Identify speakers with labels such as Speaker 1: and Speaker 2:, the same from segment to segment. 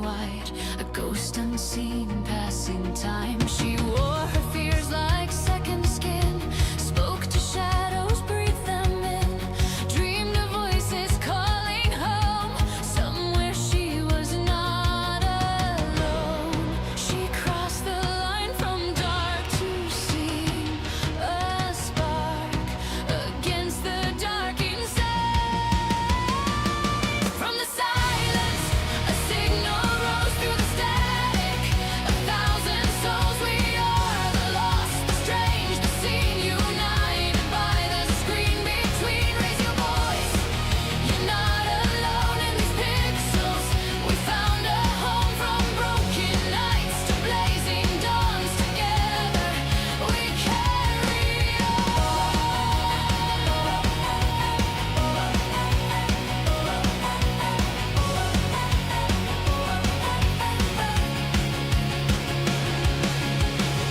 Speaker 1: wide, a ghost unseen passing time. She wore her fears like second skin, spoke to shadows, breathed them in, dreamed of voices calling home, somewhere she was not alone. She crossed the line from dark to seen, a spark against the dark inside. From the silence, a signal rose through the static. 1,000 souls, we are the lost, the strange, the seen, united by the screen between. Raise your voice, you're not alone in these pixels. We found a home from broken nights to blazing dawns. Together we carry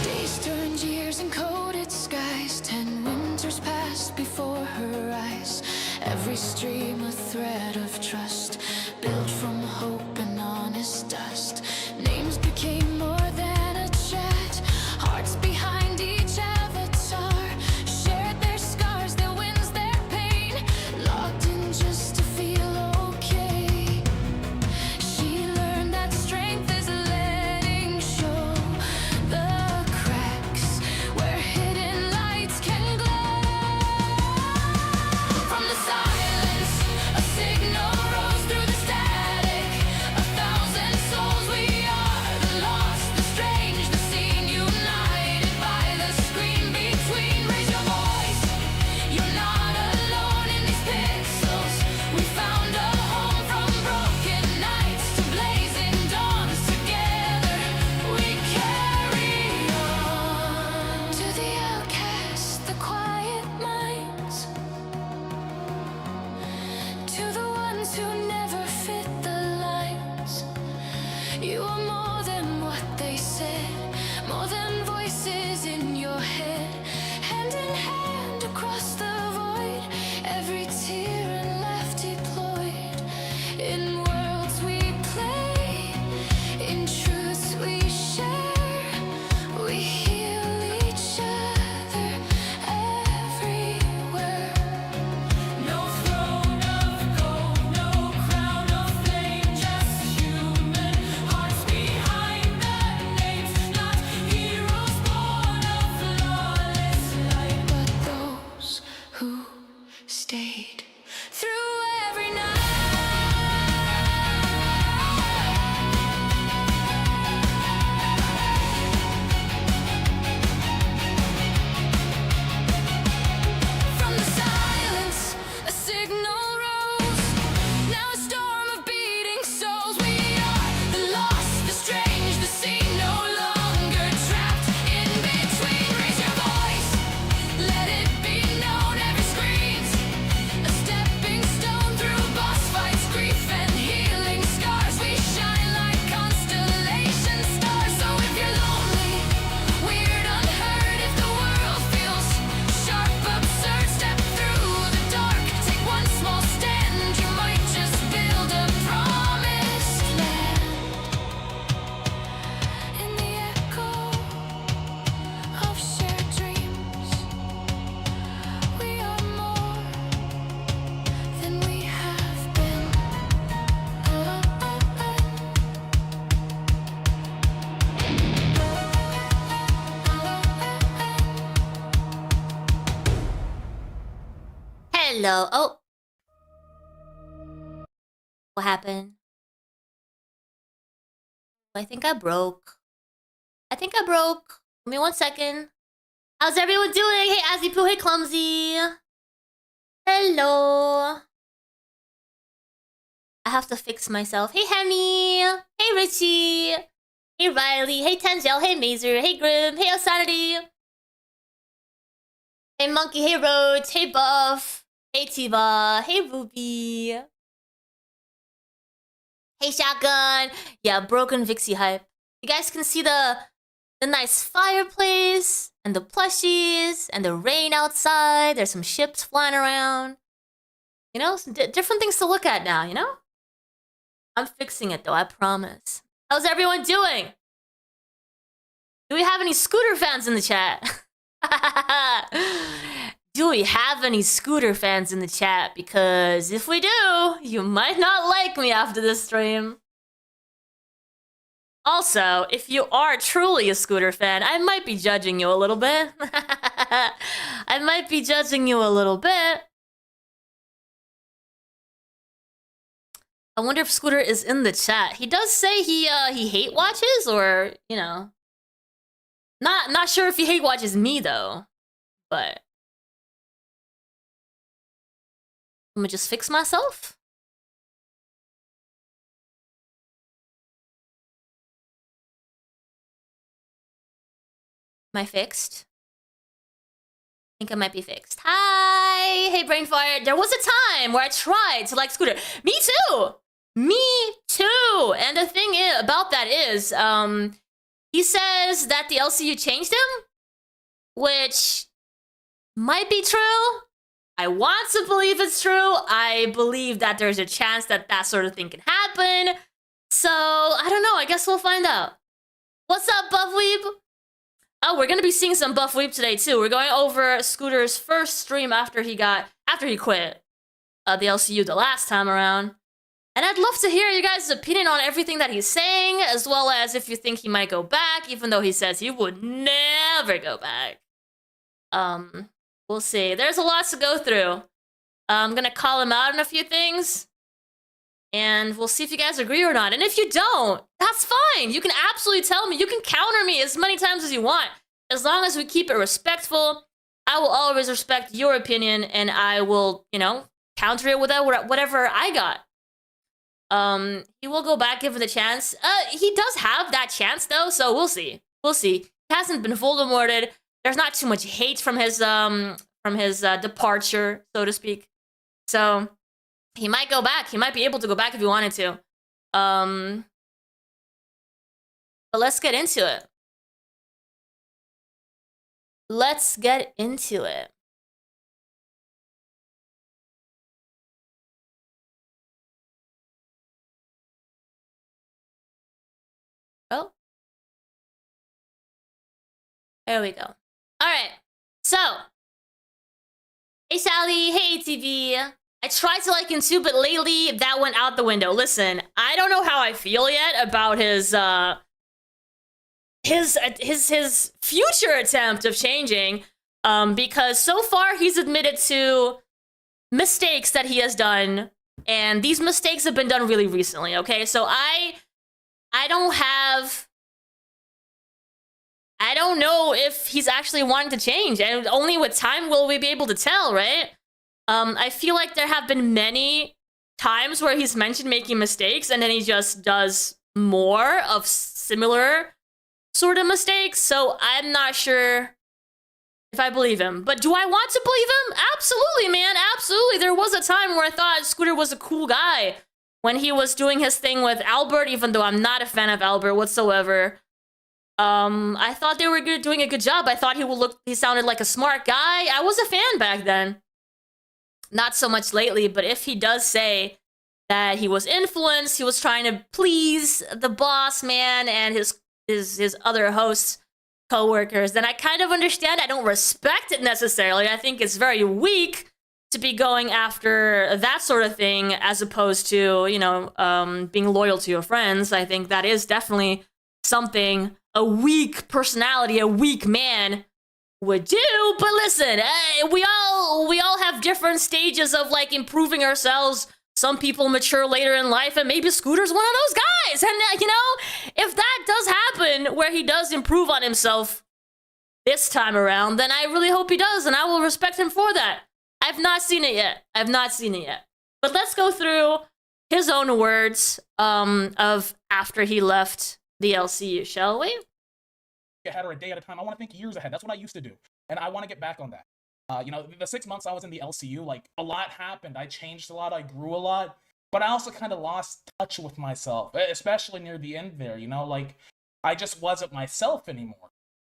Speaker 1: Days turned years and coated skies. 10 winters passed before her eyes. Every stream a thread of trust, built from hope and honest dust. Names became more than a chat. Hearts behind each avatar shared their scars, their wins, their pain, locked in just to feel okay. She learned that strength is letting show the cracks where hidden lights can glow. From the silence, a signal rose through the static. 1,000 souls, we are the lost, the strange, the seen, united by the screen between. Raise your voice, you're not alone in these pixels. We found a home from broken nights to blazing dawns. Together we carry on. To the outcasts, the quiet minds, to the ones who never fit the lines. You are more than what they said, more than voices in your head. Hand in hand across the void, every tear and laugh deployed. In worlds we play, in truths we share, we heal each other everywhere. No throne of gold, no crown of flame, just human hearts behind the names. Not heroes born of flawless light, but those who stayed through every night. From the silence, a signal rose. Now a storm of beating souls. We are the lost, the strange, the seen, no longer trapped in between. Raise your voice, let it be known. Every screen's a stepping stone through boss fights, grief and healing scars. We shine like constellation stars. So if you're lonely, weird, unheard, if the world feels sharp, absurd, step through the dark. Take one small stand, you might just build a promised land. In the echo of shared dreams, we are more than we have been.
Speaker 2: Hello. Oh. What happened? I think I broke. Give me 1 second. How's everyone doing? Hey, Azzy Poo. Hey, Clumsy. Hello. I have to fix myself. Hey, Hemi. Hey, Richie. Hey, Riley. Hey, Tangel. Hey, Mazer. Hey, Grim. Hey, Osanity. Hey, Monkey. Hey, Roach. Hey, Buff. Hey, Tiba. Hey, Ruby. Hey, Shotgun. Yeah, broken Vixie hype. You guys can see the nice fireplace and the plushies and the rain outside. There's some ships flying around. You know, some different things to look at now, you know? I'm fixing it though, I promise. How's everyone doing? Do we have any Scooter fans in the chat? Do we have any Scooter fans in the chat? Because if we do, you might not like me after this stream. Also, if you are truly a Scooter fan, I might be judging you a little bit. I might be judging you a little bit. I wonder if Scooter is in the chat. He does say he hate watches, or, you know. Not sure if he hate watches me though, but let me just fix myself. Am I fixed? I think I might be fixed. Hi! Hey, Brainfire. There was a time where I tried to like Scooter. Me too! Me too! And the thing about that is, he says that the LCU changed him, which might be true. I want to believe it's true. I believe that there's a chance that that sort of thing can happen. So, I don't know. I guess we'll find out. What's up, Buffweeb? Oh, we're gonna be seeing some Buffweeb today, too. We're going over Scooter's first stream after he quit the LCU the last time around. And I'd love to hear you guys' opinion on everything that he's saying, as well as if you think he might go back, even though he says he would never go back. We'll see. There's a lot to go through. I'm gonna call him out on a few things, and we'll see if you guys agree or not. And if you don't, that's fine. You can absolutely tell me. You can counter me as many times as you want. As long as we keep it respectful, I will always respect your opinion, and I will, you know, counter it with whatever I got. He will go back given the chance. He does have that chance though, so we'll see. We'll see. He hasn't been Voldemorted. There's not too much hate from his departure, so to speak. So he might go back. He might be able to go back if he wanted to. But let's get into it. Let's get into it. Oh. There we go. All right. So, hey Sally, hey ATV. I tried to like him too, but lately that went out the window. Listen, I don't know how I feel yet about his future attempt of changing, because so far he's admitted to mistakes that he has done, and these mistakes have been done really recently. Okay, so I don't know if he's actually wanting to change, and only with time will we be able to tell, right? I feel like there have been many times where he's mentioned making mistakes, and then he just does more of similar sort of mistakes, so I'm not sure if I believe him. But do I want to believe him? Absolutely, man, absolutely. There was a time where I thought Scooter was a cool guy when he was doing his thing with Albert, even though I'm not a fan of Albert whatsoever. I thought they were doing a good job. I thought he sounded like a smart guy. I was a fan back then. Not so much lately, but if he does say that he was influenced, he was trying to please the boss man and his other hosts, co-workers, then I kind of understand. I don't respect it necessarily. I think it's very weak to be going after that sort of thing as opposed to, you know, being loyal to your friends. I think that is definitely something a weak personality, a weak man would do. But listen, we all have different stages of like improving ourselves. Some people mature later in life, and maybe Scooter's one of those guys. And you know, if that does happen where he does improve on himself this time around, then I really hope he does, and I will respect him for that. I've not seen it yet. But let's go through his own words of after he left the LCU, shall we?
Speaker 3: Ahead or a day at a time. I want to think years ahead. That's what I used to do, and I want to get back on that. You know, the 6 months I was in the LCU, like, a lot happened. I changed a lot. I grew a lot. But I also kind of lost touch with myself, especially near the end there. You know, like, I just wasn't myself anymore.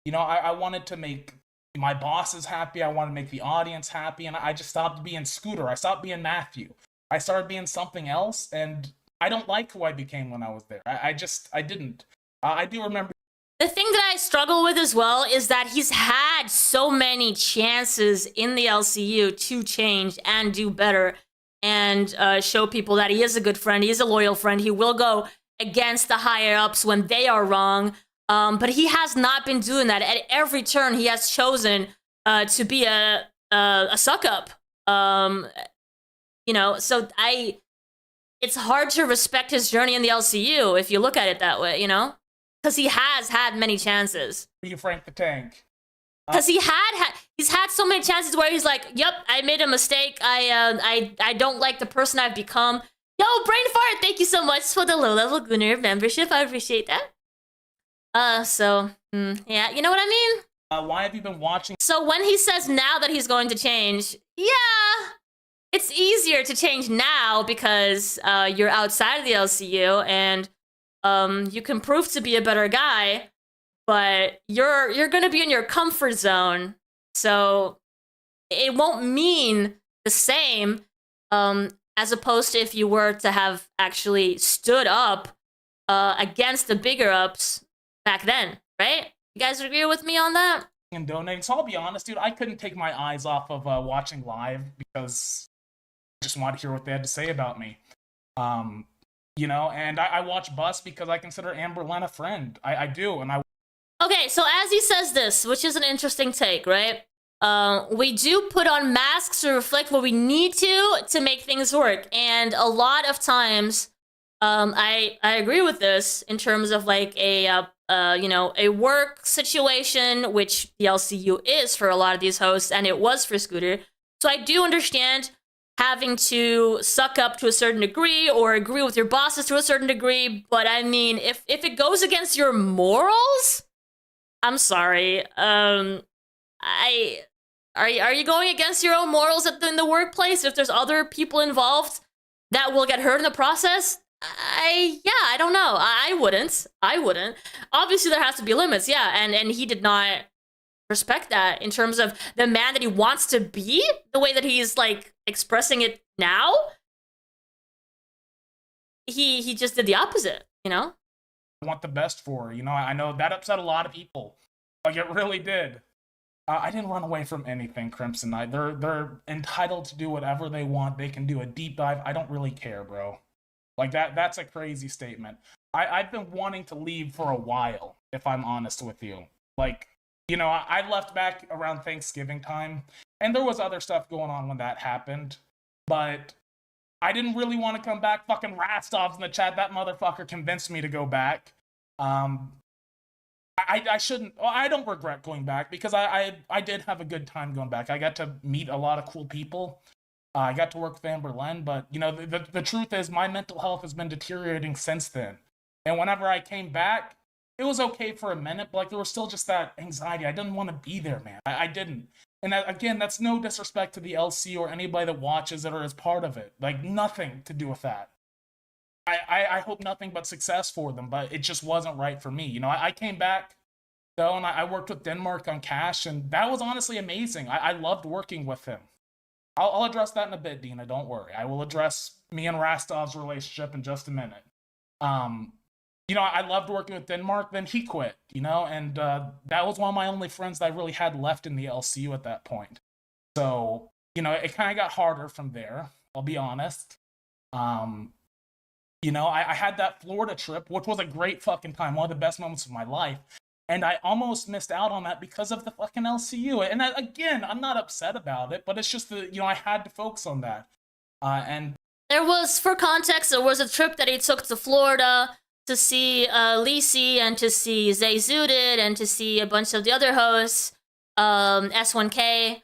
Speaker 3: You know, I wanted to make my bosses happy. I wanted to make the audience happy. And I just stopped being Scooter. I stopped being Matthew. I started being something else. And I don't like who I became when I was there. I didn't. I do remember.
Speaker 2: The thing that I struggle with as well is that he's had so many chances in the LCU to change and do better and show people that he is a good friend, he is a loyal friend, he will go against the higher ups when they are wrong. But he has not been doing that. At every turn, he has chosen to be a suck up. You know, so it's hard to respect his journey in the LCU if you look at it that way, you know? Because he has had many chances.
Speaker 3: You Frank the Tank.
Speaker 2: Because he's had so many chances where he's like, "Yep, I made a mistake. I don't like the person I've become." Yo, Brain Fart, thank you so much for the low-level Gunner membership. I appreciate that. Yeah, you know what I mean?
Speaker 3: Why have you been watching?
Speaker 2: So when he says now that he's going to change, yeah, it's easier to change now because you're outside of the LCU and you can prove to be a better guy, but you're gonna be in your comfort zone, so it won't mean the same as opposed to if you were to have actually stood up against the bigger ups back then, right? You guys agree with me on that?
Speaker 3: And donating. So I'll be honest, dude, I couldn't take my eyes off of watching live because I just wanted to hear what they had to say about me. You know, and I watch Bus because I consider Amber Len a friend. I do, and I.
Speaker 2: Okay, so as he says this, which is an interesting take, right? We do put on masks to reflect what we need to make things work, and a lot of times, I agree with this in terms of like a work situation, which the LCU is for a lot of these hosts, and it was for Scooter. So I do understand having to suck up to a certain degree or agree with your bosses to a certain degree, but I mean, if it goes against your morals, I'm sorry. Are you going against your own morals in the workplace if there's other people involved that will get hurt in the process? I don't know. I wouldn't. Obviously, there has to be limits, yeah, and he did not respect that in terms of the man that he wants to be, the way that he's like expressing it now. He just did the opposite, you know?
Speaker 3: I want the best for her. You know, I know that upset a lot of people. Like, it really did. I didn't run away from anything, Crimson Knight. They're entitled to do whatever they want. They can do a deep dive. I don't really care, bro. Like, that's a crazy statement. I've been wanting to leave for a while, if I'm honest with you. Like, you know, I left back around Thanksgiving time, and there was other stuff going on when that happened, but I didn't really want to come back. Fucking Rastov's in the chat. That motherfucker convinced me to go back. I shouldn't. Well, I don't regret going back because I did have a good time going back. I got to meet a lot of cool people. I got to work with Amber Len, but you know the truth is my mental health has been deteriorating since then. And whenever I came back, it was okay for a minute, but like there was still just that anxiety. I didn't want to be there, man. I didn't. And that, again, that's no disrespect to the LC or anybody that watches it or is part of it. Like nothing to do with that. I hope nothing but success for them, but it just wasn't right for me. You know, I came back though, and I worked with Denmark on Cash, and that was honestly amazing. I loved working with him. I'll address that in a bit, Dina. Don't worry. I will address me and Rastov's relationship in just a minute. You know, I loved working with Denmark. Then he quit. You know, and that was one of my only friends that I really had left in the LCU at that point. So you know, it kind of got harder from there. I'll be honest. You know, I had that Florida trip, which was a great fucking time, one of the best moments of my life. And I almost missed out on that because of the fucking LCU. And again, I'm not upset about it, but it's just that, you know, I had to focus on that. And
Speaker 2: there was, for context, there was a trip that he took to Florida to see Lisi and to see Zay Zooted and to see a bunch of the other hosts, S1K,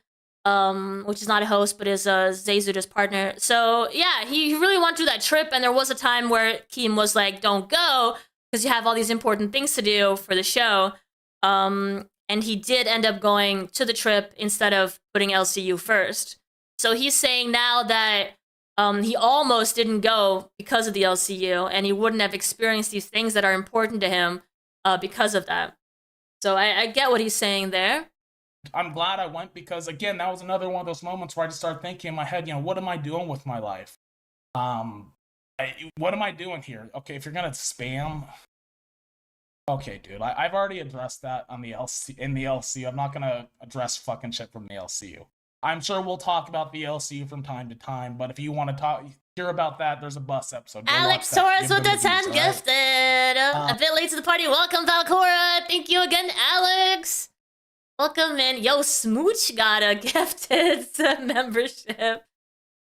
Speaker 2: which is not a host, but is Zay Zooted's partner. So yeah, he really wanted to do that trip, and there was a time where Keem was like, don't go, because you have all these important things to do for the show. And he did end up going to the trip instead of putting LCU first. So he's saying now that he almost didn't go because of the LCU, and he wouldn't have experienced these things that are important to him because of that. So I get what he's saying there.
Speaker 3: I'm glad I went because, again, that was another one of those moments where I just started thinking in my head, you know, what am I doing with my life? what am I doing here? Okay, if you're gonna spam, okay, dude, I've already addressed that on the LCU. I'm not gonna address fucking shit from the LCU. I'm sure we'll talk about the LCU from time to time, but if you want to hear about that, there's a bus episode. Go
Speaker 2: Alex
Speaker 3: watch that.
Speaker 2: Torres
Speaker 3: Give
Speaker 2: with
Speaker 3: them
Speaker 2: the
Speaker 3: the
Speaker 2: 10
Speaker 3: views, all right?
Speaker 2: gifted. A bit late to the party. Welcome, Valcora. Thank you again, Alex. Welcome in. Yo, Smooch got a gifted membership.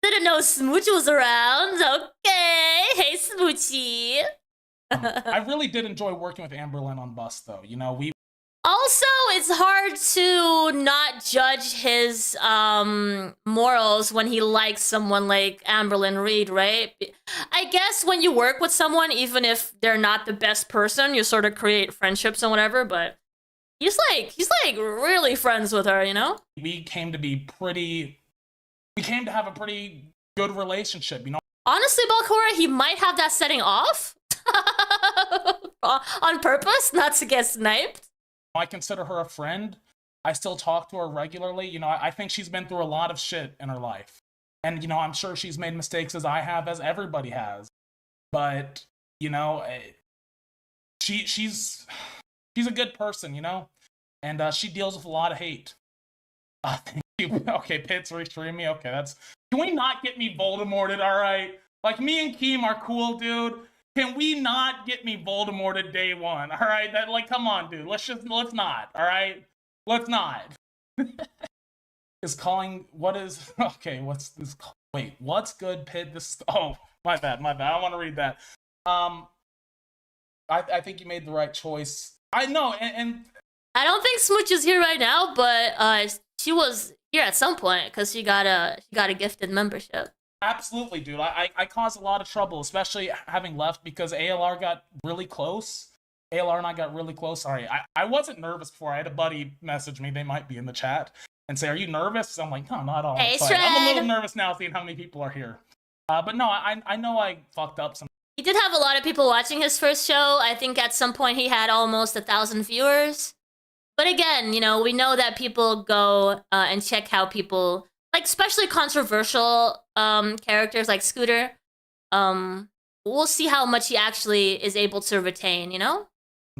Speaker 2: Didn't know Smooch was around. Okay. Hey, Smoochy.
Speaker 3: I really did enjoy working with Amberlynn on Bus, though. You know,
Speaker 2: Also, it's hard to not judge his morals when he likes someone like Amberlynn Reed, right? I guess when you work with someone, even if they're not the best person, you sort of create friendships and whatever, but he's like really friends with her, you know?
Speaker 3: we came to have a pretty good relationship, you know?
Speaker 2: Honestly, Balcora, he might have that setting off on purpose, not to get sniped.
Speaker 3: I consider her a friend. I still talk to her regularly. You know, I think she's been through a lot of shit in her life. And, you know, I'm sure she's made mistakes as I have, as everybody has. But, you know, she's a good person, you know? And she deals with a lot of hate. Thank you. Okay, Pitts restream me. Okay, can we not get me Voldemorted, alright? Like, me and Keem are cool, dude. Can we not get me Voldemorted day one? Alright? Come on, dude. Let's not, alright? Let's not. Is calling, okay, what's this? Wait, what's good, Pitt? Oh, my bad. I want to read that. I think you made the right choice. I know, and
Speaker 2: I don't think Smooch is here right now, but she was here at some point because she got a gifted membership.
Speaker 3: Absolutely, dude. I caused a lot of trouble, especially having left because ALR got really close. ALR and I got really close. Sorry, I wasn't nervous before. I had a buddy message me. They might be in the chat and say, "Are you nervous?" I'm like, "No, not at all."
Speaker 2: Hey,
Speaker 3: I'm a little nervous now, seeing how many people are here. But no, I know I fucked up some.
Speaker 2: He did have a lot of people watching his first show. I think at some point he had almost 1,000 viewers. But again, you know, we know that people go and check how people, like especially controversial characters like Scooter. We'll see how much he actually is able to retain, you know?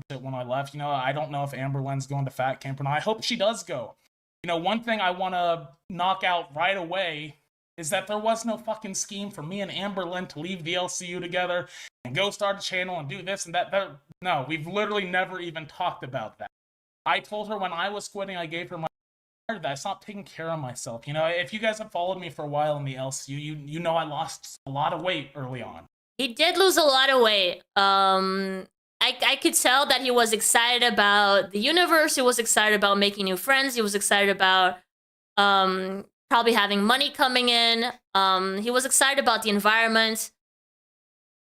Speaker 3: When I left, you know, I don't know if Amberlynn's going to Fat Camp or not. I hope she does go. You know, one thing I want to knock out right away is that there was no fucking scheme for me and Amberlynn to leave the LCU together and go start a channel and do this and that. No, we've literally never even talked about that. I told her when I was quitting, I gave her my that I stopped taking care of myself. You know, if you guys have followed me for a while in the LCU, you know I lost a lot of weight early on.
Speaker 2: He did lose a lot of weight. I could tell that he was excited about the universe. He was excited about making new friends. He was excited about probably having money coming in. He was excited about the environment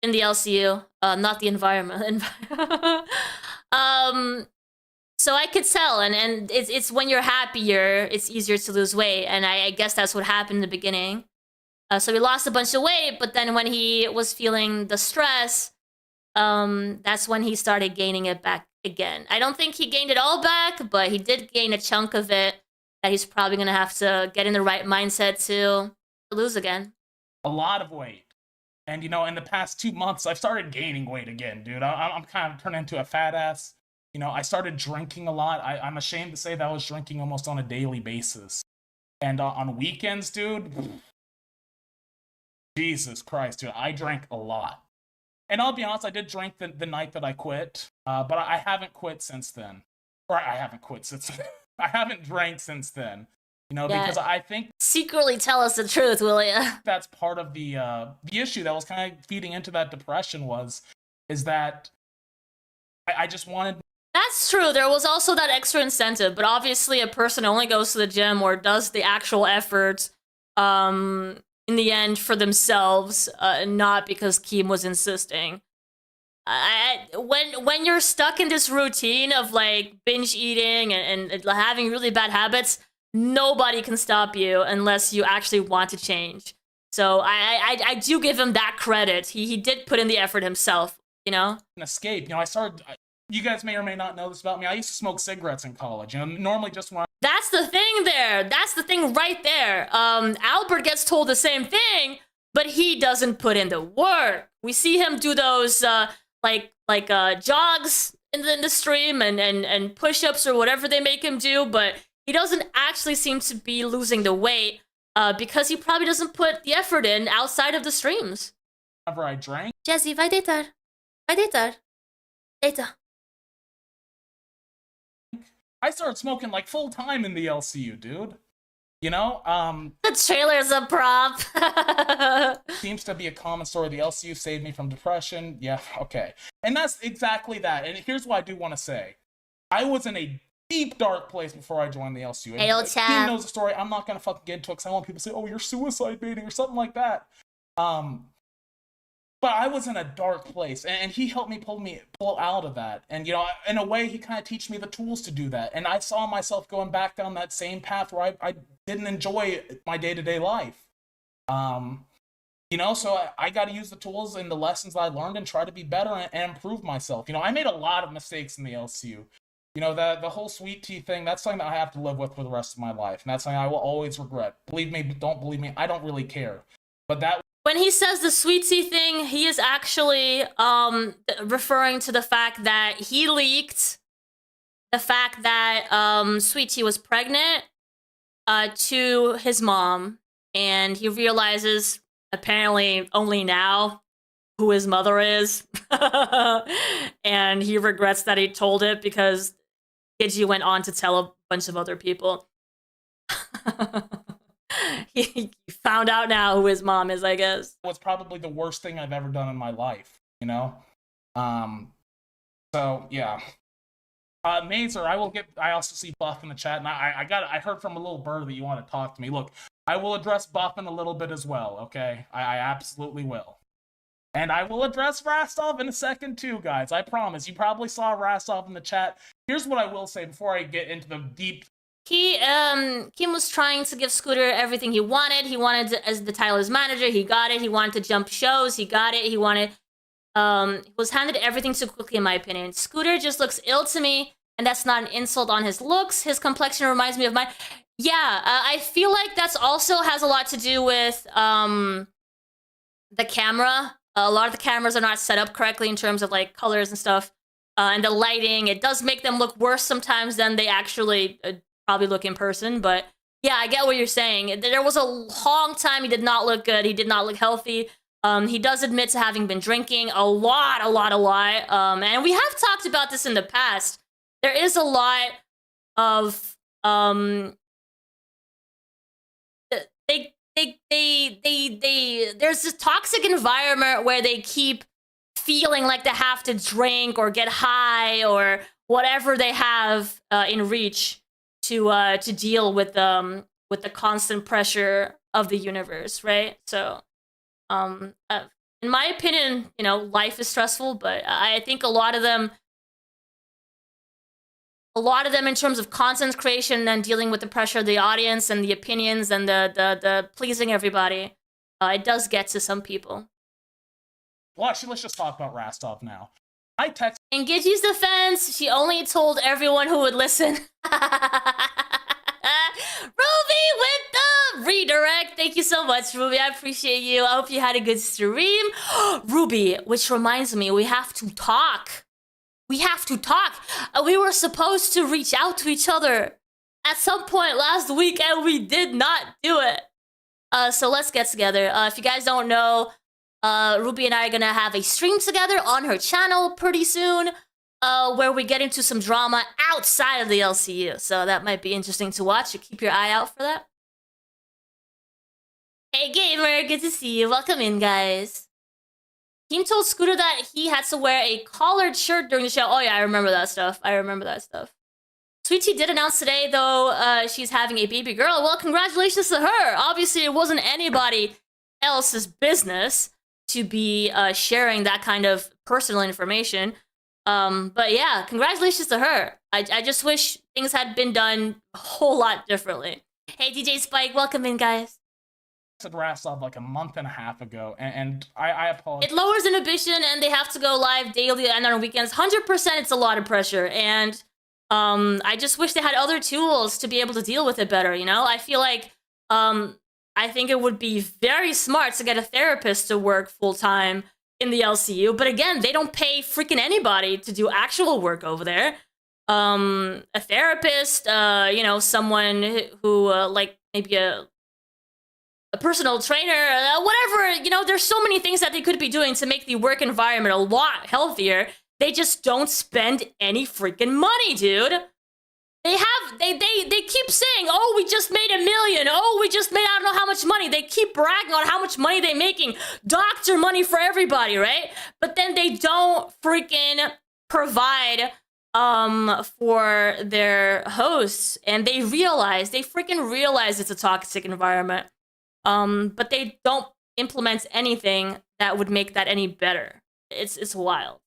Speaker 2: in the LCU, not the environment. So I could tell, and it's when you're happier, it's easier to lose weight, and I guess that's what happened in the beginning. So he lost a bunch of weight, but then when he was feeling the stress, that's when he started gaining it back again. I don't think he gained it all back, but he did gain a chunk of it that he's probably going to have to get in the right mindset to lose again.
Speaker 3: A lot of weight. And, you know, in the past 2 months, I've started gaining weight again, dude. I'm kind of turning into a fat ass. You know, I started drinking a lot. I'm ashamed to say that I was drinking almost on a daily basis. And on weekends, dude, Jesus Christ, dude, I drank a lot. And I'll be honest, I did drink the night that I quit, but I haven't quit since then. Or I haven't quit since I haven't drank since then. You know, yeah. Because I think
Speaker 2: secretly tell us the truth, will ya?
Speaker 3: That's part of the issue that was kind of feeding into that depression is that I just wanted.
Speaker 2: That's true. There was also that extra incentive, but obviously a person only goes to the gym or does the actual effort in the end for themselves, not because Keem was insisting. When you're stuck in this routine of like binge eating and having really bad habits, nobody can stop you unless you actually want to change. So I do give him that credit. He did put in the effort himself, you know?
Speaker 3: An escape. You know, you guys may or may not know this about me. I used to smoke cigarettes in college. You know, normally just when
Speaker 2: That's the thing there. That's the thing right there. Albert gets told the same thing, but he doesn't put in the work. We see him do those jogs in the stream and push-ups or whatever they make him do, but he doesn't actually seem to be losing the weight because he probably doesn't put the effort in outside of the streams.
Speaker 3: Whenever I drank.
Speaker 2: Jesse, vai deitar. Vai deitar. Deita.
Speaker 3: I started smoking like full time in the LCU, dude. You know,
Speaker 2: The trailer's a prop.
Speaker 3: seems to be a common story. The LCU saved me from depression. Yeah, okay. And that's exactly that. And here's what I do want to say. I was in a deep, dark place before I joined the LCU. And
Speaker 2: Hey, old
Speaker 3: Dean
Speaker 2: chap.
Speaker 3: knows the story. I'm not going to fucking get into it because I want people to say, oh, you're suicide baiting or something like that. But I was in a dark place, and he helped me pull out of that. And, you know, in a way, he kind of teach me the tools to do that. And I saw myself going back down that same path where I didn't enjoy my day-to-day life. You know, so I got to use the tools and the lessons I learned and try to be better and improve myself. You know, I made a lot of mistakes in the LCU. You know, the whole sweet tea thing, that's something that I have to live with for the rest of my life. And that's something I will always regret. Believe me, don't believe me, I don't really care. But that...
Speaker 2: When he says the sweet tea thing, he is actually referring to the fact that he leaked the fact that Sweet Tea was pregnant to his mom, and he realizes apparently only now who his mother is, and he regrets that he told it because Gigi went on to tell a bunch of other people. He found out now who his mom is, I guess.
Speaker 3: was probably the worst thing I've ever done in my life, you know? So, yeah. Mazer, I also see Buff in the chat, and I heard from a little bird that you want to talk to me. Look, I will address Buff in a little bit as well, okay? I absolutely will. And I will address Rastov in a second too, guys. I promise. You probably saw Rastov in the chat. Here's what I will say before I get into the deep...
Speaker 2: Kim was trying to give Scooter everything he wanted. He wanted to, as the Tyler's manager, he got it. He wanted to jump shows, he got it. He wanted, he was handed everything too quickly, in my opinion. Scooter just looks ill to me, and that's not an insult on his looks. His complexion reminds me of mine. Yeah, I feel like that's also has a lot to do with the camera. A lot of the cameras are not set up correctly in terms of like colors and stuff, and the lighting. It does make them look worse sometimes than they actually probably look in person. But yeah, I get what you're saying. There was a long time he did not look good. He did not look healthy. He does admit to having been drinking a lot. And we have talked about this in the past. There is a lot of there's this toxic environment where they keep feeling like they have to drink or get high or whatever they have in reach to deal with the constant pressure of the universe, right? So, in my opinion, you know, life is stressful, but I think a lot of them in terms of content creation and dealing with the pressure of the audience and the opinions and the pleasing everybody, it does get to some people.
Speaker 3: Well, actually, let's just talk about Rastov now. I text...
Speaker 2: In Gigi's defense, she only told everyone who would listen. Ruby with the redirect. Thank you so much, Ruby. I appreciate you. I hope you had a good stream. Ruby, which reminds me, we have to talk. We have to talk. We were supposed to reach out to each other at some point last week, and we did not do it. So let's get together. If you guys don't know, Ruby and I are gonna have a stream together on her channel pretty soon, where we get into some drama outside of the LCU. So that might be interesting to watch. So keep your eye out for that. Hey gamer, good to see you. Welcome in, guys. Team told Scooter that he had to wear a collared shirt during the show. Oh yeah, I remember that stuff. Sweet Tea did announce today, though, she's having a baby girl. Well, congratulations to her. Obviously, it wasn't anybody else's business to be sharing that kind of personal information. But yeah, congratulations to her. I just wish things had been done a whole lot differently. Hey, DJ Spike, welcome in, guys.
Speaker 3: Said Rastov like a month and a half ago, and I apologize.
Speaker 2: It lowers inhibition, and they have to go live daily and on weekends. 100%, it's a lot of pressure, and I just wish they had other tools to be able to deal with it better. You know, I feel like I I think it would be very smart to get a therapist to work full-time in the LCU. But again, they don't pay freaking anybody to do actual work over there. A therapist, someone who, like, maybe a personal trainer, whatever. There's so many things that they could be doing to make the work environment a lot healthier. They just don't spend any freaking money, dude. They keep saying, oh, we just made $1 million. Oh, we just made I don't know how much money. They keep bragging on how much money they're making. Doctor money for everybody, right? But then they don't freaking provide for their hosts, and they freaking realize it's a toxic environment. But they don't implement anything that would make that any better. It's wild.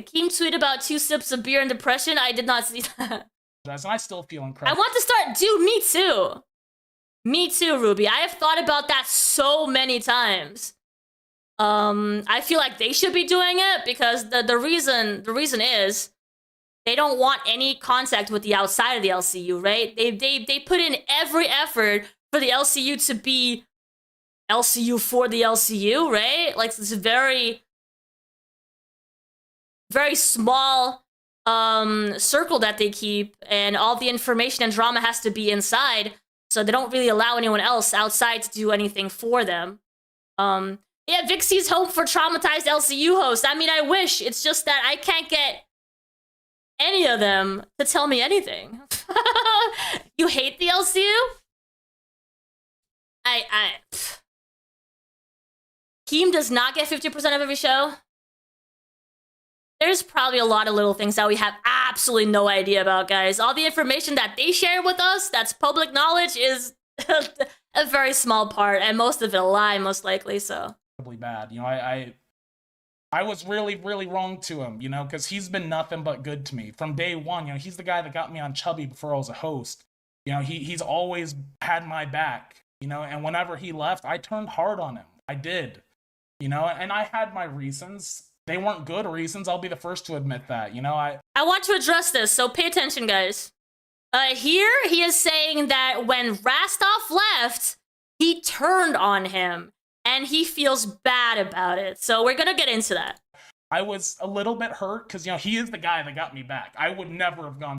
Speaker 2: Akeem tweet about 2 sips of beer and depression. I did not see that.
Speaker 3: I still feel incredible.
Speaker 2: I want to start, dude, me too. Me too, Ruby. I have thought about that so many times. I feel like they should be doing it because the reason is they don't want any contact with the outside of the LCU, right? They put in every effort for the LCU to be LCU for the LCU, right? Like, it's very, very small circle that they keep, and all the information and drama has to be inside, so they don't really allow anyone else outside to do anything for them. Yeah, Vixie's hope for traumatized LCU hosts. I mean, I wish. It's just that I can't get any of them to tell me anything. You hate the LCU? Keem does not get 50% of every show. There's probably a lot of little things that we have absolutely no idea about, guys. All the information that they share with us, that's public knowledge, is a very small part, and most of it a lie, most likely, so.
Speaker 3: Bad. I was really, really wrong to him, because he's been nothing but good to me from day one. He's the guy that got me on Chubby before I was a host. He's always had my back, and whenever he left, I turned hard on him. I did, and I had my reasons. They weren't good reasons. I'll be the first to admit that,
Speaker 2: I want to address this, so pay attention, guys. Here, he is saying that when Rastov left, he turned on him, and he feels bad about it. So we're gonna get into that.
Speaker 3: I was a little bit hurt, because, he is the guy that got me back. I would never have gone.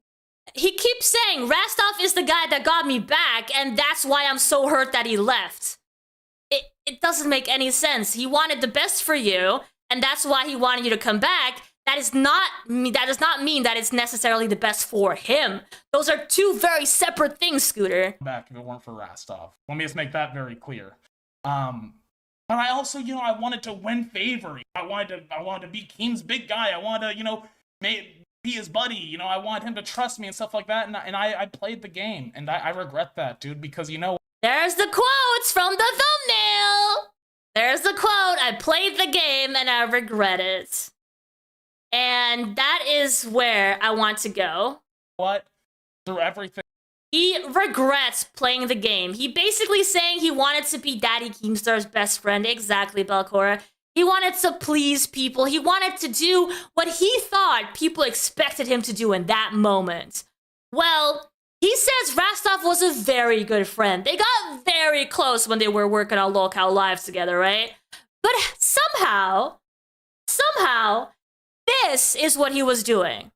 Speaker 2: He keeps saying, Rastov is the guy that got me back, and that's why I'm so hurt that he left. It doesn't make any sense. He wanted the best for you, and that's why he wanted you to come back. That does not mean that it's necessarily the best for him. Those are two very separate things, Scooter.
Speaker 3: Back if it weren't for Rastov. Let me just make that very clear. But I also, I wanted to win favor. I wanted to be Keem's big guy. I wanted to, be his buddy. I want him to trust me and stuff like that. And I played the game, and I regret that, dude, because
Speaker 2: There's the quotes from the thumbnail. There's the quote. I played the game and I regret it. And that is where I want to go.
Speaker 3: What? Through everything.
Speaker 2: He regrets playing the game. He basically saying he wanted to be Daddy Keemstar's best friend. Exactly, Belcora. He wanted to please people. He wanted to do what he thought people expected him to do in that moment. Well, he says Rastov was a very good friend. They got very close when they were working on Lolcow Live together, right? But somehow, this is what he was doing.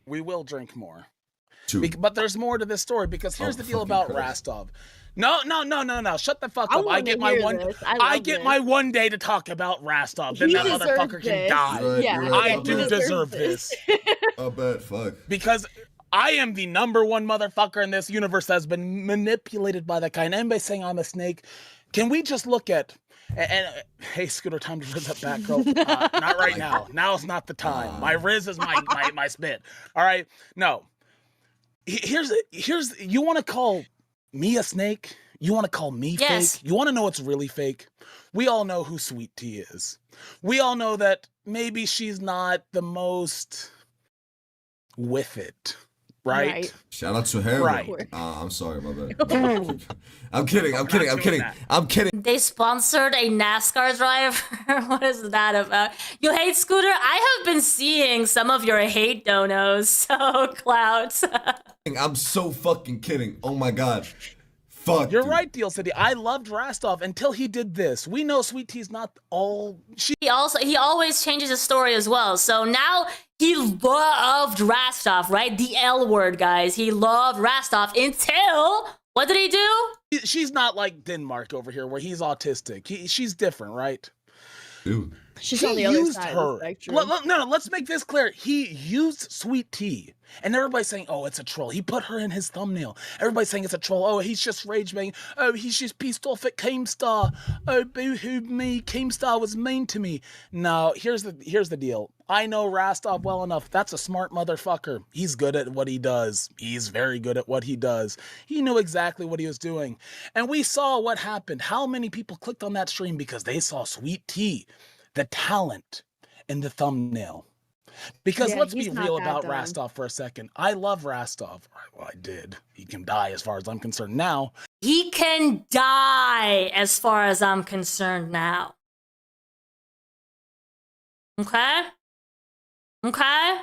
Speaker 3: We will drink more. But there's more to this story, because here's the deal about Rastov. No. Shut the fuck up. I get my one day to talk about Rastov. Then that motherfucker can die.
Speaker 4: Right,
Speaker 2: Yeah,
Speaker 4: right.
Speaker 3: I do deserve this.
Speaker 4: I bet. Fuck.
Speaker 3: Because I am the number one motherfucker in this universe that's been manipulated by that guy. And anybody saying I'm a snake, can we just look at... And hey, Scooter, time to riz up back, girl. Not right now. Now's not the time. My riz is my spit. All right? No. Here's you want to call me a snake? You want to call me
Speaker 2: Yes.
Speaker 3: fake? You want to know what's really fake? We all know who Sweet Tea is. We all know that maybe she's not the most with it. right?
Speaker 4: Shout out to Harry.
Speaker 3: Right.
Speaker 4: I'm sorry, my bad. I'm kidding.
Speaker 2: They sponsored a NASCAR driver. What is that about? You hate Scooter? I have been seeing some of your hate donos. So Clout.
Speaker 4: I'm so fucking kidding. Oh my god. Fuck.
Speaker 3: You're
Speaker 4: dude.
Speaker 3: right, Deal City. I loved Rastov until he did this. We know Sweet Tea's not all
Speaker 2: He always changes his story as well. So now he loved Rastov, right? The L word, guys. He loved Rastov until what did he do?
Speaker 3: She's not like Denmark over here where he's autistic. She's different, right?
Speaker 4: Dude.
Speaker 5: She's on the other
Speaker 3: used
Speaker 5: side
Speaker 3: her.
Speaker 5: of the spectrum.
Speaker 3: No, let's make this clear. He used Sweet Tea. And everybody's saying, oh, it's a troll. He put her in his thumbnail. Everybody's saying it's a troll. Oh, he's just rage baiting. Oh, he's just pissed off at Keemstar. Oh, boo-hoo me. Keemstar was mean to me. No, here's the deal. I know Rastov well enough. That's a smart motherfucker. He's good at what he does. He's very good at what he does. He knew exactly what he was doing. And we saw what happened. How many people clicked on that stream because they saw Sweet Tea, the talent in the thumbnail. Because
Speaker 5: Yeah,
Speaker 3: let's
Speaker 5: he's
Speaker 3: be
Speaker 5: not
Speaker 3: real
Speaker 5: that
Speaker 3: about
Speaker 5: dumb.
Speaker 3: Rastov for a second. I love Rastov. Well, I did. He can die as far as I'm concerned now.
Speaker 2: He can die as far as I'm concerned now. Okay? Okay?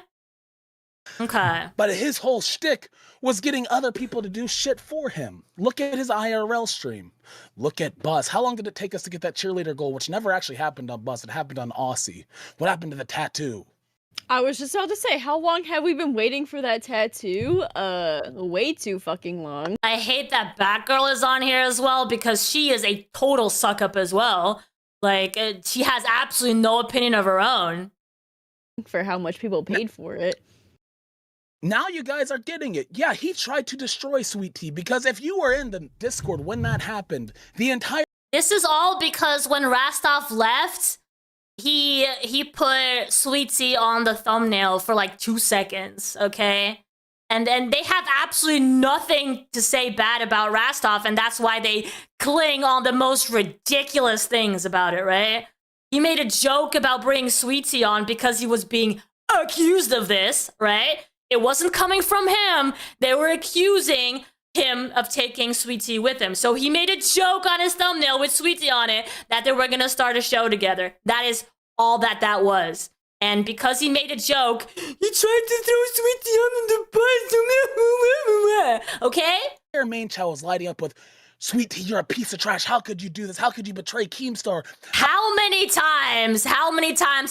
Speaker 2: Okay.
Speaker 3: But his whole shtick was getting other people to do shit for him. Look at his IRL stream. Look at Buzz. How long did it take us to get that cheerleader goal, which never actually happened on Buzz? It happened on Aussie. What happened to the tattoo?
Speaker 5: I was just about to say, how long have we been waiting for that tattoo? Way too fucking long.
Speaker 2: I hate that Batgirl is on here as well because she is a total suck up as well. Like, she has absolutely no opinion of her own.
Speaker 5: For how much people paid for it.
Speaker 3: Now you guys are getting it. Yeah, he tried to destroy Sweet Tea because if you were in the Discord when that happened, the entire
Speaker 2: This is all because when Rastov left, he put Sweet Tea on the thumbnail for like 2 seconds, okay? And they have absolutely nothing to say bad about Rastov, and that's why they cling on the most ridiculous things about it, right? He made a joke about bringing Sweet Tea on because he was being accused of this, right? It wasn't coming from him. They were accusing him of taking Sweet Tea with him. So he made a joke on his thumbnail with Sweet Tea on it that they were going to start a show together. That is all that was. And because he made a joke, he tried to throw Sweet Tea under the bus. Okay?
Speaker 3: main chat was lighting up with, Sweet Tea, you're a piece of trash. How could you do this? How could you betray Keemstar?
Speaker 2: How many times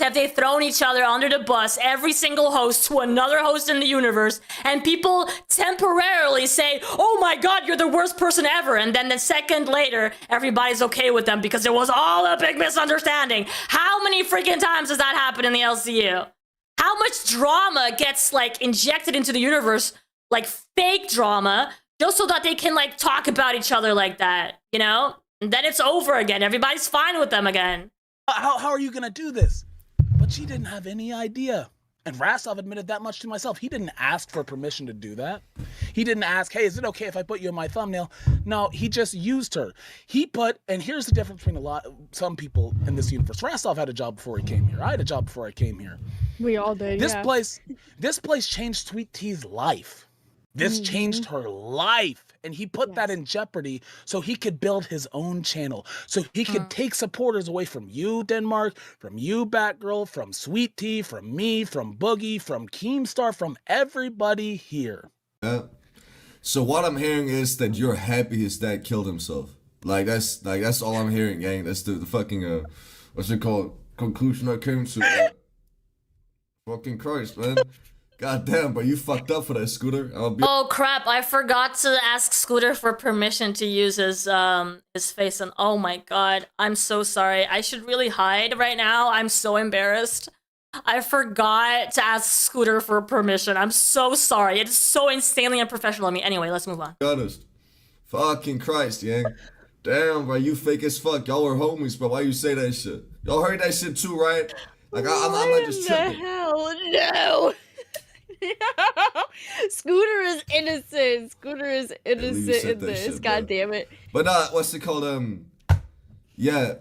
Speaker 2: have they thrown each other under the bus, every single host to another host in the universe, and people temporarily say, oh my god, you're the worst person ever, and then the second later, everybody's okay with them because it was all a big misunderstanding. How many freaking times does that happen in the LCU? How much drama gets, like, injected into the universe, like fake drama, just so that they can, like, talk about each other like that, you know? And then it's over again. Everybody's fine with them again.
Speaker 3: How are you gonna do this? But she didn't have any idea. And Rastov admitted that much to myself. He didn't ask for permission to do that. He didn't ask, hey, is it okay if I put you in my thumbnail? No, he just used her. He put, and here's the difference between some people in this universe. Rastov had a job before he came here. I had a job before I came here.
Speaker 5: We all did,
Speaker 3: This
Speaker 5: yeah.
Speaker 3: place changed Sweet Tea's life. This changed her life. And he put that in jeopardy so he could build his own channel. So he could take supporters away from you, Denmark, from you, Batgirl, from Sweet Tea, from me, from Boogie, from Keemstar, from everybody here.
Speaker 4: Yeah. So what I'm hearing is that you're happy his dad killed himself. That's all I'm hearing, gang. That's the fucking what's it called? Conclusion I came to. Fucking Christ, man. God damn, but you fucked up for that, Scooter.
Speaker 2: Oh crap, I forgot to ask Scooter for permission to use his face, and oh my god, I'm so sorry. I should really hide right now. I'm so embarrassed. I forgot to ask Scooter for permission. I'm so sorry. It's so insanely unprofessional of me. Anyway, let's move on.
Speaker 4: honest. Fucking Christ, gang. Damn, bro, you fake as fuck. Y'all were homies, bro. Why you say that shit? Y'all heard that shit too, right? Like, I'm not just
Speaker 5: What in
Speaker 4: tripping.
Speaker 5: the hell? No! Scooter is innocent. Scooter is innocent
Speaker 4: said
Speaker 5: in
Speaker 4: that
Speaker 5: this.
Speaker 4: shit,
Speaker 5: God
Speaker 4: bro.
Speaker 5: damn it.
Speaker 4: But what's it called? Yeah.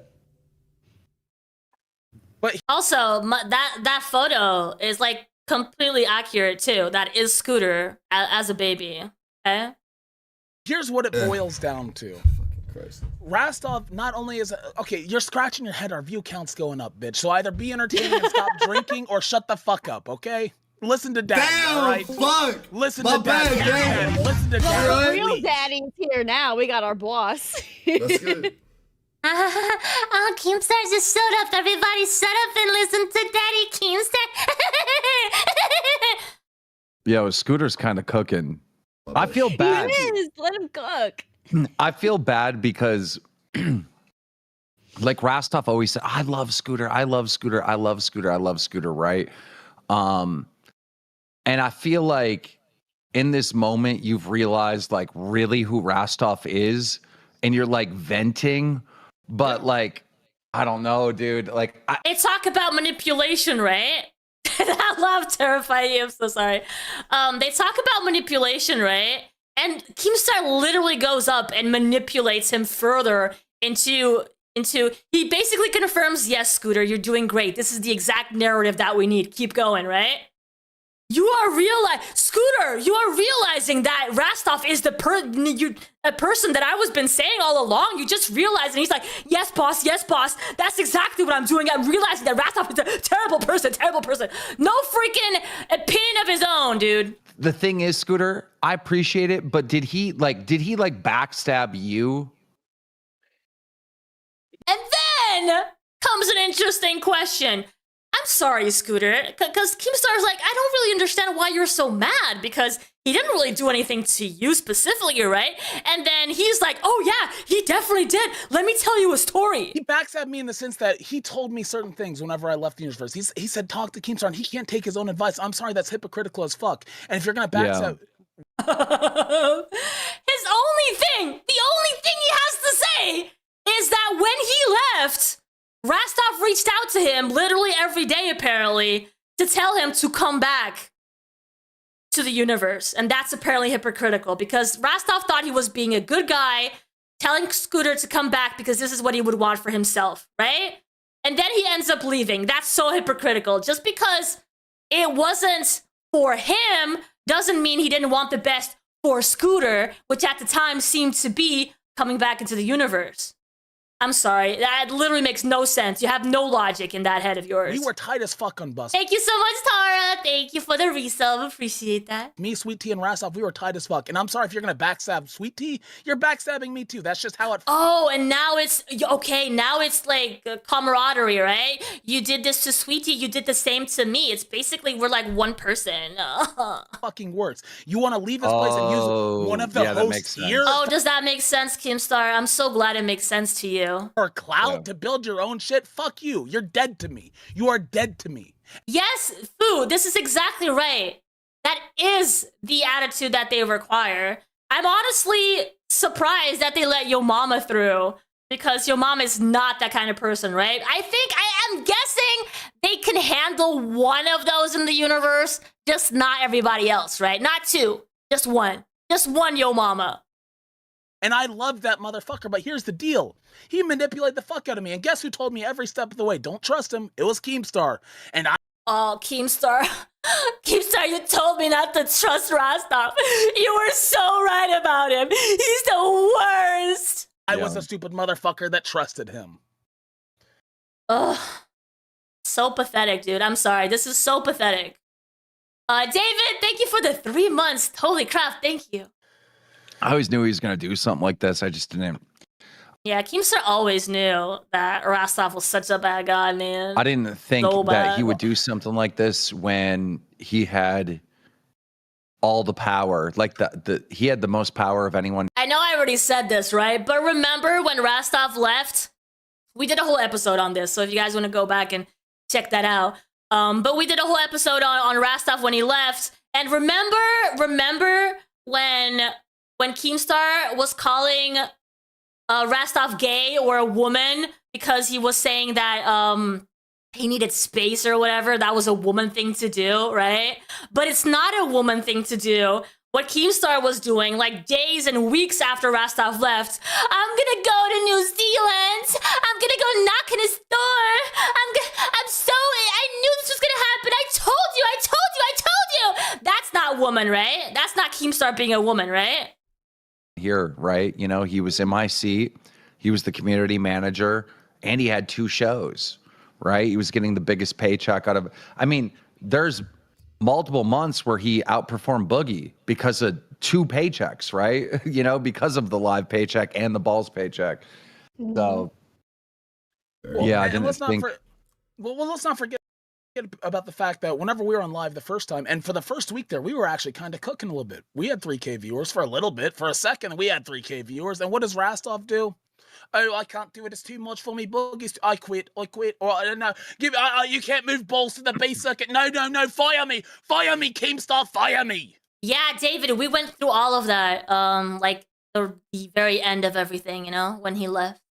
Speaker 2: Also, that photo is like completely accurate too. That is Scooter as a baby. Okay.
Speaker 3: Here's what it boils down to.
Speaker 4: Fucking Christ.
Speaker 3: Rastov not only is okay, you're scratching your head. Our view count's going up, bitch. So either be entertaining and stop drinking, or shut the fuck up, okay? Listen to Daddy,
Speaker 4: Damn,
Speaker 3: all right?
Speaker 4: fuck.
Speaker 3: Listen
Speaker 4: My
Speaker 3: to Daddy.
Speaker 4: bad,
Speaker 3: Daddy.
Speaker 4: gang.
Speaker 3: Listen to Daddy.
Speaker 4: Alright.
Speaker 5: Real
Speaker 3: please.
Speaker 5: daddy's here now. We got our boss.
Speaker 4: That's good.
Speaker 2: Oh, Keemstar just showed up. Everybody shut up and listen to Daddy Keemstar.
Speaker 6: Yo, Scooter's kind of cooking. I feel
Speaker 5: He
Speaker 6: bad.
Speaker 5: is. Let him cook.
Speaker 6: I feel bad because, like Rastov always said, I love Scooter. I love Scooter. I love Scooter. I love Scooter. Right. And I feel like in this moment, you've realized like really who Rastov is, and you're like venting, but like, I don't know, dude. Like,
Speaker 2: They talk about manipulation, right? I love terrifying you. I'm so sorry. They talk about manipulation, right? And Keemstar literally goes up and manipulates him further into. He basically confirms, yes, Scooter, you're doing great. This is the exact narrative that we need. Keep going, right? You are Scooter, you are realizing that Rastov is the person that I was been saying all along. You just realized, and he's like, yes, boss, that's exactly what I'm doing. I'm realizing that Rastov is a terrible person. No freaking opinion of his own, dude.
Speaker 6: the thing is, Scooter, I appreciate it, but did he backstab you?
Speaker 2: And then comes an interesting question. I'm sorry, Scooter, because Keemstar's like, I don't really understand why you're so mad, because he didn't really do anything to you specifically, right? And then he's like, oh yeah, he definitely did. Let me tell you a story.
Speaker 3: He backstabbed me in the sense that he told me certain things whenever I left the universe. He said, talk to Keemstar, and he can't take his own advice. I'm sorry, that's hypocritical as fuck. And if you're gonna backstab...
Speaker 2: The only thing he has to say is that when he left, Rastov reached out to him literally every day, apparently, to tell him to come back to the universe. And that's apparently hypocritical, because Rastov thought he was being a good guy, telling Scooter to come back because this is what he would want for himself, right? And then he ends up leaving. That's so hypocritical. Just because it wasn't for him doesn't mean he didn't want the best for Scooter, which at the time seemed to be coming back into the universe. I'm sorry, that literally makes no sense. You have no logic in that head of yours.
Speaker 3: We were tight as fuck on bus.
Speaker 2: Thank you so much, Tara. Thank you for the resub. Appreciate that.
Speaker 3: Me, Sweet Tea, and Rastov, we were tight as fuck. And I'm sorry if you're gonna backstab Sweet Tea, you're backstabbing me too. That's just how it...
Speaker 2: Oh, and now it's... Okay, now it's like camaraderie, right? You did this to Sweetie, you did the same to me. It's basically, we're like one person.
Speaker 3: fucking works. You want to leave this place and use one of the
Speaker 6: yeah, that makes
Speaker 3: hosts
Speaker 6: sense.
Speaker 3: here
Speaker 2: Oh, does that make sense, Keemstar? I'm so glad it makes sense to you.
Speaker 3: for clout
Speaker 6: Yeah.
Speaker 3: to build your own shit? Fuck you. You're dead to me. You are dead to me.
Speaker 2: Yes, Fu, this is exactly right. That is the attitude that they require. I'm honestly surprised that they let Yo Mama through, because Yo Mama is not that kind of person, right? I am guessing they can handle one of those in the universe, just not everybody else, right? Not two, just one. Just one Yo Mama.
Speaker 3: And I love that motherfucker, but here's the deal. He manipulated the fuck out of me, and guess who told me every step of the way, don't trust him? It was Keemstar. And I
Speaker 2: Oh, Keemstar. Keemstar, you told me not to trust Rastov. You were so right about him. He's the worst.
Speaker 3: was a stupid motherfucker that trusted him.
Speaker 2: Ugh. So pathetic, dude. I'm sorry. This is so pathetic. David, thank you for the 3 months. Holy crap, thank you.
Speaker 6: I always knew he was gonna do something like this. I just didn't.
Speaker 2: Yeah, Keemstar always knew that Rastov was such a bad guy, man.
Speaker 6: I didn't think
Speaker 2: So
Speaker 6: that he
Speaker 2: bad.
Speaker 6: would do something like this when he had all the power. Like he had the most power of anyone.
Speaker 2: I know I already said this, right? But remember when Rastov left? We did a whole episode on this, so if you guys want to go back and check that out. But we did a whole episode on Rastov when he left. And remember when Keemstar was calling Rastov gay or a woman because he was saying that he needed space or whatever. That was a woman thing to do, right? But it's not a woman thing to do. What Keemstar was doing, like days and weeks after Rastov left, I'm gonna go to New Zealand. I'm gonna go knock on his door. I knew this was gonna happen. I told you. woman, right? That's not Keemstar being a woman, right?
Speaker 6: Here, right? You know, he was in my seat. He was the community manager, and he had 2 shows, right? He was getting the biggest paycheck out of. I mean, there's multiple months where he outperformed Boogie because of 2 paychecks, right? You know, because of the live paycheck and the balls paycheck. So, yeah, I
Speaker 3: and
Speaker 6: didn't
Speaker 3: let's not
Speaker 6: think.
Speaker 3: let's not forget about the fact that whenever we were on live the first time, and for the first week there, we were actually kind of cooking a little bit. We had 3K viewers for a little bit. For a second, we had 3K viewers. And what does Rastov do? Oh, I can't do it. It's too much for me. Boogies. I quit. Or no, you can't move balls to the B circuit. No. Fire me, Keemstar. Fire me.
Speaker 2: Yeah, David, we went through all of that. Like the very end of everything, you know, when he left,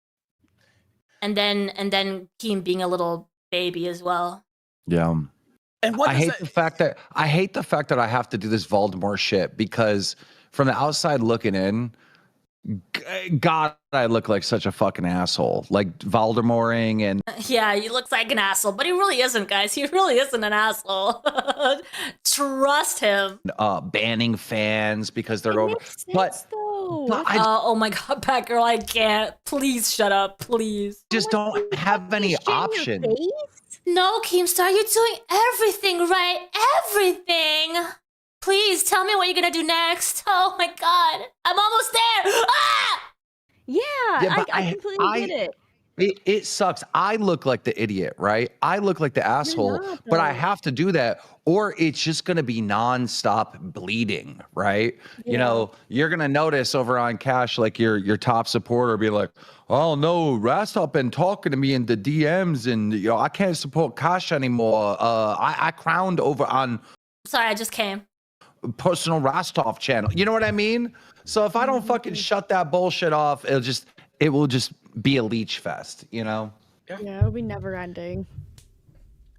Speaker 2: and then Keem being a little baby as well.
Speaker 6: Yeah.
Speaker 3: And what
Speaker 6: I
Speaker 3: does
Speaker 6: hate
Speaker 3: that,
Speaker 6: the fact that I have to do this Voldemort shit, because from the outside looking in, God, I look like such a fucking asshole. Like Voldemorting and
Speaker 2: Yeah, he looks like an asshole, but he really isn't, guys. He really isn't an asshole. Trust him.
Speaker 6: Banning fans because they're
Speaker 5: It
Speaker 6: over.
Speaker 5: makes sense,
Speaker 6: But
Speaker 5: though.
Speaker 6: but
Speaker 5: That's
Speaker 6: I
Speaker 2: Oh my god, Batgirl, I can't. Please shut up, please.
Speaker 6: just don't have any
Speaker 5: shit in your
Speaker 6: option.
Speaker 5: face?
Speaker 2: No, Keemstar, you're doing everything right. Everything. Please tell me what you're gonna do next. Oh my god, I'm almost there. Ah!
Speaker 5: Yeah,
Speaker 6: Yeah, but
Speaker 5: I completely get it.
Speaker 6: It sucks. I look like the idiot, right? I look like the asshole,
Speaker 5: not,
Speaker 6: but I
Speaker 5: though.
Speaker 6: have to do that, or it's just gonna be nonstop bleeding, right? You know, you're gonna notice over on Cash, like your top supporter be like, "Oh no, Rastop been talking to me in the DMs, and you know I can't support Cash anymore. I crowned over on
Speaker 2: Sorry, I just came.
Speaker 6: personal Rastov channel." You know what I mean? So if I don't fucking shut that bullshit off, it will just be a leech fest, you know?
Speaker 5: Yeah, it'll be never ending.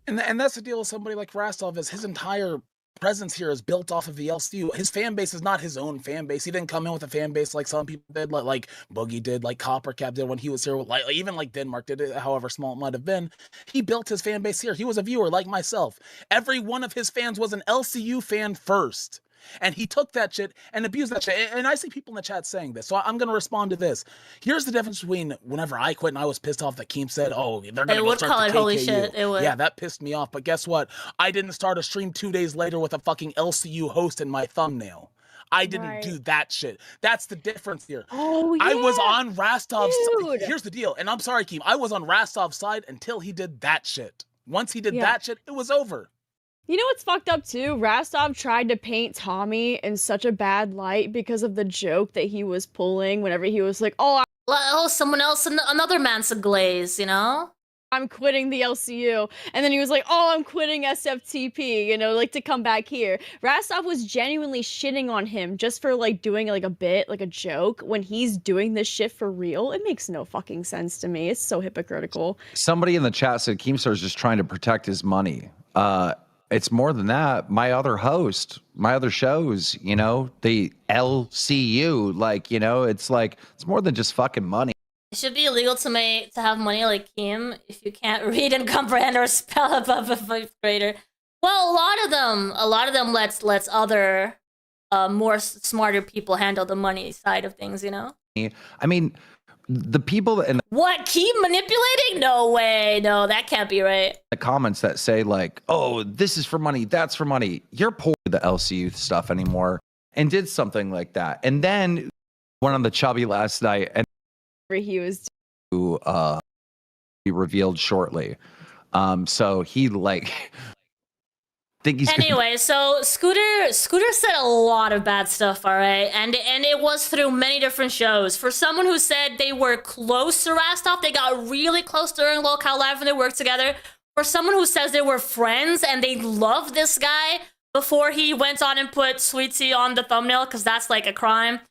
Speaker 3: and that's the deal with somebody like Rastov, is his entire presence here is built off of the LCU. His fan base is not his own fan base. He didn't come in with a fan base like some people did, like Boogie did, like Coppercap did when he was here, like even like Denmark did it, however small it might have been. He built his fan base here. He was a viewer like myself. Every one of his fans was an LCU fan first. And he took that shit and abused that shit. And I see people in the chat saying this, so I'm going to respond to this. Here's the difference between whenever I quit and I was pissed off that Keem said, "Oh, they're going to
Speaker 2: would
Speaker 3: start
Speaker 2: call
Speaker 3: the
Speaker 2: it holy
Speaker 3: KKU."
Speaker 2: shit. It would.
Speaker 3: Yeah, that pissed me off. But guess what? I didn't start a stream 2 days later with a fucking LCU host in my thumbnail. I didn't do that shit. That's the difference here.
Speaker 5: Oh, yeah.
Speaker 3: I was on Rastov's
Speaker 5: Dude.
Speaker 3: Here's the deal. And I'm sorry, Keem. I was on Rastov's side until he did that shit. Once he did that shit, it was over.
Speaker 5: You know what's fucked up too? Rastov tried to paint Tommy in such a bad light because of the joke that he was pulling whenever he was like, "Oh,
Speaker 2: someone else, another man's a glaze, you know?
Speaker 5: I'm quitting the LCU," and then he was like, "Oh, I'm quitting SFTP," you know, like to come back here. Rastov was genuinely shitting on him just for like doing like a bit, like a joke, when he's doing this shit for real. It makes no fucking sense to me. It's so hypocritical.
Speaker 6: Somebody in the chat said Keemstar's just trying to protect his money. It's more than that. My other host, my other shows, you know, the LCU, like, you know, it's like, it's more than just fucking money.
Speaker 2: It should be illegal to have money like Keem if you can't read and comprehend or spell above a 5th grader. Well, a lot of them lets other more smarter people handle the money side of things, you know?
Speaker 6: I mean, the people in
Speaker 2: What, Keem manipulating? No way. No, that can't be right.
Speaker 6: the comments that say like, "Oh, this is for money, that's for money," you're poor to the LCU stuff anymore, and did something like that. And then went on the chubby last night and
Speaker 5: He was
Speaker 6: be revealed shortly. So he like think he's
Speaker 2: Anyway, so Scooter said a lot of bad stuff, all right? And it was through many different shows. For someone who said they were close to Rastov, they got really close during Locale Live when they worked together. For someone who says they were friends and they loved this guy before he went on and put Sweet Tea on the thumbnail, because that's like a crime.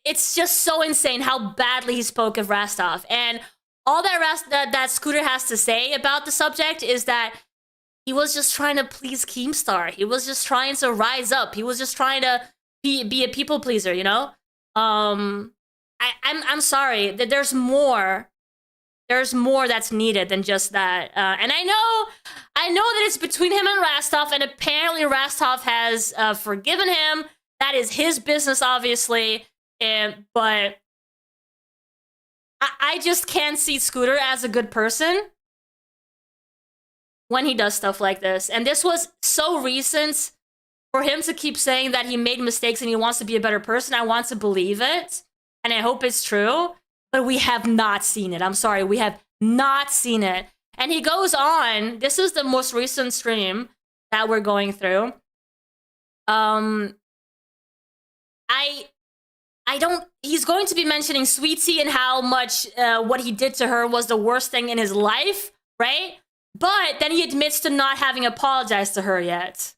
Speaker 2: It's just so insane how badly he spoke of Rastov. And all that Scooter has to say about the subject is that he was just trying to please Keemstar. He was just trying to rise up. He was just trying to be a people pleaser, you know? I'm sorry that there's more there's more that's needed than just that. And I know that it's between him and Rastov, and apparently Rastov has forgiven him. That is his business, obviously. But I just can't see Scooter as a good person when he does stuff like this. And this was so recent for him to keep saying that he made mistakes and he wants to be a better person. I want to believe it, and I hope it's true. But we have not seen it. I'm sorry, we have not seen it. And he goes on, this is the most recent stream that we're going through. He's going to be mentioning Sweetie and how much what he did to her was the worst thing in his life, right? But then he admits to not having apologized to her yet.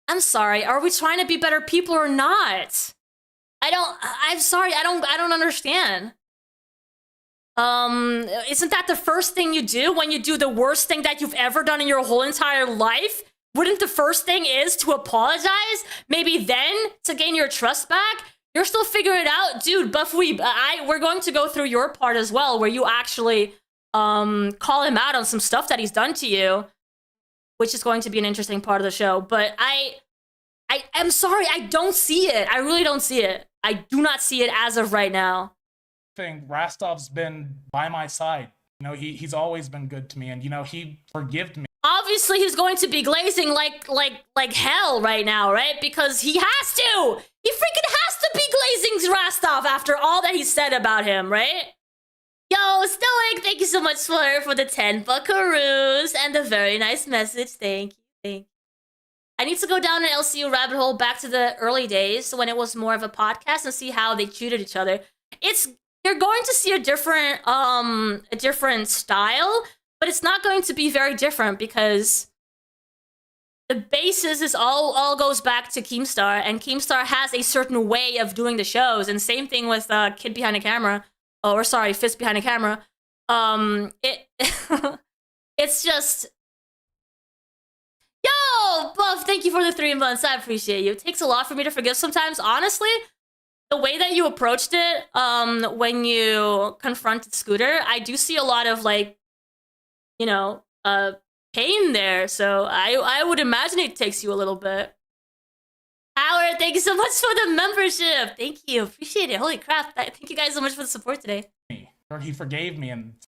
Speaker 2: I'm sorry, are we trying to be better people or not? I'm sorry, I don't understand. Isn't that the first thing you do when you do the worst thing that you've ever done in your whole entire life? Wouldn't the first thing is to apologize? Maybe then to gain your trust back? You're still figuring it out? Dude, Buffweeb, we're going to go through your part as well, where you actually call him out on some stuff that he's done to you, which is going to be an interesting part of the show. But I'm sorry, I don't see it. I really don't see it. I do not see it as of right now.
Speaker 3: Rastov's been by my side. You know, he's always been good to me, and you know, he forgived me.
Speaker 2: Obviously, he's going to be glazing like hell right now, right? Because he has to. He freaking has to be glazing Rastov after all that he said about him, right? Yo, Stoic, thank you so much for the 10 buckaroos and the very nice message. Thank you. I need to go down an LCU rabbit hole back to the early days when it was more of a podcast and see how they treated each other. You're going to see a different style, but it's not going to be very different because the basis is all goes back to Keemstar, and Keemstar has a certain way of doing the shows. And same thing with Kid Behind the Camera, Fist Behind the Camera. It's just, yo, Buff, thank you for the 3 months. I appreciate you. It takes a lot for me to forgive sometimes, honestly. The way that you approached it, when you confronted Scooter, I do see a lot of pain there. So I would imagine it takes you a little bit. Howard, thank you so much for the membership. Thank you, appreciate it. Holy crap! Thank you guys so much for the support today.
Speaker 3: He forgave me, and to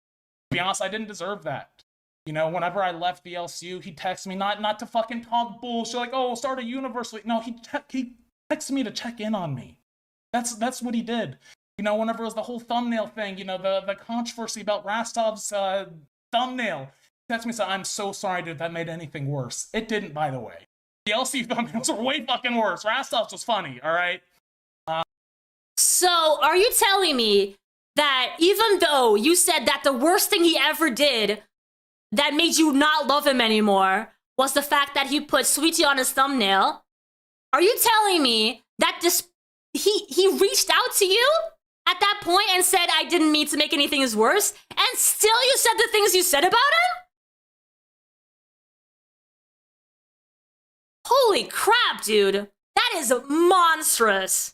Speaker 3: be honest, I didn't deserve that. You know, whenever I left the LCU, he texted me not to fucking talk bullshit like, oh, start a universe. No, he texted me to check in on me. That's what he did. You know, whenever it was the whole thumbnail thing, you know, the controversy about Rastov's thumbnail, he texted me and said, I'm so sorry, dude, that made anything worse. It didn't, by the way. The LCU thumbnails were way fucking worse. Rastov's was funny, all right?
Speaker 2: So, are you telling me that even though you said that the worst thing he ever did that made you not love him anymore was the fact that he put Sweetie on his thumbnail, are you telling me that he reached out to you at that point and said, I didn't mean to make anything worse, and still you said the things you said about him? Holy crap, dude. That is monstrous.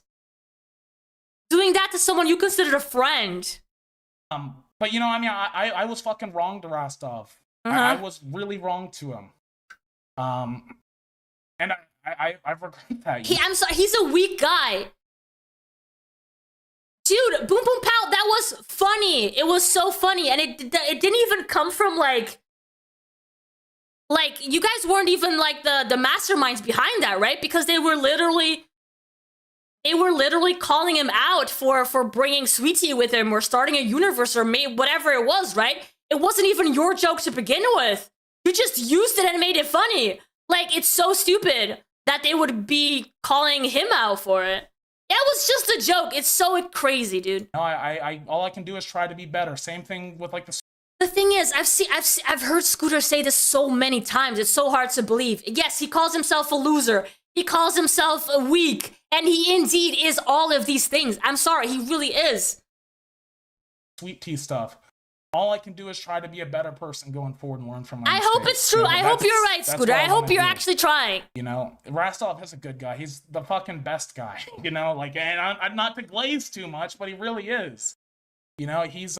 Speaker 2: Doing that to someone you considered a friend.
Speaker 3: But you know, I mean, I was fucking wrong to Rastov. I was really wrong to him. And I regret that.
Speaker 2: I'm sorry, he's a weak guy. Dude, Boom Boom Pow, that was funny. It was so funny, and it didn't even come from like you guys weren't even like the masterminds behind that, right? Because they were literally calling him out for bringing Sweetie with him or starting a universe or whatever it was, right? It wasn't even your joke to begin with. You just used it and made it funny. Like, it's so stupid that they would be calling him out for it. It was just a joke. It's so crazy, dude.
Speaker 3: No, I all I can do is try to be better. Same thing with like
Speaker 2: The thing is, I've heard Scooter say this so many times. It's so hard to believe. Yes, he calls himself a loser. He calls himself a weak, and he indeed is all of these things. I'm sorry, he really is.
Speaker 3: Sweet tea stuff. All I can do is try to be a better person going forward and learn from my
Speaker 2: I
Speaker 3: mistakes.
Speaker 2: hope it's true.
Speaker 3: You know,
Speaker 2: I hope you're right, Scooter. I hope you're actually trying.
Speaker 3: You know, Rastov is a good guy. He's the fucking best guy. You know, like, and I'm not to glaze too much, but he really is. You know, he's.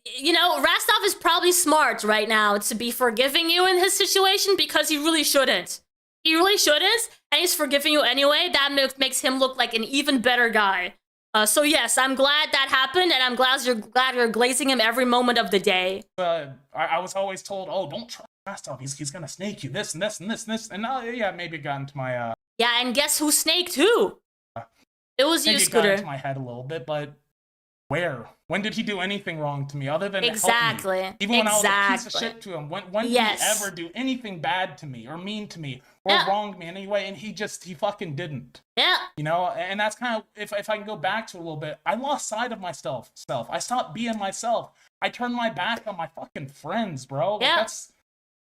Speaker 2: you know, Rastov is probably smart right now to be forgiving you in his situation because he really shouldn't. He really shouldn't, and he's forgiving you anyway. That makes him look like an even better guy. So yes, I'm glad that happened, and I'm glad you're glazing him every moment of the day.
Speaker 3: I was always told, oh, don't trust Rastov. He's gonna snake you. This and this and this and this. And yeah, maybe it got into my
Speaker 2: Yeah, and guess who snaked who? It was you,
Speaker 3: maybe it got
Speaker 2: Scooter.
Speaker 3: into my head a little bit, but where? When did he do anything wrong to me other than
Speaker 2: Exactly.
Speaker 3: help me? Even when I was a piece of
Speaker 2: Exactly.
Speaker 3: shit to him. When did
Speaker 2: Yes.
Speaker 3: he ever do anything bad to me or mean to me or
Speaker 2: Yeah.
Speaker 3: wrong me in any way? And he fucking didn't.
Speaker 2: Yeah.
Speaker 3: You know, and that's kind of, if I can go back to it a little bit, I lost sight of myself. I stopped being myself. I turned my back on my fucking friends, bro. Like,
Speaker 2: Yeah.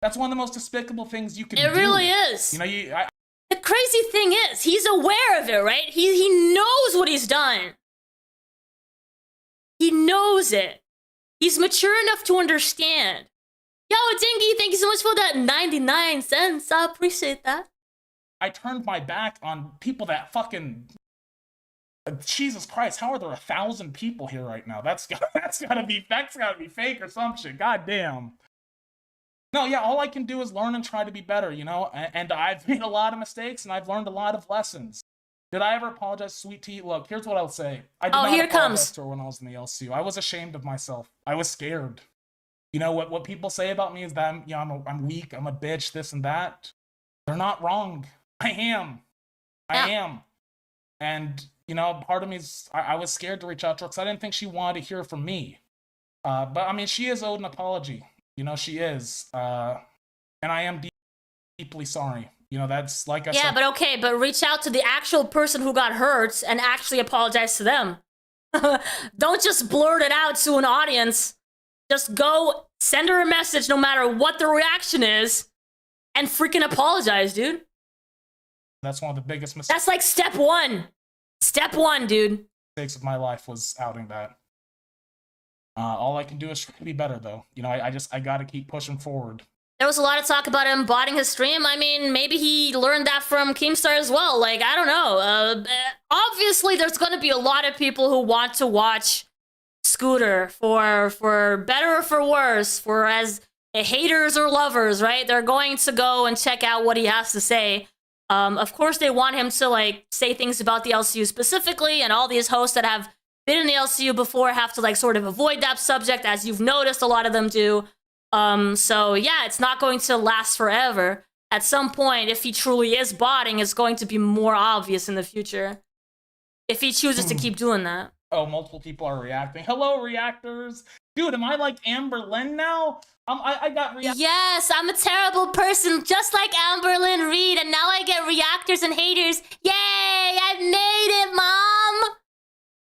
Speaker 3: that's one of the most despicable things you can do.
Speaker 2: It really is.
Speaker 3: You know,
Speaker 2: The crazy thing is, he's aware of it, right? He knows what he's done. He knows it. He's mature enough to understand. Yo, Dingy, thank you so much for that 99 cents. I appreciate that.
Speaker 3: I turned my back on people that fucking... Jesus Christ, how are there 1,000 people here right now? That's gotta be fake or some shit. God damn. No, yeah, all I can do is learn and try to be better, you know? And I've made a lot of mistakes, and I've learned a lot of lessons. Did I ever apologize, Sweet Tea? Look, here's what I'll say. I did not
Speaker 2: here it
Speaker 3: apologize
Speaker 2: comes.
Speaker 3: to her when I was in the LCU. I was ashamed of myself. I was scared. You know, what people say about me is that I'm weak, I'm a bitch, this and that. They're not wrong. I am. I am. And, you know, part of me is, I was scared to reach out to her because I didn't think she wanted to hear from me. But, I mean, she is owed an apology. You know, she is. And I am deeply sorry. You know, that's like I said.
Speaker 2: Yeah, but okay, but reach out to the actual person who got hurt and actually apologize to them. Don't just blurt it out to an audience. Just go send her a message no matter what the reaction is and freaking apologize, dude.
Speaker 3: That's one of the biggest mistakes
Speaker 2: That's like step one. Step one, dude.
Speaker 3: of my life was outing that. All I can do is try to be better, though. You know, I gotta keep pushing forward.
Speaker 2: There was a lot of talk about him botting his stream. I mean, maybe he learned that from Keemstar as well. Like, I don't know. Obviously, there's going to be a lot of people who want to watch Scooter for better or for worse, for as haters or lovers, right? They're going to go and check out what he has to say. Of course, they want him to, like, say things about the LCU specifically, and all these hosts that have been in the LCU before have to, like, sort of avoid that subject, as you've noticed a lot of them do. So yeah, it's not going to last forever. At some point, if he truly is botting, it's going to be more obvious in the future. If he chooses to keep doing that.
Speaker 3: Oh, multiple people are reacting. Hello, reactors. Dude, am I like Amber Lynn now? I got
Speaker 2: Yes, I'm a terrible person, just like Amberlyn Reed, and now I get reactors and haters. Yay, I made it, Mom!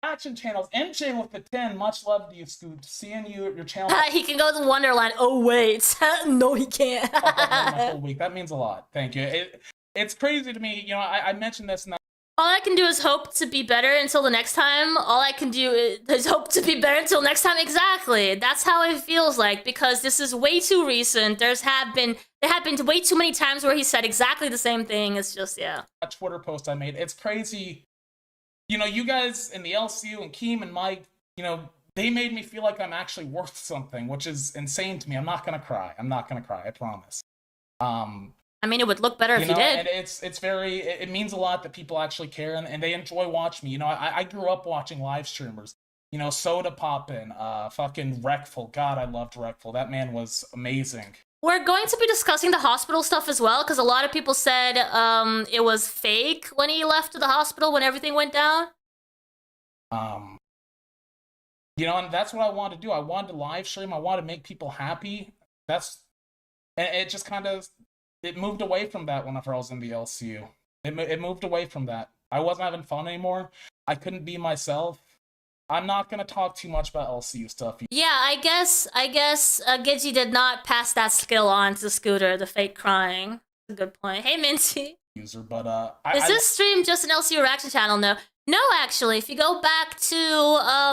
Speaker 3: reaction channels. MJ with the 10. Much love to you, Scoot. Seeing you at your channel.
Speaker 2: He can go to Wonderland. Oh, wait. No, he can't.
Speaker 3: My whole week. That means a lot. Thank you. It's crazy to me. You know, I mentioned this, and
Speaker 2: All I can do is hope to be better until the next time. All I can do is hope to be better until next time. Exactly. That's how it feels like, because this is way too recent. There have been way too many times where he said exactly the same thing. It's just, yeah.
Speaker 3: a Twitter post I made. It's crazy. You know, you guys in the LCU and Keem and Mike, you know, they made me feel like I'm actually worth something, which is insane to me. I'm not gonna cry. I promise.
Speaker 2: I mean, it would look better if you did.
Speaker 3: And it means a lot that people actually care and they enjoy watching me. You know, I grew up watching live streamers. You know, Soda Poppin', fucking Wreckful. God, I loved Wreckful. That man was amazing.
Speaker 2: We're going to be discussing the hospital stuff as well, because a lot of people said it was fake when he left the hospital when everything went down.
Speaker 3: You know, and that's what I wanted to do. I wanted to live stream. I wanted to make people happy. And it just kind of, it moved away from that whenever I was in the LCU. It moved away from that. I wasn't having fun anymore. I couldn't be myself. I'm not gonna talk too much about LCU stuff.
Speaker 2: Yeah, I guess Gidgy did not pass that skill on to Scooter, the fake crying. That's a good point. Hey, Minty.
Speaker 3: User, but
Speaker 2: Is this stream just an LCU reaction channel? No, actually. If you go back to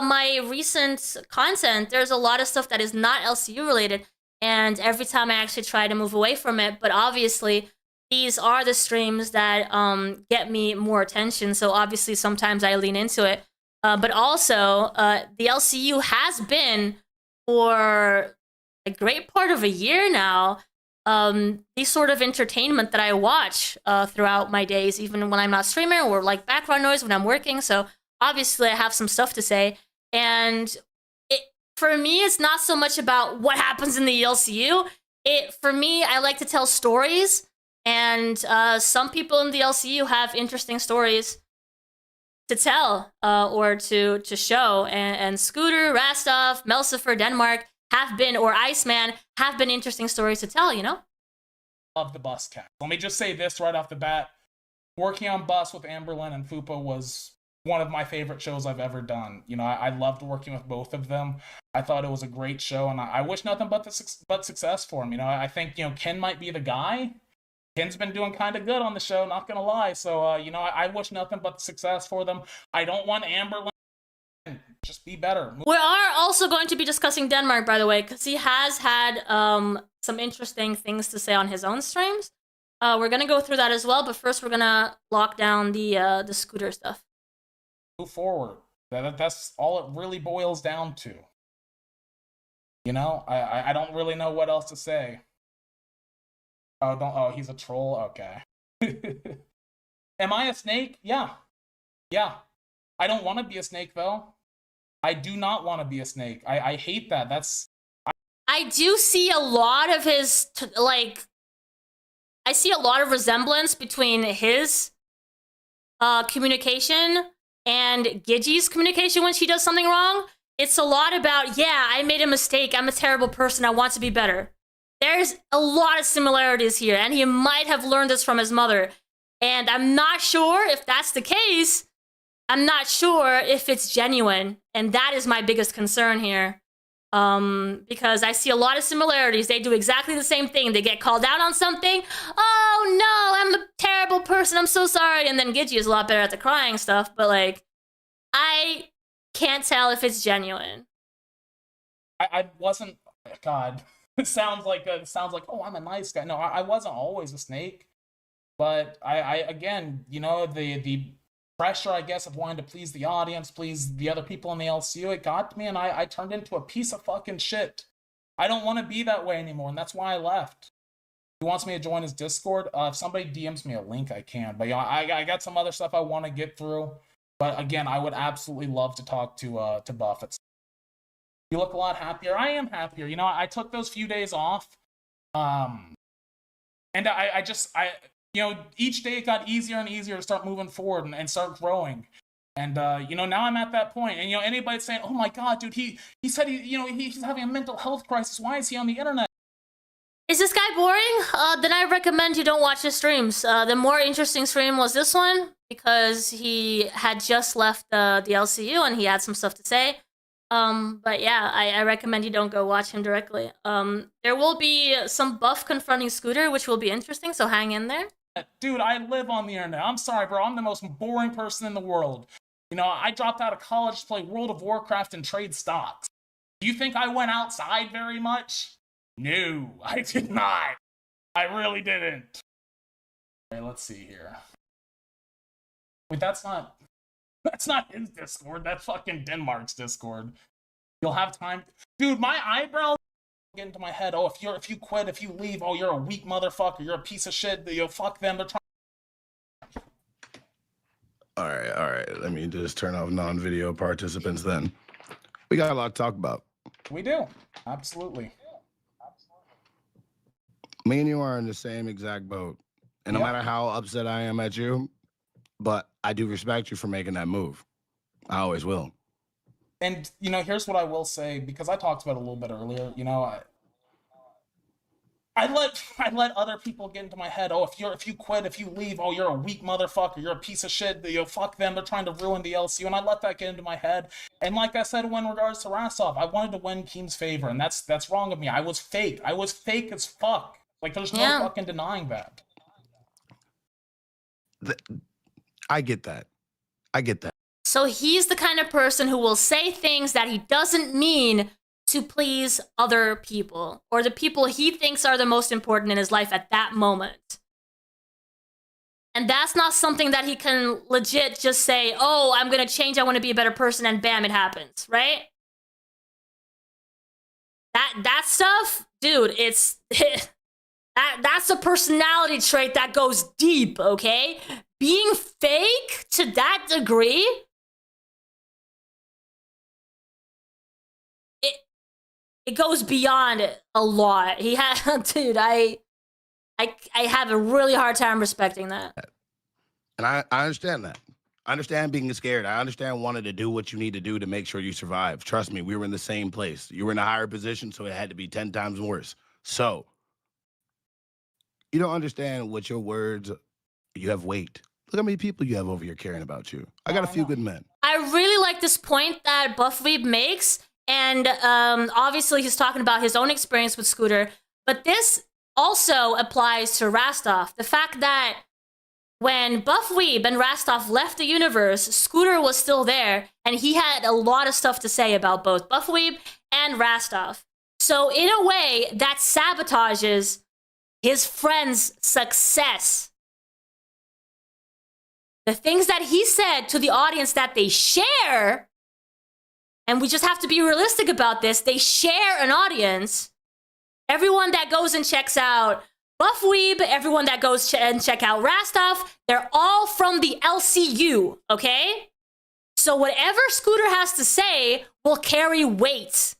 Speaker 2: my recent content, there's a lot of stuff that is not LCU related, and every time I actually try to move away from it, but obviously these are the streams that get me more attention, so obviously sometimes I lean into it. But also, the LCU has been for a great part of a year now, the sort of entertainment that I watch throughout my days, even when I'm not streaming, or like background noise when I'm working. So obviously I have some stuff to say. And for me, it's not so much about what happens in the LCU. For me, I like to tell stories. And some people in the LCU have interesting stories to tell or to show. And Scooter, Rastov, Melsifer, Denmark have been, or Iceman, have been interesting stories to tell, you know?
Speaker 3: Love the bus cast. Let me just say this right off the bat. Working on Bus with Amberlyn and Fupa was one of my favorite shows I've ever done. You know, I loved working with both of them. I thought it was a great show, and I wish nothing but success for him. You know, I think, you know, Ken might be the guy. Ken's been doing kind of good on the show, not gonna lie. So, you know, I wish nothing but success for them. I don't want Amberlyn. Just be better.
Speaker 2: We are also going to be discussing Denmark, by the way, because he has had some interesting things to say on his own streams. We're gonna go through that as well, but first we're gonna lock down the Scooter stuff.
Speaker 3: Move forward. That's all it really boils down to. You know, I don't really know what else to say. Oh, he's a troll? Okay. Am I a snake? Yeah. I don't want to be a snake, though. I do not want to be a snake. I hate that.
Speaker 2: I do see a lot of his, I see a lot of resemblance between his communication and Gidgey's communication when she does something wrong. It's a lot about, yeah, I made a mistake. I'm a terrible person. I want to be better. There's a lot of similarities here, and he might have learned this from his mother. And I'm not sure if that's the case. I'm not sure if it's genuine, and that is my biggest concern here. Because I see a lot of similarities. They do exactly the same thing. They get called out on something. Oh no, I'm a terrible person. I'm so sorry. And then Gidgey is a lot better at the crying stuff, but like, I can't tell if it's genuine.
Speaker 3: I wasn't. God, it sounds like oh, I'm a nice guy. No, I wasn't always a snake, but I again, you know, the pressure, I guess, of wanting to please the audience, please the other people in the LCU, it got to me, and I turned into a piece of fucking shit. I don't want to be that way anymore, and that's why I left. He wants me to join his Discord. If somebody DMs me a link, I can. But yeah, I got some other stuff I want to get through. But again, I would absolutely love to talk to Buff. You look a lot happier. I am happier. You know, I took those few days off, and I you know, each day it got easier and easier to start moving forward and start growing. And, you know, now I'm at that point. And, you know, anybody saying, oh my God, dude, he said, he's having a mental health crisis. Why is he on the internet?
Speaker 2: Is this guy boring? Then I recommend you don't watch his streams. The more interesting stream was this one, because he had just left the LCU and he had some stuff to say. But yeah, I recommend you don't go watch him directly. There will be some Buff confronting Scooter, which will be interesting, so hang in there.
Speaker 3: Dude, I live on the internet. I'm sorry, bro. I'm the most boring person in the world. You know, I dropped out of college to play World of Warcraft and trade stocks. Do you think I went outside very much? No, I did not. I really didn't. Okay, let's see here. Wait, that's not his Discord. That's fucking Denmark's Discord. You'll have time. Dude, my eyebrows get into my head. Oh, if you quit, if you leave, oh, you're a weak motherfucker. You're a piece of shit. You know, fuck them. They're trying.
Speaker 7: All right. Let me just turn off non-video participants then. We got a lot to talk about.
Speaker 3: We do. Absolutely.
Speaker 7: Me and you are in the same exact boat. And no matter how upset I am at you, but I do respect you for making that move. I always will.
Speaker 3: And, you know, here's what I will say, because I talked about it a little bit earlier. You know, I let other people get into my head. Oh, if you quit, if you leave, oh, you're a weak motherfucker. You're a piece of shit. You know, fuck them. They're trying to ruin the LCU. And I let that get into my head. And like I said, in regards to Rastov, I wanted to win Keem's favor, and that's wrong of me. I was fake. I was fake as fuck. Like, there's no fucking denying that.
Speaker 7: I get that.
Speaker 2: So he's the kind of person who will say things that he doesn't mean to please other people, or the people he thinks are the most important in his life at that moment. And that's not something that he can legit just say, oh, I'm gonna change, I want to be a better person, and bam, it happens, right? that stuff, dude, it's that's a personality trait that goes deep, okay? Being fake to that degree, it goes beyond a lot. He had, dude, I have a really hard time respecting that.
Speaker 7: And I understand that. I understand being scared. I understand wanting to do what you need to do to make sure you survive. Trust me, we were in the same place. You were in a higher position, so it had to be 10 times worse. So, you don't understand what your words, you have weight. Look how many people you have over here caring about you. I got a few good men.
Speaker 2: I really like this point that Buffweeb makes, and obviously he's talking about his own experience with Scooter, but this also applies to Rastov. The fact that when Buffweeb and Rastov left the universe, Scooter was still there, and he had a lot of stuff to say about both Buffweeb and Rastov. So in a way, that sabotages his friend's success. The things that he said to the audience that they share, and we just have to be realistic about this, they share an audience. Everyone that goes and checks out Buffweeb, everyone that goes and check out Rastov, they're all from the LCU, okay? So whatever Scooter has to say will carry weight.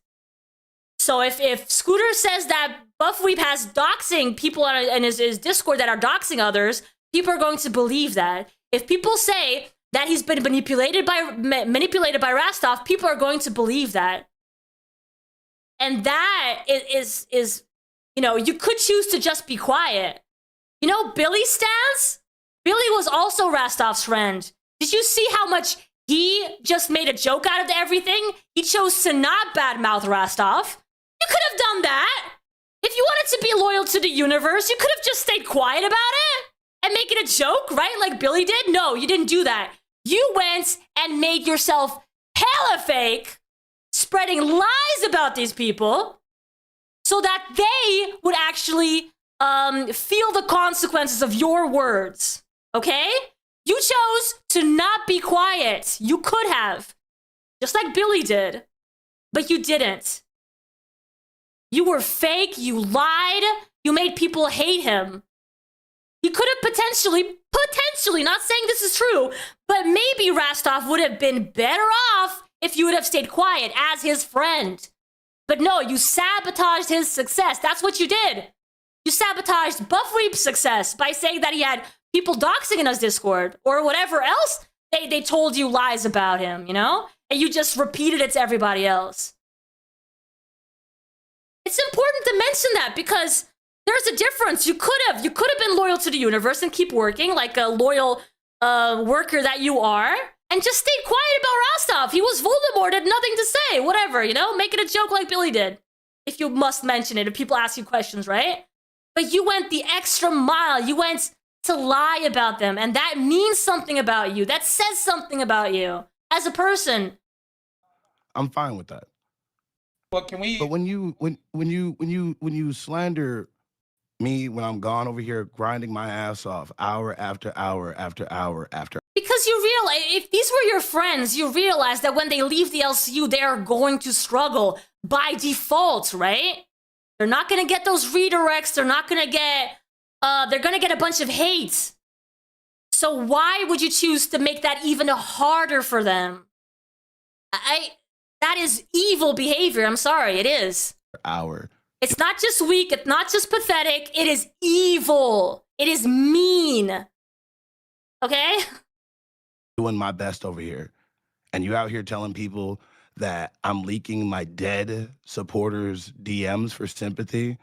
Speaker 2: So if Scooter says that Buffweeb has doxing people in his Discord that are doxing others, people are going to believe that. If people say that he's been manipulated by Rastov, people are going to believe that. And that is you know, you could choose to just be quiet. You know, Billy Stans? Billy was also Rastov's friend. Did you see how much he just made a joke out of everything? He chose to not badmouth Rastov. You could have done that. If you wanted to be loyal to the universe, you could have just stayed quiet about it and make it a joke, right? Like Billy did? No, you didn't do that. You went and made yourself hella fake, spreading lies about these people, so that they would actually feel the consequences of your words, okay? You chose to not be quiet. You could have, just like Billy did, but you didn't. You were fake, you lied, you made people hate him. You could have potentially, not saying this is true, but maybe Rastov would have been better off if you would have stayed quiet as his friend. But no, you sabotaged his success. That's what you did. You sabotaged Buffweeb's success by saying that he had people doxing in his Discord or whatever else they told you lies about him, you know? And you just repeated it to everybody else. It's important to mention that because there's a difference. You could have been loyal to the universe and keep working like a loyal worker that you are. And just stayed quiet about Rastov. He was Voldemort, had nothing to say. Whatever, you know? Make it a joke like Billy did. If you must mention it, if people ask you questions, right? But you went the extra mile. You went to lie about them. And that means something about you. That says something about you as a person.
Speaker 7: I'm fine with that.
Speaker 3: But can we?
Speaker 7: But when you slander me when I'm gone over here grinding my ass off hour after hour after hour after.
Speaker 2: Because you realize, if these were your friends, you realize that when they leave the LCU, they are going to struggle by default, right? They're not going to get those redirects. They're not going to get, they're going to get a bunch of hate. So why would you choose to make that even harder for them? That is evil behavior. I'm sorry, it is.
Speaker 7: Hour.
Speaker 2: It's not just weak. It's not just pathetic. It is evil. It is mean. Okay?
Speaker 7: Doing my best over here. And you out here telling people that I'm leaking my dead supporters' DMs for sympathy.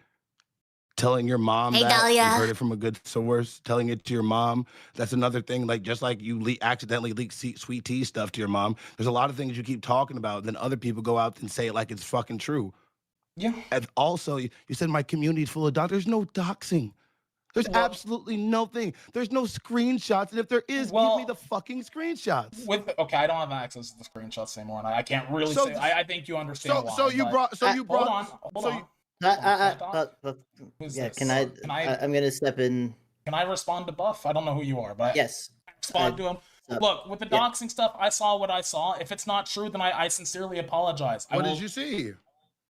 Speaker 7: Telling your mom
Speaker 2: Hey,
Speaker 7: that
Speaker 2: Dahlia.
Speaker 7: you heard it from a good source. Telling it to your mom. That's another thing. Like, just like you accidentally leak sweet tea stuff to your mom. There's a lot of things you keep talking about. Then other people go out and say it like it's fucking true.
Speaker 3: Yeah.
Speaker 7: And also, you said my community is full of doxing. There's no doxing. There's absolutely nothing. There's no screenshots. And if there is, give me the fucking screenshots.
Speaker 3: Okay, I don't have access to the screenshots anymore, and I can't really say. I think you understand why.
Speaker 7: Hold on.
Speaker 3: Who's
Speaker 8: Yeah,
Speaker 3: this?
Speaker 8: can I? I'm gonna step in.
Speaker 3: Can I respond to Buff? I don't know who you are, but
Speaker 8: Yes.
Speaker 3: respond to him. Look, with the doxing stuff, I saw what I saw. If it's not true, then I sincerely apologize.
Speaker 7: What did you see?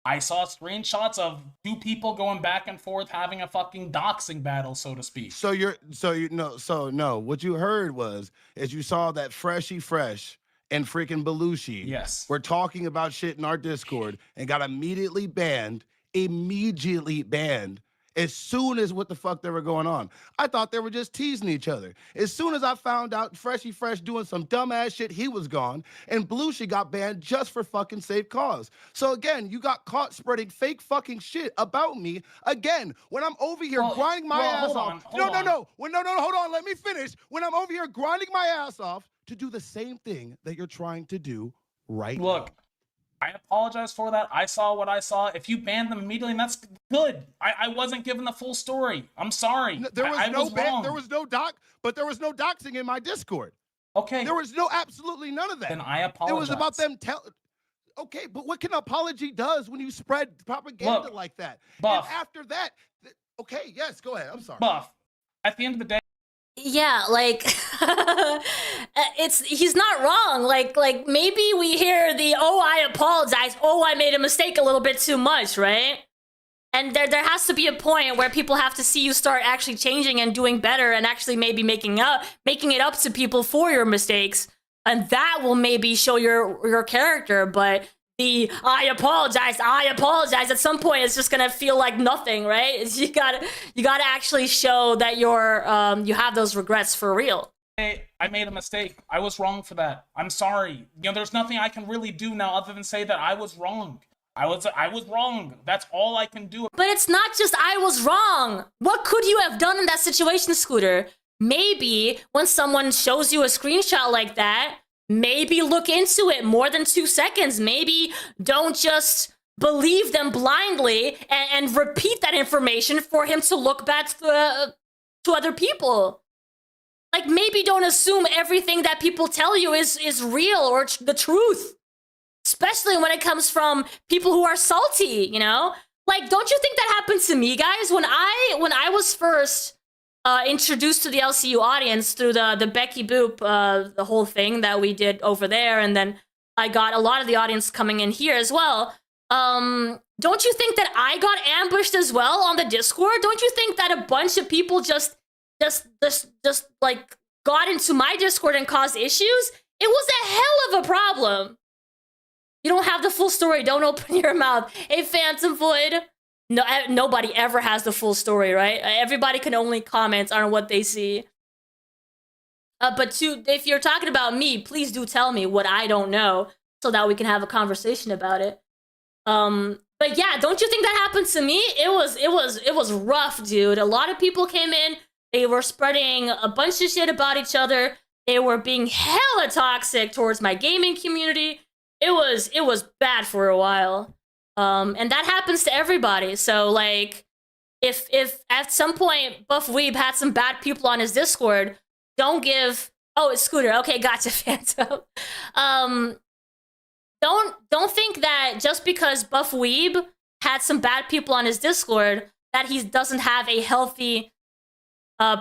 Speaker 3: I saw screenshots of two people going back and forth having a fucking doxing battle, so to speak.
Speaker 7: So no. What you heard is you saw that Freshy Fresh and freaking Belushi
Speaker 3: Yes.
Speaker 7: were talking about shit in our Discord and got immediately banned as soon as what the fuck they were going on. I thought they were just teasing each other. As soon as I found out Freshy Fresh doing some dumbass shit, he was gone, and Belushi got banned just for fucking safe cause. So again, you got caught spreading fake fucking shit about me again when I'm over here grinding my ass off. Hold on, let me finish. When I'm over here grinding my ass off to do the same thing that you're trying to do right now.
Speaker 3: Look, I apologize for that. I saw what I saw. If you banned them immediately, that's good. I wasn't given the full story. I'm sorry.
Speaker 7: There was
Speaker 3: I
Speaker 7: no
Speaker 3: was
Speaker 7: ban,
Speaker 3: wrong.
Speaker 7: there was no doxing in my Discord.
Speaker 3: Okay.
Speaker 7: There was absolutely none of that.
Speaker 3: Then I apologize.
Speaker 7: It was about them Okay, but what can apology does when you spread propaganda like that?
Speaker 3: Buff.
Speaker 7: And after that, okay, yes, go ahead. I'm sorry.
Speaker 3: Buff. At the end of the day,
Speaker 2: Yeah, like he's not wrong. Like maybe we hear the I apologize, I made a mistake a little bit too much, right? And there has to be a point where people have to see you start actually changing and doing better and actually maybe making it up to people for your mistakes. And that will maybe show your character, but the I apologize at some point it's just gonna feel like nothing, right? You gotta actually show that you have those regrets for real.
Speaker 3: I made a mistake. I was wrong for that. I'm sorry. There's nothing I can really do now other than say that I was wrong. I was wrong. That's all I can do.
Speaker 2: But it's not just I was wrong. What could you have done in that situation, Scooter? Maybe when someone shows you a screenshot like that, maybe look into it more than 2 seconds. Maybe don't just believe them blindly and repeat that information for him to look bad to other people. Like, maybe don't assume everything that people tell you is real or the truth. Especially when it comes from people who are salty, you know? Like, don't you think that happened to me, guys? When I was first introduced to the LCU audience through the Becky Boop, the whole thing that we did over there, and then I got a lot of the audience coming in here as well. Don't you think that I got ambushed as well on the Discord? Don't you think that a bunch of people just like got into my Discord and caused issues? It was a hell of a problem. You don't have the full story. Don't open your mouth. Hey, Phantom Void. No, nobody ever has the full story, right? Everybody can only comment on what they see. But if you're talking about me, please do tell me what I don't know so that we can have a conversation about it. But yeah, don't you think that happened to me? It was rough, dude. A lot of people came in. They were spreading a bunch of shit about each other. They were being hella toxic towards my gaming community. It was bad for a while. And that happens to everybody. So like, if at some point Buff Weeb had some bad people on his Discord, don't give. Oh, it's Scooter. Okay, gotcha, Phantom. Don't think that just because Buff Weeb had some bad people on his Discord that he doesn't have a healthy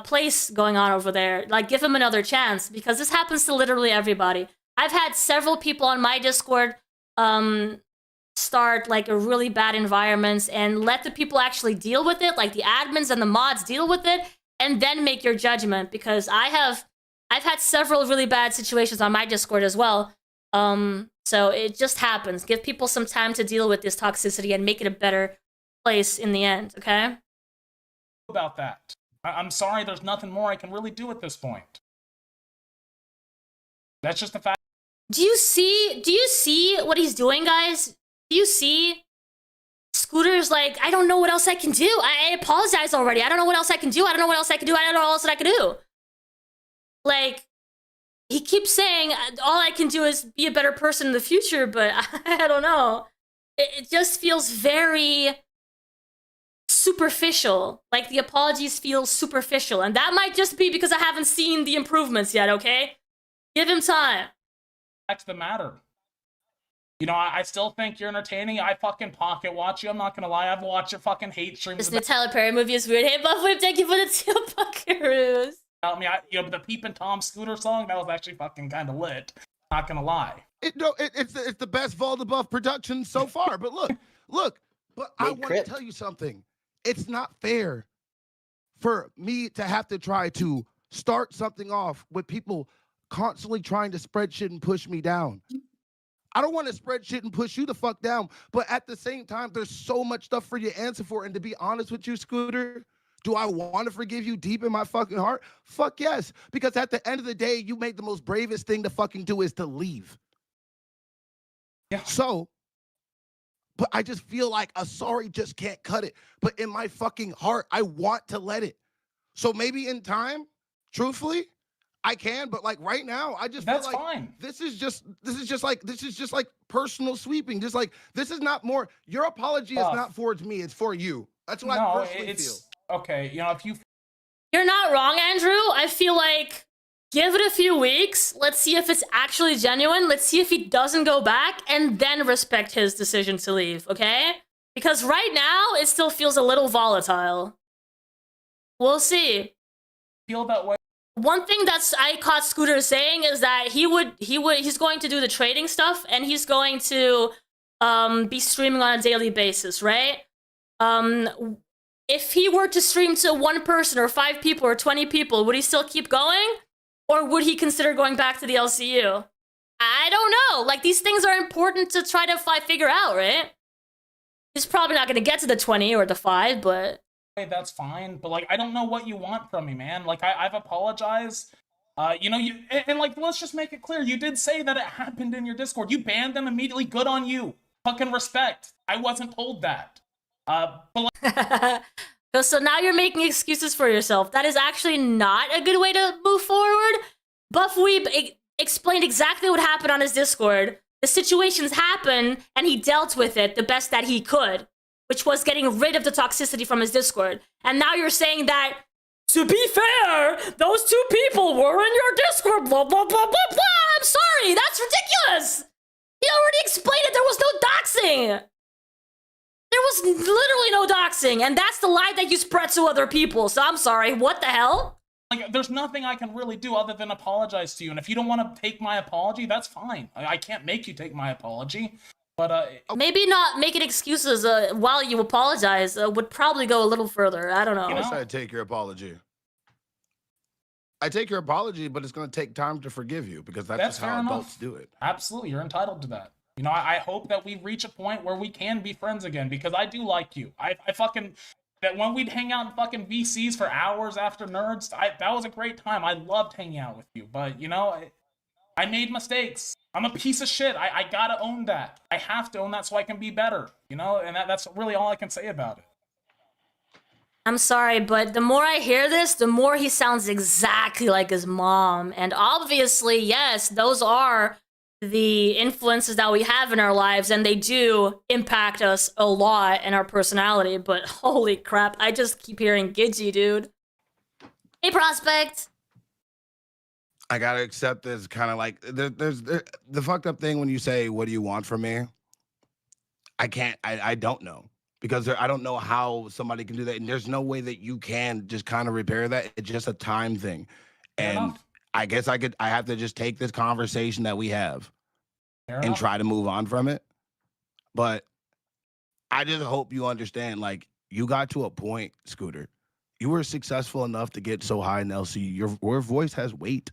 Speaker 2: place going on over there. Like, give him another chance, because this happens to literally everybody. I've had several people on my Discord start like a really bad environments and let the people actually deal with it, like the admins and the mods deal with it, and then make your judgment, because I've had several really bad situations on my Discord as well. So it just happens. Give people some time to deal with this toxicity and make it a better place in the end, okay?
Speaker 3: About that. I'm sorry, there's nothing more I can really do at this point. That's just the fact.
Speaker 2: Do you see what he's doing, guys? Do you see? Scooter's like, I don't know what else I can do. I apologize already. I don't know what else I can do. I don't know what else I can do. I don't know what else I can do. Like, he keeps saying, all I can do is be a better person in the future, but I don't know. It just feels very superficial. Like, the apologies feel superficial. And that might just be because I haven't seen the improvements yet, okay? Give him time.
Speaker 3: That's the matter. You know, I still think you're entertaining. I fucking pocket watch you. I'm not gonna lie. I've watched your fucking hate streams.
Speaker 2: This new Tyler Perry movie is weird. Hey, Buff Whip, thank you for the 2 buckaroos.
Speaker 3: I mean, the Peepin' Tom Scooter song, that was actually fucking kind of lit. Not gonna lie.
Speaker 7: It's the best Vol the Buff production so far. But look, look, but I
Speaker 8: Made
Speaker 7: want to
Speaker 8: crypt.
Speaker 7: tell you something. It's not fair for me to have to try to start something off with people constantly trying to spread shit and push me down. I don't want to spread shit and push you the fuck down, but at the same time, there's so much stuff for you to answer for. And to be honest with you, Scooter, do I want to forgive you deep in my fucking heart? Fuck yes. Because at the end of the day, you made the most bravest thing to fucking do is to leave.
Speaker 3: Yeah.
Speaker 7: So, but I just feel like a sorry just can't cut it. But in my fucking heart, I want to let it. So maybe in time, truthfully, I can, but like right now, I just
Speaker 3: That's
Speaker 7: feel like
Speaker 3: fine.
Speaker 7: this is just like personal sweeping. Just like this is not more. Your apology is
Speaker 3: Buff.
Speaker 7: not towards me; it's for you. That's what I
Speaker 3: No,
Speaker 7: personally feel.
Speaker 3: it's okay. You know, if you
Speaker 2: You're not wrong, Andrew. I feel like give it a few weeks. Let's see if it's actually genuine. Let's see if he doesn't go back, and then respect his decision to leave, okay? Because right now, it still feels a little volatile. We'll see.
Speaker 3: feel that way,
Speaker 2: One thing that's I caught Scooter saying is that he's going to do the trading stuff, and he's going to be streaming on a daily basis, right? If he were to stream to one person or 5 people or 20 people, would he still keep going? Or would he consider going back to the LCU? I don't know. Like, these things are important to try to figure out, right? He's probably not going to get to the 20 or the 5, but...
Speaker 3: that's fine. But like, I don't know what you want from me, man. Like, I've apologized. You know, and like, let's just make it clear. You did say that it happened in your Discord. You banned them immediately. Good on you. Fucking respect. I wasn't told that. But like,
Speaker 2: So now you're making excuses for yourself. That is actually not a good way to move forward. Buffweeb explained exactly what happened on his Discord. The situations happened, and he dealt with it the best that he could, which was getting rid of the toxicity from his Discord. And now you're saying that, to be fair, those 2 people were in your Discord, blah, blah, blah, blah, blah. I'm sorry, that's ridiculous. He already explained it. There was no doxing. There was literally no doxing, and that's the lie that you spread to other people. So I'm sorry, what the hell?
Speaker 3: like, there's nothing I can really do other than apologize to you. And if you don't want to take my apology, that's fine. I can't make you take my apology. But
Speaker 2: Maybe not making excuses while you apologize would probably go a little further. I don't know.
Speaker 3: You know?
Speaker 7: Yes, I take your apology. I take your apology, but it's going to take time to forgive you because that's just
Speaker 3: fair
Speaker 7: how
Speaker 3: enough.
Speaker 7: adults do it.
Speaker 3: Absolutely, you're entitled to that. You know, I hope that we reach a point where we can be friends again because I do like you. I fucking that when we'd hang out in fucking VCs for hours after nerds, that was a great time. I loved hanging out with you, but you know, I made mistakes. I'm a piece of shit. I gotta own that. I have to own that so I can be better. You know, and that's really all I can say about it.
Speaker 2: I'm sorry, but the more I hear this, the more he sounds exactly like his mom. And obviously, yes, those are the influences that we have in our lives, and they do impact us a lot in our personality. But holy crap, I just keep hearing Gidgey, dude. Hey, Prospect.
Speaker 7: I gotta accept this kind of like there's the fucked up thing when you say, "What do you want from me?" I don't know because I don't know how somebody can do that, and there's no way that you can just kind of repair that. It's just a time thing,
Speaker 3: Fair
Speaker 7: and
Speaker 3: enough.
Speaker 7: I guess I have to just take this conversation that we have
Speaker 3: Fair
Speaker 7: and
Speaker 3: enough.
Speaker 7: try to move on from it. But I just hope you understand, like, you got to a point, Scooter. You were successful enough to get so high in LCU. Your voice has weight.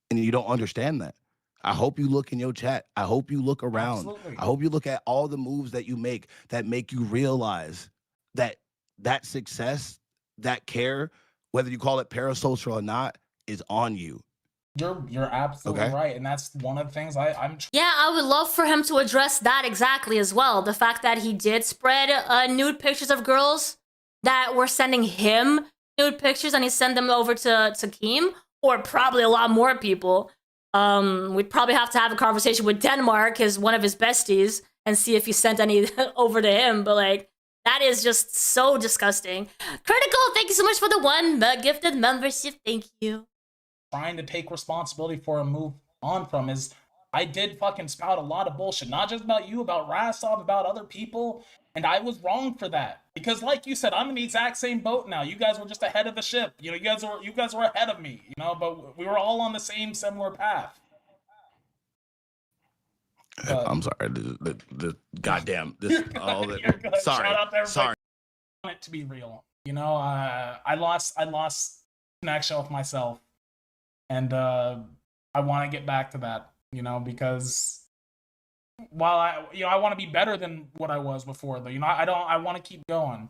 Speaker 7: And you don't understand that. I hope you look in your chat. I hope you look around.
Speaker 3: Absolutely.
Speaker 7: I hope you look at all the moves that you make that make you realize that that success, that care, whether you call it parasocial or not, is on you.
Speaker 3: You're absolutely
Speaker 7: Okay.
Speaker 3: right, and that's one of the things I'm
Speaker 2: Yeah, I would love for him to address that exactly as well. The fact that he did spread nude pictures of girls that were sending him nude pictures, and he sent them over to Keem, or probably a lot more people. We'd probably have to have a conversation with Denmark, one of his besties, and see if he sent any over to him. But like, that is just so disgusting. Critical, thank you so much for the gifted membership. Thank you.
Speaker 3: trying to take responsibility for and move on from is I did fucking spout a lot of bullshit, not just about you, about Rastov, about other people, and I was wrong for that. Because like you said, I'm in the exact same boat now. You guys were just ahead of the ship. You know, you guys were ahead of me, you know, but we were all on the same similar path. But
Speaker 7: I'm sorry. The goddamn this all the
Speaker 3: you're good.
Speaker 7: sorry.
Speaker 3: Shout out to everybody.
Speaker 7: Sorry.
Speaker 3: I want it to be real. You know, I lost connection with myself, and I want to get back to that. You know, because while I want to be better than what I was before. Though, you know, I want to keep going.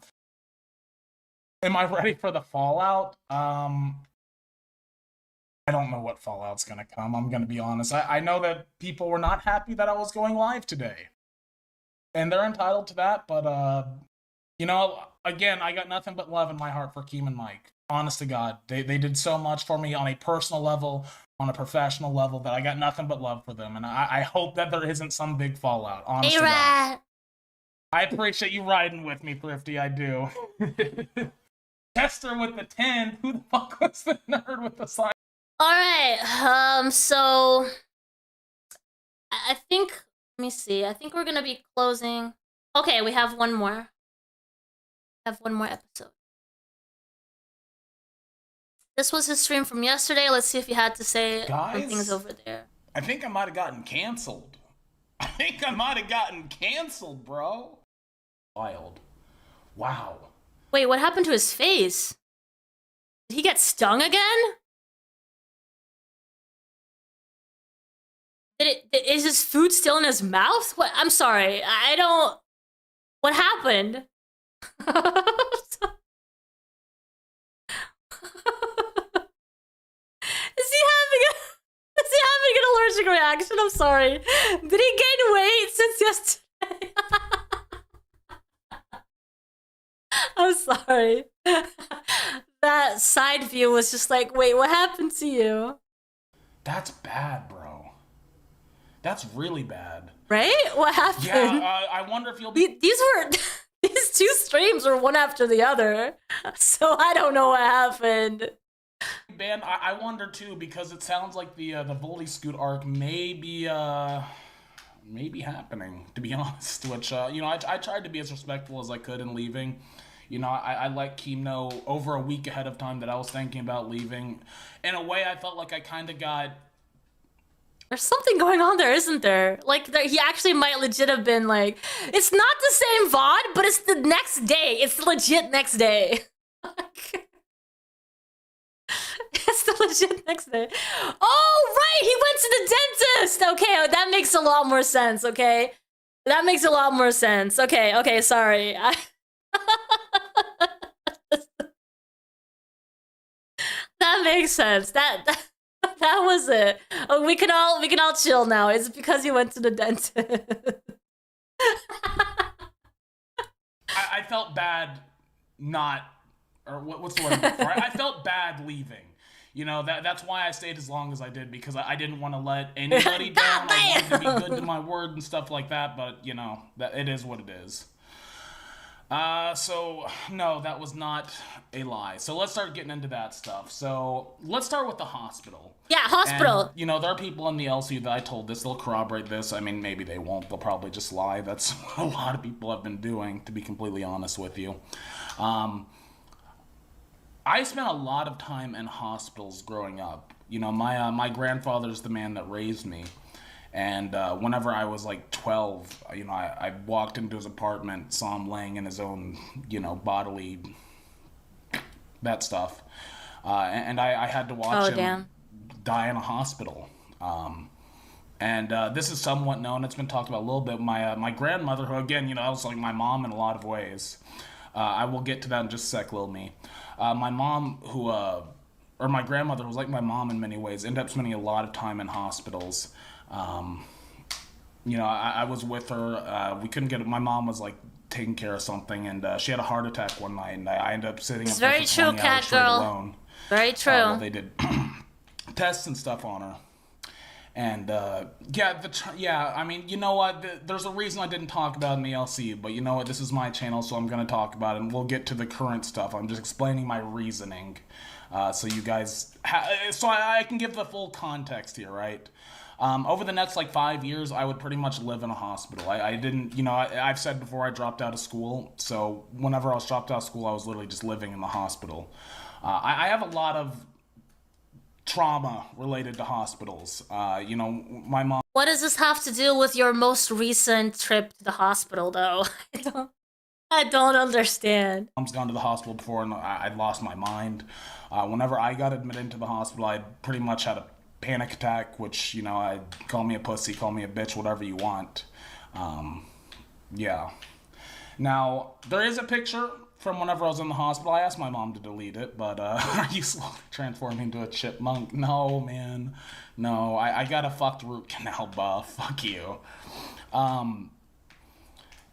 Speaker 3: Am I ready for the fallout? I don't know what fallout's gonna come. I'm gonna be honest. I know that people were not happy that I was going live today, and they're entitled to that. But you know, again, I got nothing but love in my heart for Keem and Mike. Honest to God, they did so much for me on a personal level, on a professional level, that I got nothing but love for them. And I hope that there isn't some big fallout. Honest to God. I appreciate you riding with me, Thrifty. I do. Chester with the 10. Who the fuck was the nerd with the sign?
Speaker 2: All right. So I think. Let me see. I think we're gonna be closing. Okay, we have one more. Have one more episode. This was his stream from yesterday. Let's see if he had to say some things over there.
Speaker 3: I think I might have gotten canceled. Bro. Wild. Wow.
Speaker 2: Wait, what happened to his face? Did he get stung again? Is his food still in his mouth? What? I'm sorry. I don't. What happened? Is he having an allergic reaction? I'm sorry. Did he gain weight since yesterday? I'm sorry. That side view was just like, wait, what happened to you?
Speaker 3: That's bad, bro. That's really bad.
Speaker 2: Right? What happened?
Speaker 3: Yeah, I wonder if you'll be...
Speaker 2: These two streams were one after the other. So I don't know what happened.
Speaker 3: Man, I wonder too, because it sounds like the Voldy Scoot arc may be happening, to be honest. Which you know, I tried to be as respectful as I could in leaving. You know, I let Keem know over a week ahead of time that I was thinking about leaving. In a way, I felt like I kind of got...
Speaker 2: There's something going on there, isn't there? Like, he actually might legit have been like, it's not the same VOD, but it's the next day. It's the legit next day. It's the legit next day. Oh, right! He went to the dentist! Okay, that makes a lot more sense, okay? That makes a lot more sense. Okay, sorry. That makes sense. That was it. Oh, we can all chill now. It's because you went to the dentist.
Speaker 3: I felt bad not, or what's the word I'm looking for? I felt bad leaving. You know, that's why I stayed as long as I did, because I didn't want to let anybody down. I wanted to be good to my word and stuff like that, but, you know, that it is what it is. So, no, that was not a lie. So let's start getting into that stuff. So let's start with the hospital.
Speaker 2: Yeah, hospital.
Speaker 3: And, you know, there are people in the LCU that I told this. They'll corroborate this. I mean, maybe they won't. They'll probably just lie. That's what a lot of people have been doing, to be completely honest with you. I spent a lot of time in hospitals growing up. You know, my grandfather's the man that raised me. And whenever I was like 12, you know, I walked into his apartment, saw him laying in his own, you know, bodily, that stuff. And I had to watch him die in a hospital. And this is somewhat known. It's been talked about a little bit. My grandmother, who again, you know, was like my mom in a lot of ways. I will get to that in just a sec, little me. My mom, or my grandmother was like my mom in many ways, ended up spending a lot of time in hospitals. You know, I was with her. We couldn't get it. My mom was like taking care of something, and she had a heart attack one night, and I ended up sitting up there for 20 hours straight alone.
Speaker 2: Very true.
Speaker 3: Well, they did tests and stuff on her. And, yeah, I mean, you know what? There's a reason I didn't talk about it in the LCU, but you know what? This is my channel, so I'm going to talk about it, and we'll get to the current stuff. I'm just explaining my reasoning, so you guys... so I can give the full context here, right? Over the next, like, 5 years, I would pretty much live in a hospital. I didn't, you know, I've said before I dropped out of school, so whenever I was dropped out of school, I was literally just living in the hospital. I have a lot of trauma related to hospitals. You know, my mom.
Speaker 2: What does this have to do with your most recent trip to the hospital, though? I don't understand.
Speaker 3: Mom's gone to the hospital before, and I lost my mind. Whenever I got admitted into the hospital, I pretty much had a panic attack, which, you know, I call me a pussy, call me a bitch, whatever you want. Yeah. Now, there is a picture from whenever I was in the hospital. I asked my mom to delete it, but are you slowly transforming into a chipmunk? No, man. No, I got a fucked root canal buff. Fuck you.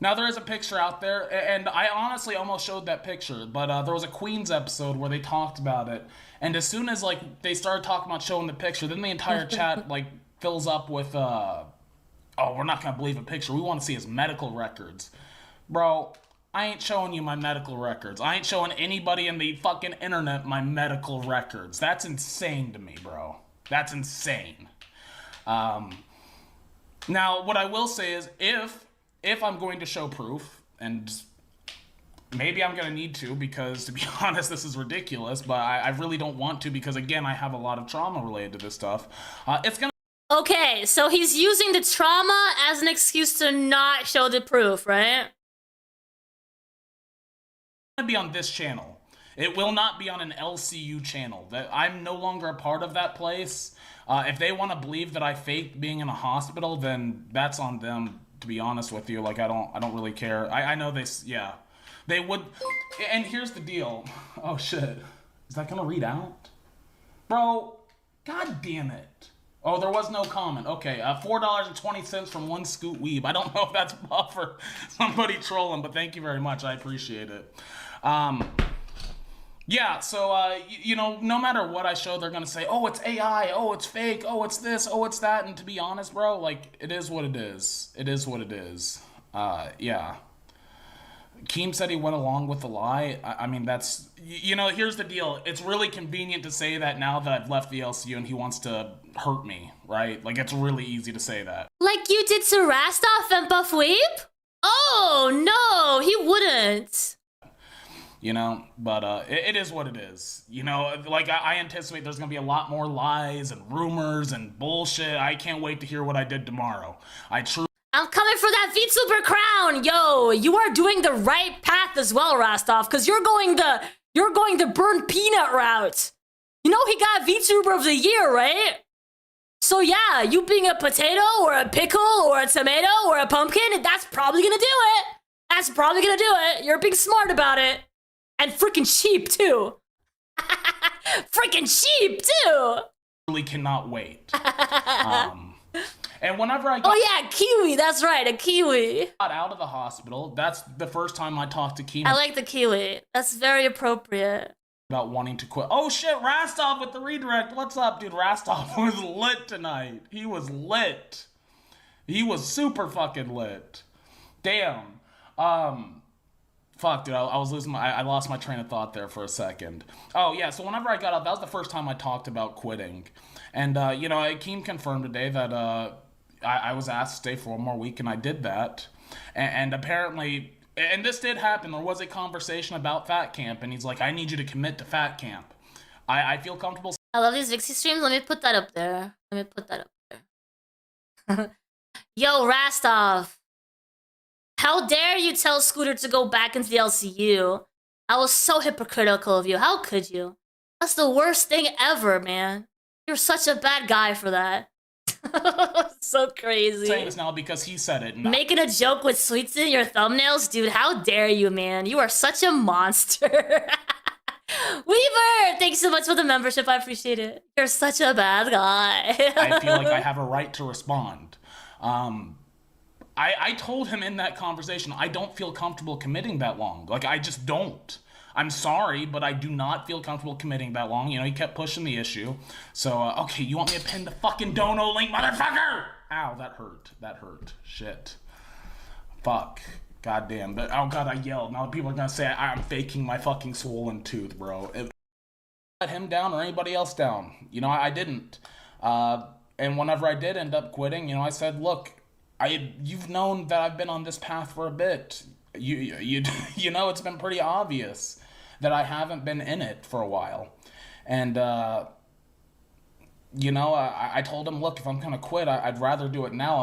Speaker 3: Now, there is a picture out there, and I honestly almost showed that picture, but there was a Queens episode where they talked about it, and as soon as, like, they started talking about showing the picture, then the entire chat, like, fills up with, oh, we're not gonna believe a picture, we want to see his medical records. Bro, I ain't showing you my medical records. I ain't showing anybody in the fucking internet my medical records. That's insane to me, bro. That's insane. Now, what I will say is, if I'm going to show proof, and maybe I'm going to need to, because to be honest, this is ridiculous, but I really don't want to, because again, I have a lot of trauma related to this stuff. It's going to...
Speaker 2: Okay, so he's using the trauma as an excuse to not show the proof, right?
Speaker 3: be on this channel. It will not be on an LCU channel. That I'm no longer a part of that place. If they want to believe that I faked being in a hospital, then that's on them. To be honest with you, like I don't really care. I know they, yeah, they would. And here's the deal. Oh shit, is that gonna read out, bro? God damn it. Oh, there was no comment. Okay, $4.20 from One Scoot Weeb. I don't know if that's buff or somebody trolling, but thank you very much. I appreciate it. Yeah, so, you know, no matter what I show, they're going to say, oh, it's AI, oh, it's fake, oh, it's this, oh, it's that. And to be honest, bro, like, it is what it is. It is what it is. Yeah. Keem said he went along with the lie. I mean, that's, you know, here's the deal. It's really convenient to say that now that I've left the LCU and he wants to hurt me, right? Like, it's really easy to say that.
Speaker 2: Like you did to Rastov and Buff Weeb? Oh, no, he wouldn't.
Speaker 3: You know, but it is what it is. You know, like I anticipate there's gonna be a lot more lies and rumors and bullshit. I can't wait to hear what I did tomorrow. I'm
Speaker 2: coming for that VTuber crown, yo. You are doing the right path as well, Rastov, because you're going the burnt peanut route. You know he got VTuber of the year, right? So yeah, you being a potato or a pickle or a tomato or a pumpkin, that's probably gonna do it. That's probably gonna do it. You're being smart about it. And freaking sheep, too. Freaking sheep, too.
Speaker 3: Really cannot wait. And whenever I got...
Speaker 2: Oh, yeah, kiwi. That's right, a kiwi.
Speaker 3: Got out of the hospital, that's the first time I talked to Keem.
Speaker 2: I like the kiwi. That's very appropriate.
Speaker 3: About wanting to quit. Oh, shit, Rastov with the redirect. What's up, dude? Rastov was lit tonight. He was lit. He was super fucking lit. Damn. Fuck, dude, I was losing I lost my train of thought there for a second. Oh, yeah, so whenever I got out, that was the first time I talked about quitting. And, you know, Keem confirmed today that I was asked to stay for one more week, and I did that. And apparently, and this did happen, there was a conversation about Fat Camp, and he's like, I need you to commit to Fat Camp. I feel comfortable.
Speaker 2: I love these Vixie streams. Let me put that up there. Yo, Rastov. How dare you tell Scooter to go back into the LCU? I was so hypocritical of you. How could you? That's the worst thing ever, man. You're such a bad guy for that. So crazy.
Speaker 3: I'm saying this now because he said it.
Speaker 2: Making a joke with sweets in your thumbnails? Dude, how dare you, man? You are such a monster. Weaver! Thanks so much for the membership. I appreciate it. You're such a bad guy.
Speaker 3: I feel like I have a right to respond. I told him in that conversation, I don't feel comfortable committing that long. Like, I just don't. I'm sorry, but I do not feel comfortable committing that long. You know, he kept pushing the issue. So, okay, you want me to pin the fucking dono link, motherfucker? Ow, that hurt. That hurt. Shit. Fuck. Goddamn. Oh, God, I yelled. Now people are gonna say I'm faking my fucking swollen tooth, bro. If I let him down or anybody else down. You know, I didn't. And whenever I did end up quitting, you know, I said, look, you've known that I've been on this path for a bit. You know, it's been pretty obvious that I haven't been in it for a while. And you know, I told him, look, if I'm gonna quit, I'd rather do it now,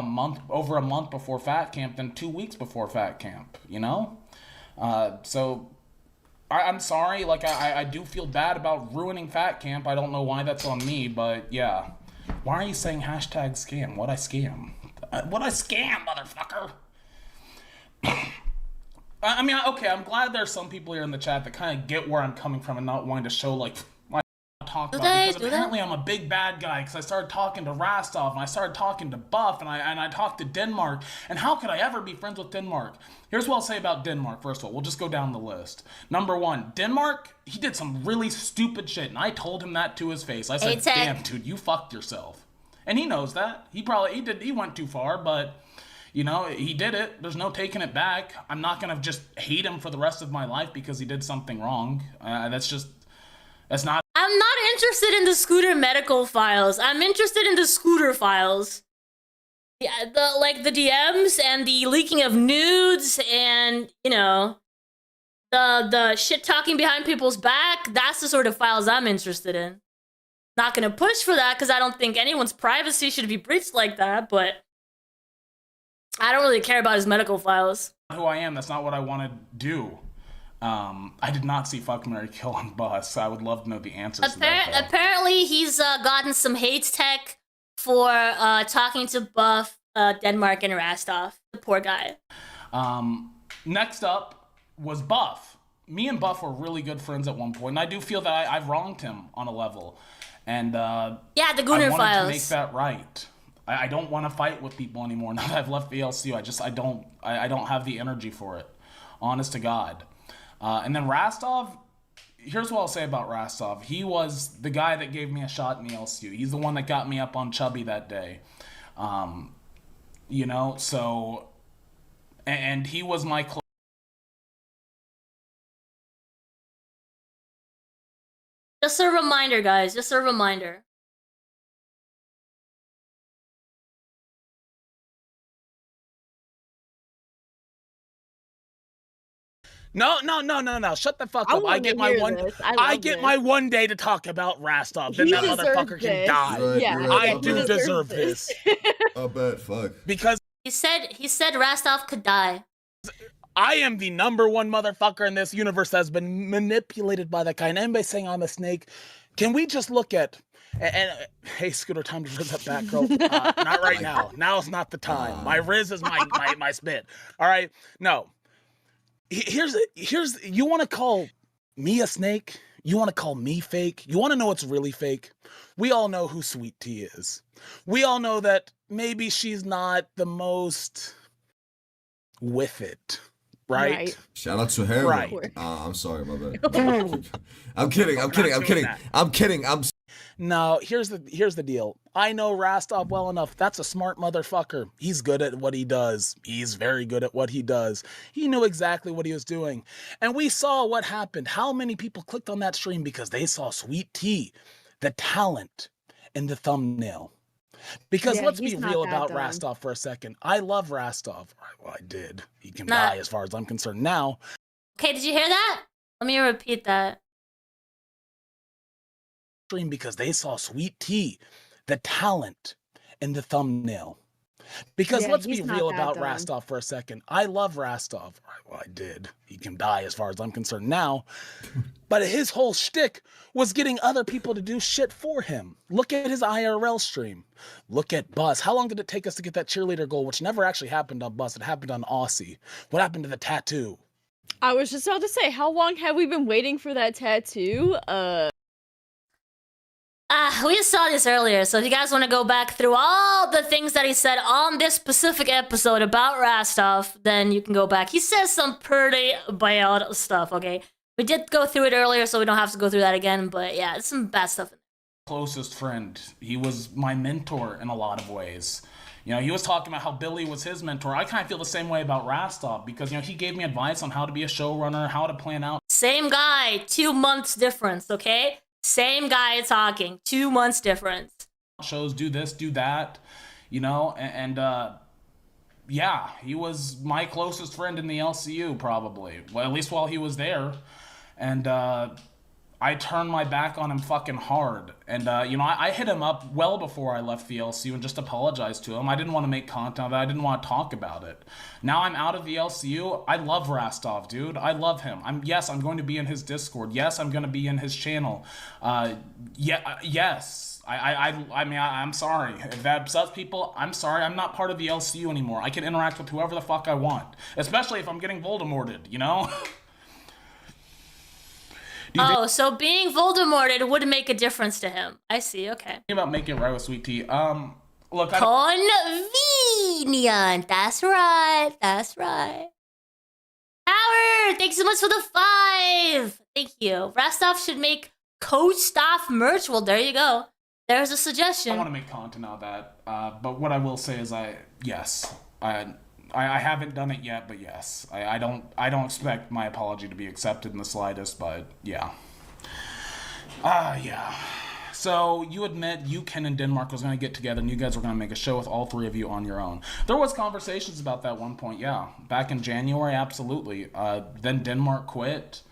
Speaker 3: over a month before Fat Camp than 2 weeks before Fat Camp. You know, so I'm sorry. Like I do feel bad about ruining Fat Camp. I don't know why that's on me, but yeah. Why are you saying hashtag scam? What I scam? What I scam, motherfucker? I mean, okay, I'm glad there's some people here in the chat that kind of get where I'm coming from and not wanting to show, like, my talk about it. Because apparently I'm a big bad guy because I started talking to Rastov and I started talking to Buff and I talked to Denmark. And how could I ever be friends with Denmark? Here's what I'll say about Denmark, first of all. We'll just go down the list. Number one, Denmark, he did some really stupid shit, and I told him that to his face. I said, damn, dude, you fucked yourself. And he knows that. He went too far, but... You know, he did it. There's no taking it back. I'm not going to just hate him for the rest of my life because he did something wrong. That's not...
Speaker 2: I'm not interested in the Scooter medical files. I'm interested in the Scooter files. Yeah, the DMs and the leaking of nudes and, you know, the shit talking behind people's back. That's the sort of files I'm interested in. Not going to push for that because I don't think anyone's privacy should be breached like that, but... I don't really care about his medical files.
Speaker 3: Who I am, that's not what I want to do. I did not see Fuck, Marry, Kill on Bus. I would love to know the answers to that.
Speaker 2: Apparently, he's gotten some hate tech for talking to Buff, Denmark, and Rastov. The poor guy.
Speaker 3: Next up was Buff. Me and Buff were really good friends at one point, and I do feel that I've wronged him on a level. And
Speaker 2: yeah, the Gooner
Speaker 3: files. I wanted to make that right. I don't want to fight with people anymore now that I've left the LCU. I don't have the energy for it, honest to God. And then Rastov, here's what I'll say about Rastov. He was the guy that gave me a shot in the LCU. He's the one that got me up on Chubby that day. You know, so, and he was my
Speaker 2: Just a reminder, guys, just a reminder.
Speaker 3: No. Shut the fuck up. I get my one day to talk about Rastov. Then that motherfucker can die.
Speaker 4: Right,
Speaker 5: Yeah,
Speaker 3: I do deserve this.
Speaker 4: I bet, fuck.
Speaker 3: Because
Speaker 2: He said Rastov could die.
Speaker 3: I am the number one motherfucker in this universe that's been manipulated by that guy. And anybody saying I'm a snake, can we just look at... And hey, Scooter, time to rip that back, girl. Not right now. Now's not the time. My Riz is my spit. All right? No. Here's you want to call me a snake? You want to call me fake? You want to know what's really fake? We all know who Sweet Tea is. We all know that maybe she's not the most with it, right?
Speaker 4: Shout out to her.
Speaker 3: Right.
Speaker 4: I'm sorry, my bad. I'm kidding.
Speaker 3: No, here's the deal. I know Rastov well enough. That's a smart motherfucker. He's good at what he does. He's very good at what he does. He knew exactly what he was doing. And we saw what happened. How many people clicked on that stream because they saw Sweet Tea, the talent in the thumbnail. Because let's be real about Rastov for a second. I love Rastov. Well, I did. He can die as far as I'm concerned now.
Speaker 2: Okay, did you hear that? Let me repeat that.
Speaker 3: Because they saw Sweet Tea, the talent in the thumbnail. Because let's be real about Rastov for a second. I love Rastov. Well, I did. He can die as far as I'm concerned now. But his whole shtick was getting other people to do shit for him. Look at his IRL stream. Look at Buzz. How long did it take us to get that cheerleader goal, which never actually happened on Buzz? It happened on Aussie. What happened to the tattoo?
Speaker 5: I was just about to say, how long have we been waiting for that tattoo?
Speaker 2: We just saw this earlier, so if you guys want to go back through all the things that he said on this specific episode about Rastov, then you can go back. He says some pretty bad stuff, okay? We did go through it earlier, so we don't have to go through that again, but yeah, it's some bad stuff.
Speaker 3: Closest friend. He was my mentor in a lot of ways. You know, he was talking about how Billy was his mentor. I kind of feel the same way about Rastov because, you know, he gave me advice on how to be a showrunner, how to plan out.
Speaker 2: Same guy, 2 months difference, okay? Same guy talking, 2 months difference.
Speaker 3: Shows, do this, do that, you know, and yeah, he was my closest friend in the LCU probably. Well, at least while he was there. And I I turned my back on him fucking hard. And, you know, I hit him up well before I left the LCU and just apologized to him. I didn't want to make content of it. I didn't want to talk about it. Now I'm out of the LCU. I love Rastov, dude. I love him. Yes, I'm going to be in his Discord. Yes, I'm going to be in his channel. Yes. I mean, I'm sorry. If that upsets people, I'm sorry. I'm not part of the LCU anymore. I can interact with whoever the fuck I want. Especially if I'm getting Voldemorted, you know?
Speaker 2: Oh, so being Voldemorted would make a difference to him. I see, okay.
Speaker 3: About making it right with Sweet Tea. Look,
Speaker 2: Convenient. That's right. That's right. Howard, thanks so much for the 5. Thank you. Rastov should make coach staff merch. Well, there you go. There's a suggestion.
Speaker 3: I want to make content out of that. But what I will say is I haven't done it yet, but yes. I don't expect my apology to be accepted in the slightest, but yeah. Yeah. So you admit you, Ken, and Denmark was going to get together and you guys were going to make a show with all 3 of you on your own. There was conversations about that at one point, yeah. Back in January, absolutely. Then Denmark quit.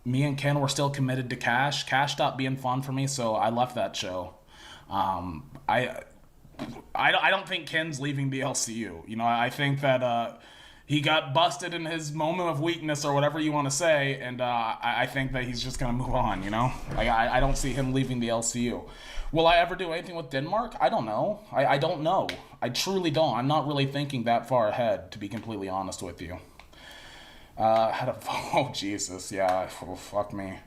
Speaker 3: Me and Ken were still committed to Cash. Cash stopped being fun for me, so I left that show. I don't think Ken's leaving the LCU. You know, I think that he got busted in his moment of weakness or whatever you want to say, and I think that he's just going to move on, you know? I don't see him leaving the LCU. Will I ever do anything with Denmark? I don't know. I don't know. I truly don't. I'm not really thinking that far ahead, to be completely honest with you. Oh, Jesus, yeah. Oh, fuck me.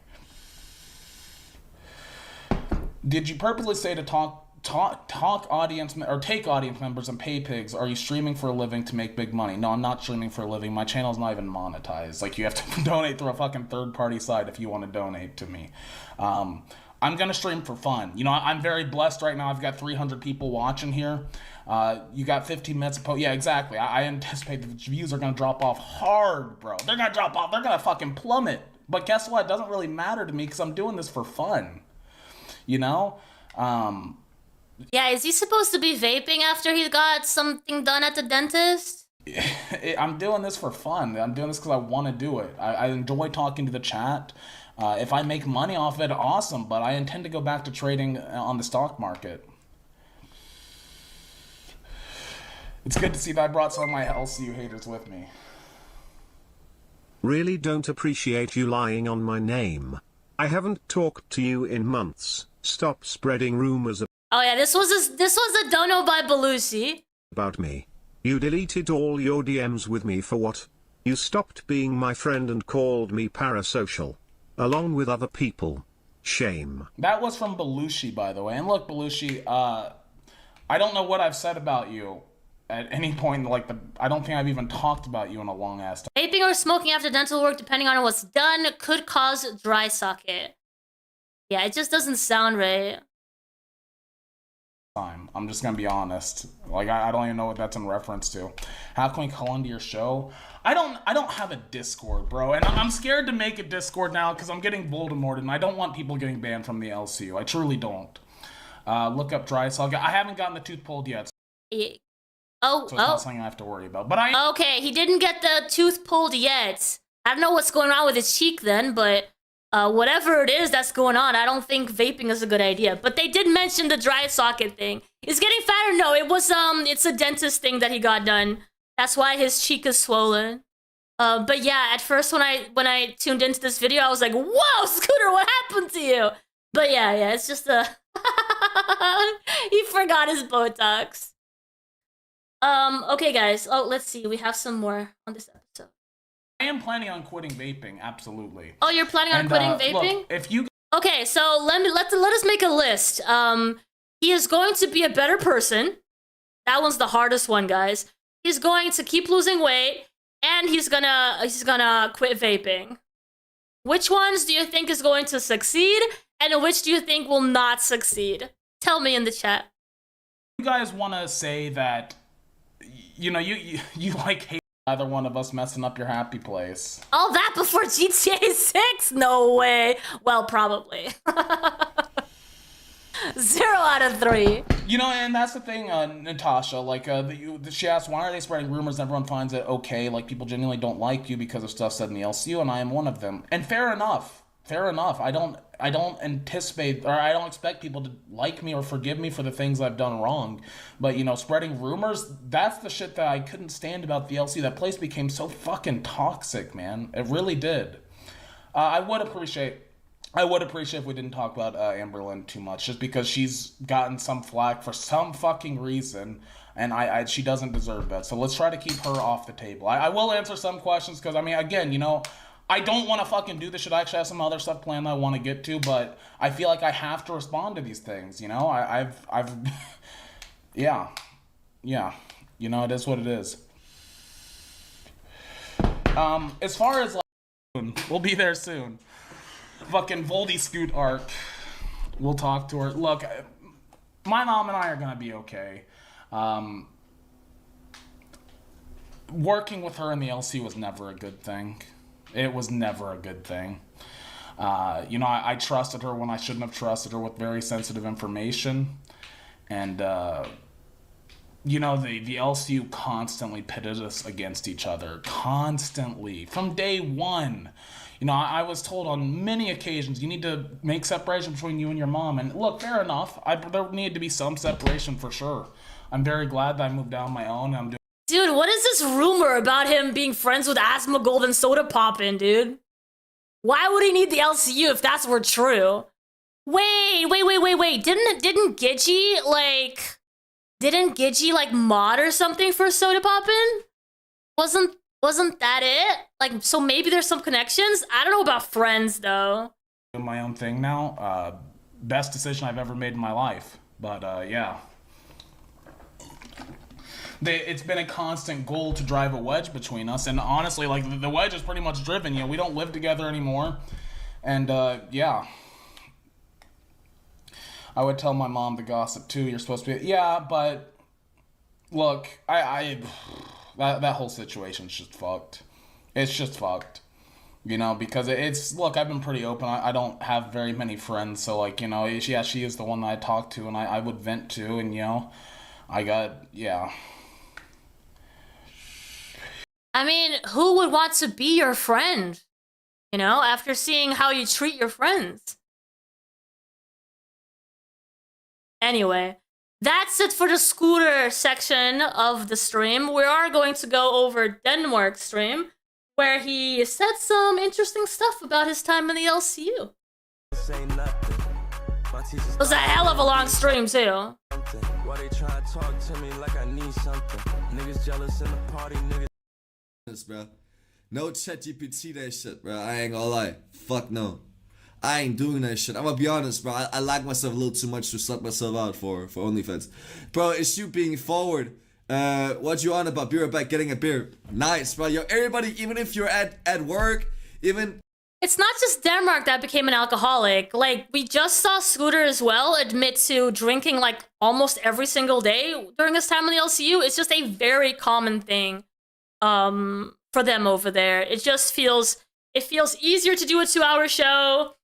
Speaker 3: Did you purposely say to talk audience or take audience members and pay pigs? Are you streaming for a living to make big money? No, I'm not streaming for a living. My channel's not even monetized. Like, you have to donate through a fucking third-party site if you want to donate to me. I'm gonna stream for fun. You know, I'm very blessed right now. I've got 300 people watching here. You got 15 minutes of yeah, exactly. I anticipate the views are gonna drop off hard, bro. They're gonna drop off. They're gonna fucking plummet. But guess what? It doesn't really matter to me because I'm doing this for fun. You know?
Speaker 2: Yeah, is he supposed to be vaping after he got something done at the dentist?
Speaker 3: I'm doing this for fun. I'm doing this because I want to do it. I enjoy talking to the chat. If I make money off it, awesome. But I intend to go back to trading on the stock market. It's good to see that I brought some of my LCU haters with me.
Speaker 9: Really don't appreciate you lying on my name. I haven't talked to you in months. Stop spreading rumors
Speaker 2: Oh yeah, this was a dono by Belushi.
Speaker 9: about me. You deleted all your DMs with me for what? You stopped being my friend and called me parasocial. Along with other people. Shame.
Speaker 3: That was from Belushi, by the way. And look, Belushi, I don't know what I've said about you at any point. I don't think I've even talked about you in a long ass time.
Speaker 2: Vaping or smoking after dental work, depending on what's done, could cause dry socket. Yeah, it just doesn't sound right.
Speaker 3: I'm just gonna be honest. Like, I don't even know what that's in reference to. How can we call into your show? I don't have a Discord, bro, and I'm scared to make a Discord now because I'm getting Voldemorted, and I don't want people getting banned from the LCU. I truly don't. Look up dry socket. I haven't gotten the tooth pulled yet, so it's not something I have to worry about. But
Speaker 2: okay, he didn't get the tooth pulled yet. I don't know what's going on with his cheek then, but whatever it is that's going on, I don't think vaping is a good idea. But they did mention the dry socket thing. Is getting fatter? No, it was it's a dentist thing that he got done. That's why his cheek is swollen. But yeah, at first when I tuned into this video, I was like, "Whoa, Scooter, what happened to you?" But yeah, it's just he forgot his Botox. Okay, guys. Oh, let's see. We have some more on this episode.
Speaker 3: I am planning on quitting vaping, absolutely.
Speaker 2: Oh, you're planning on quitting vaping?
Speaker 3: Look, if you
Speaker 2: okay, so let us make a list. He is going to be a better person. That one's the hardest one, guys. He's going to keep losing weight, and he's gonna quit vaping. Which ones do you think is going to succeed, and which do you think will not succeed? Tell me in the chat.
Speaker 3: You guys want to say that, you know, you like hate either one of us messing up your happy place.
Speaker 2: All that before GTA 6? No way. Well, probably. 0 out of 3.
Speaker 3: You know, and that's the thing, Natasha. Like, she asked, why are they spreading rumors? Everyone finds it okay. Like, people genuinely don't like you because of stuff said in the LCU, and I am one of them. And fair enough. Fair enough. I don't I don't anticipate, or I don't expect people to like me or forgive me for the things I've done wrong. But, you know, spreading rumors, that's the shit that I couldn't stand about the LCU. That place became so fucking toxic, man. It really did. I would appreciate if we didn't talk about Amberlynn too much, just because she's gotten some flack for some fucking reason, and she doesn't deserve that. So let's try to keep her off the table. I will answer some questions, because, I mean, again, you know, I don't want to fucking do this shit. I actually have some other stuff planned that I want to get to, but I feel like I have to respond to these things, you know? I've yeah. You know, it is what it is. As far as, like, we'll be there soon. Fucking Voldy Scoot arc. We'll talk to her. Look, my mom and I are gonna be okay. Working with her in the LC was never a good thing. It was never a good thing. You know, I trusted her when I shouldn't have trusted her with very sensitive information. And, you know, the LCU constantly pitted us against each other. Constantly. From day one. You know, I was told on many occasions, you need to make separation between you and your mom. And look, fair enough. There needed to be some separation for sure. I'm very glad that I moved out on my own. I'm doing.
Speaker 2: Dude, what is this rumor about him being friends with Asmongold and Soda Poppin', dude? Why would he need the LCU if that's were true? Wait. Didn't Gidgey, like, mod or something for Soda Poppin'? Wasn't that it? Like, so maybe there's some connections? I don't know about friends, though.
Speaker 3: Doing my own thing now. Best decision I've ever made in my life. But, yeah. It's been a constant goal to drive a wedge between us. And honestly, like, the wedge is pretty much driven. You know, we don't live together anymore. And, yeah. I would tell my mom to gossip, too. You're supposed to be... Yeah, but... Look, that whole situation's just fucked. It's just fucked. You know, because it's... Look, I've been pretty open. I don't have very many friends. So, like, you know, yeah, she is the one that I talk to and I would vent to. And, you know, yeah.
Speaker 2: I mean, who would want to be your friend? You know, after seeing how you treat your friends. Anyway, that's it for the Scooter section of the stream. We are going to go over Denmark's stream, where he said some interesting stuff about his time in the LCU. It was a hell of a long stream, too.
Speaker 10: Why they try to talk to me like I need something? Niggas jealous in the party, niggas.
Speaker 4: Bro. No ChatGPT that shit, bro. I ain't gonna lie. Fuck no. I ain't doing that shit. I'm gonna be honest, bro. I like myself a little too much to suck myself out for OnlyFans. Bro, it's you being forward. What you on about? Be right back, getting a beer. Nice, bro. Yo, everybody, even if you're at work, even...
Speaker 2: It's not just Denmark that became an alcoholic. Like, we just saw Scooter as well admit to drinking, like, almost every single day during his time in the LCU. It's just a very common thing. For them over there. It feels easier to do a 2-hour show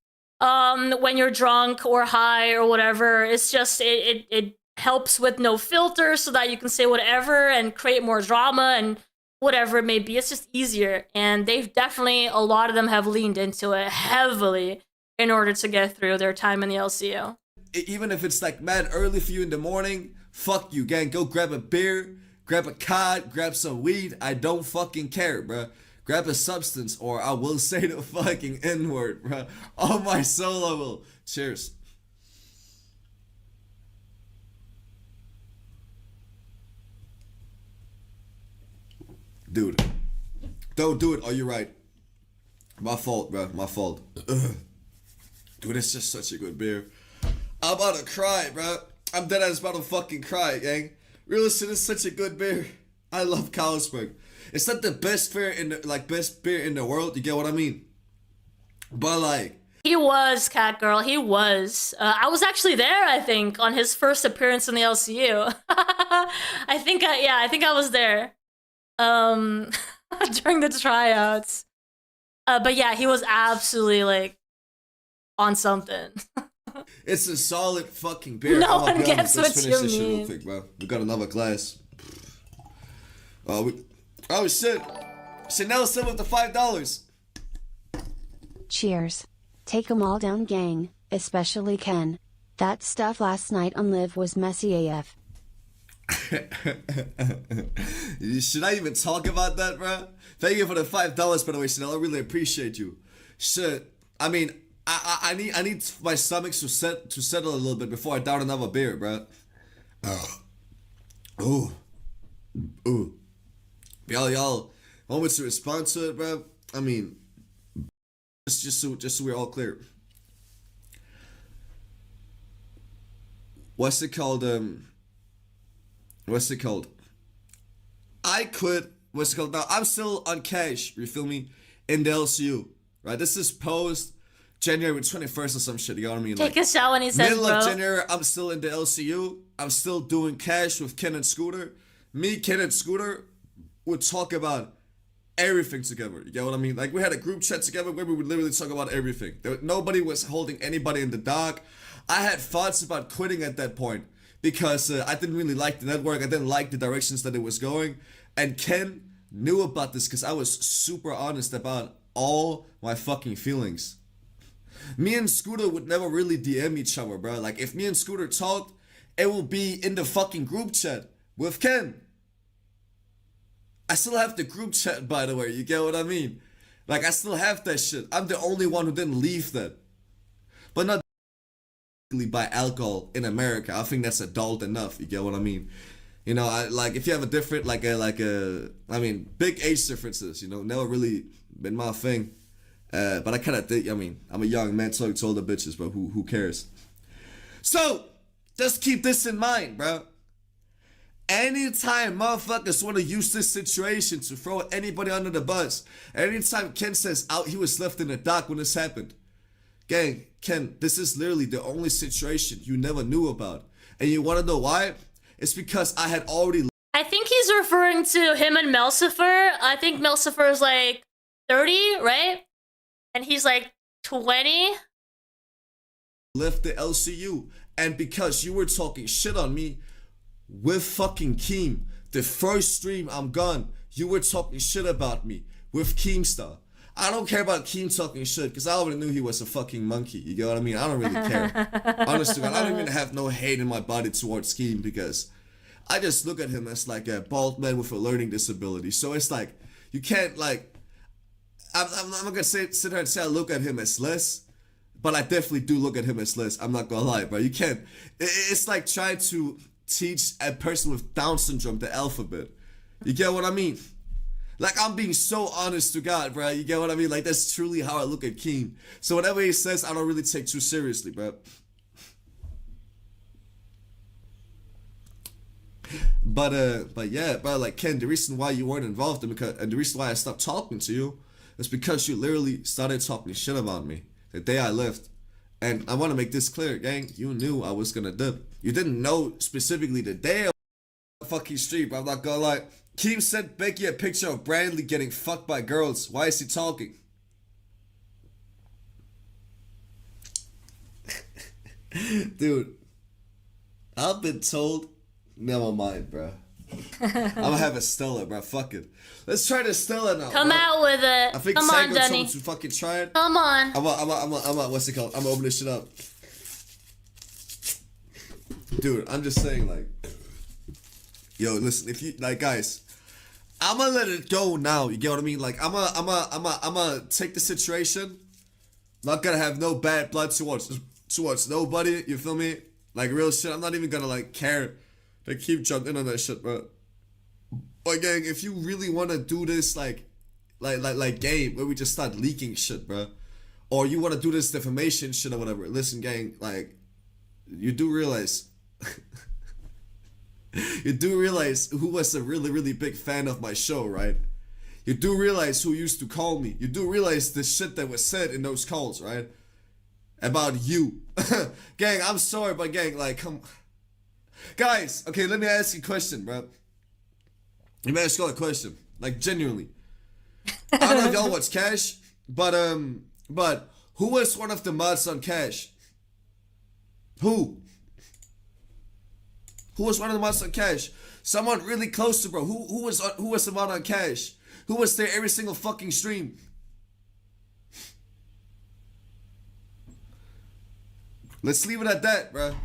Speaker 2: when you're drunk or high or whatever. It's just it helps with no filter so that you can say whatever and create more drama and whatever it may be. It's just easier, and they've definitely, a lot of them have leaned into it heavily in order to get through their time in the LCU.
Speaker 4: Even if it's like mad early for you in the morning, fuck you, gang. Go grab a beer. Grab a cod, grab some weed, I don't fucking care, bruh. Grab a substance, or I will say the fucking N-word, bruh. On my soul, I will. Cheers. Dude, don't do it. Oh, you're right. My fault, bruh. My fault. Ugh. Dude, it's just such a good beer. I'm about to cry, bruh. I'm dead ass about to fucking cry, gang. Real shit is such a good beer. I love Carlsberg. It's not the best beer in the world. You get what I mean? But like,
Speaker 2: he was, Cat Girl. He was. I was actually there. I think on his first appearance in the LCU. I think I was there. During the tryouts. But yeah, he was absolutely like on something.
Speaker 4: It's a solid fucking beer.
Speaker 2: No one gets what you
Speaker 4: this shit
Speaker 2: mean.
Speaker 4: real quick, bro. We got another glass. Oh shit! Chanel sent with the $5.
Speaker 11: Cheers. Take 'em all down, gang, especially Ken. That stuff last night on Live was messy AF.
Speaker 4: Should I even talk about that, bro? Thank you for the $5, by the way, Chanel. I really appreciate you. Shit. I mean, I need my stomach to settle a little bit before I down another beer, bro. Ooh. Y'all want me to respond to it, bro? I mean, just so we're all clear. What's it called? I quit. What's it called? Now I'm still on cash. You feel me? In the LCU, right? This is post January 21st or some shit. You know what I mean?
Speaker 2: Take a shot when he says,
Speaker 4: middle
Speaker 2: bro.
Speaker 4: of January, I'm still in the LCU. I'm still doing cash with Ken and Scooter. Me, Ken, and Scooter would talk about everything together. You get what I mean? Like, we had a group chat together where we would literally talk about everything. Nobody was holding anybody in the dark. I had thoughts about quitting at that point because I didn't really like the network. I didn't like the directions that it was going. And Ken knew about this because I was super honest about all my fucking feelings. Me and Scooter would never really DM each other, bro. Like, if me and Scooter talked, it will be in the fucking group chat with Ken. I still have the group chat, by the way. You get what I mean? Like, I still have that shit. I'm the only one who didn't leave that. But not by alcohol in America. I think that's adult enough. You get what I mean? You know, like, if you have a different, I mean, big age differences, you know, never really been my thing. But I kind of think, I mean, I'm a young man talking to older bitches, but who cares? So, just keep this in mind, bro. Anytime motherfuckers want to use this situation to throw anybody under the bus, anytime Ken says out, he was left in the dark when this happened. Gang, Ken, this is literally the only situation you never knew about. And you want to know why? It's because I had already...
Speaker 2: I think he's referring to him and Melcifer. I think Melcifer is like 30, right? And he's like 20.
Speaker 4: left the LCU. And because you were talking shit on me with fucking Keem, the first stream I'm gone, you were talking shit about me with Keemstar. I don't care about Keem talking shit because I already knew he was a fucking monkey. You get what I mean? I don't really care. Honestly, I don't even have no hate in my body towards Keem because I just look at him as like a bald man with a learning disability. So it's like, you can't like, I'm not gonna sit here and say I look at him as less, but I definitely do look at him as less. I'm not gonna lie, bro. You can't, it's like trying to teach a person with Down syndrome the alphabet. You get what I mean? Like, I'm being so honest to God, bro. You get what I mean? Like, that's truly how I look at Keem. So whatever he says, I don't really take too seriously, bro. But yeah, bro, like, Ken, the reason why you weren't involved and the reason why I stopped talking to you is because you literally started talking shit about me the day I left. And I want to make this clear, gang. You knew I was gonna dip. You didn't know specifically the day of the fucking street, but I'm not gonna lie. Keem sent Becky a picture of Brandley getting fucked by girls. Why is he talking? Dude, I've been told. Never mind, bro. I'm gonna have a Stella, bro. Fuck it. Let's try the Stella now.
Speaker 2: Come
Speaker 4: bro.
Speaker 2: out with it.
Speaker 4: I think
Speaker 2: Come
Speaker 4: Psycho
Speaker 2: on,
Speaker 4: told
Speaker 2: Denny.
Speaker 4: me to fucking try it.
Speaker 2: Come on.
Speaker 4: I'm what's it called? I'm gonna open this shit up. Dude, I'm just saying, like, yo, listen, if you, like, guys, I'm gonna let it go now. You get what I mean? Like, I'm gonna take the situation. Not gonna have no bad blood towards nobody. You feel me? Like, real shit. I'm not even gonna, like, care. They keep jumping in on that shit, bro. But gang, if you really wanna do this, like game where we just start leaking shit, bro, or you wanna do this defamation shit or whatever, listen, gang, like, you do realize. You do realize who was a really, really big fan of my show, right? You do realize who used to call me. You do realize the shit that was said in those calls, right? About you. Gang, I'm sorry, but gang, like, come. Guys, okay, let me ask you a question, bro. Let me ask you all a question. Like, genuinely. I don't know if y'all watch Cash, but who was one of the mods on Cash? Who? Who was one of the mods on Cash? Someone really close to bro. Who was the mod on Cash? Who was there every single fucking stream? Let's leave it at that, bro.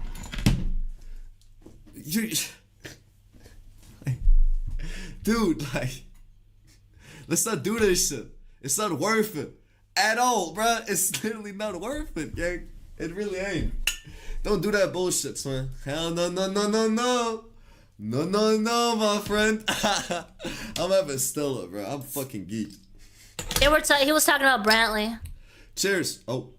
Speaker 4: Dude, like, let's not do this shit. It's not worth it at all, bro. It's literally not worth it, gang. It really ain't. Don't do that bullshit, man. Hell no, no, no, no, no. No, no, no, my friend. I'm having Stella, bro. I'm fucking geeked.
Speaker 2: He was talking about Brantley.
Speaker 4: Cheers. Oh.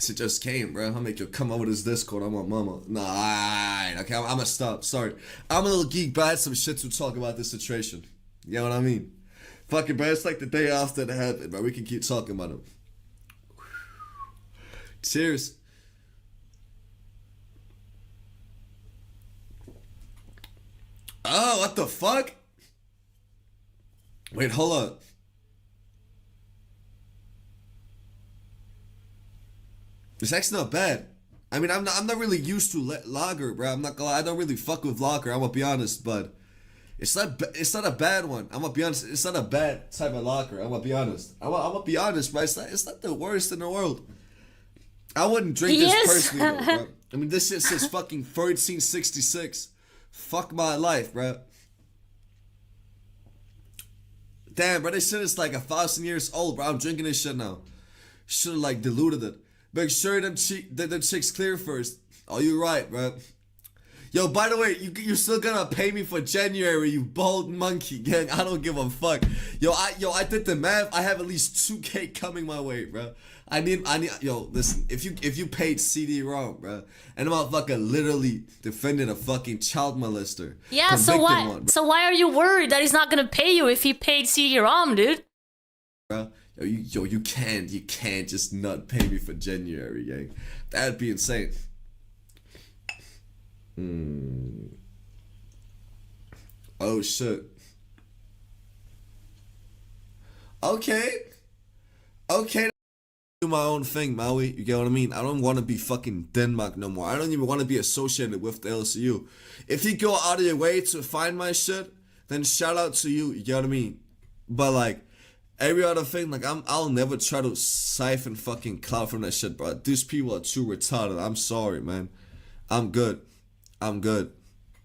Speaker 4: It just came, bro. I'll make you come over this Discord. I'm on mama. Nah, alright. Okay, I'm gonna stop. Sorry. I'm a little geek, but I had some shit to talk about this situation. You know what I mean? Fucking, bro. It's like the day after it happened, bro. We can keep talking about it. Cheers. Oh, what the fuck? Wait, hold up. It's actually not bad. I mean, I'm not really used to lager, bro. I'm not gonna lie. I don't really fuck with lager. I'm gonna be honest, but it's not a bad one. I'm gonna be honest. It's not a bad type of lager. I'm gonna be honest. I'm gonna be honest, bro. It's not the worst in the world. I wouldn't drink this personally, though, bro. I mean, this shit says fucking 1366. Fuck my life, bro. Damn, bro, this shit is like 1,000 years old, bro. I'm drinking this shit now. Should've like diluted it. Make sure them chicks clear first. Oh, you right, bro. Yo, by the way, you're still gonna pay me for January, you bald monkey, gang. I don't give a fuck. Yo, I did the math. I have at least 2K coming my way, bro. I need. Yo, listen. If you paid CD-ROM, bro, and the motherfucker literally defended a fucking child molester.
Speaker 2: Yeah. So why? So why are you worried that he's not gonna pay you if he paid CD-ROM, dude?
Speaker 4: Bro, you can't just not pay me for January, gang. That'd be insane. Oh shit. Okay. Do my own thing, Maui. You get what I mean? I don't want to be fucking Denmark no more. I don't even want to be associated with the LCU. If you go out of your way to find my shit, then shout out to you. You get what I mean? But like every other thing, like I'll never try to siphon fucking clout from that shit, bro. These people are too retarded. I'm sorry, man. I'm good.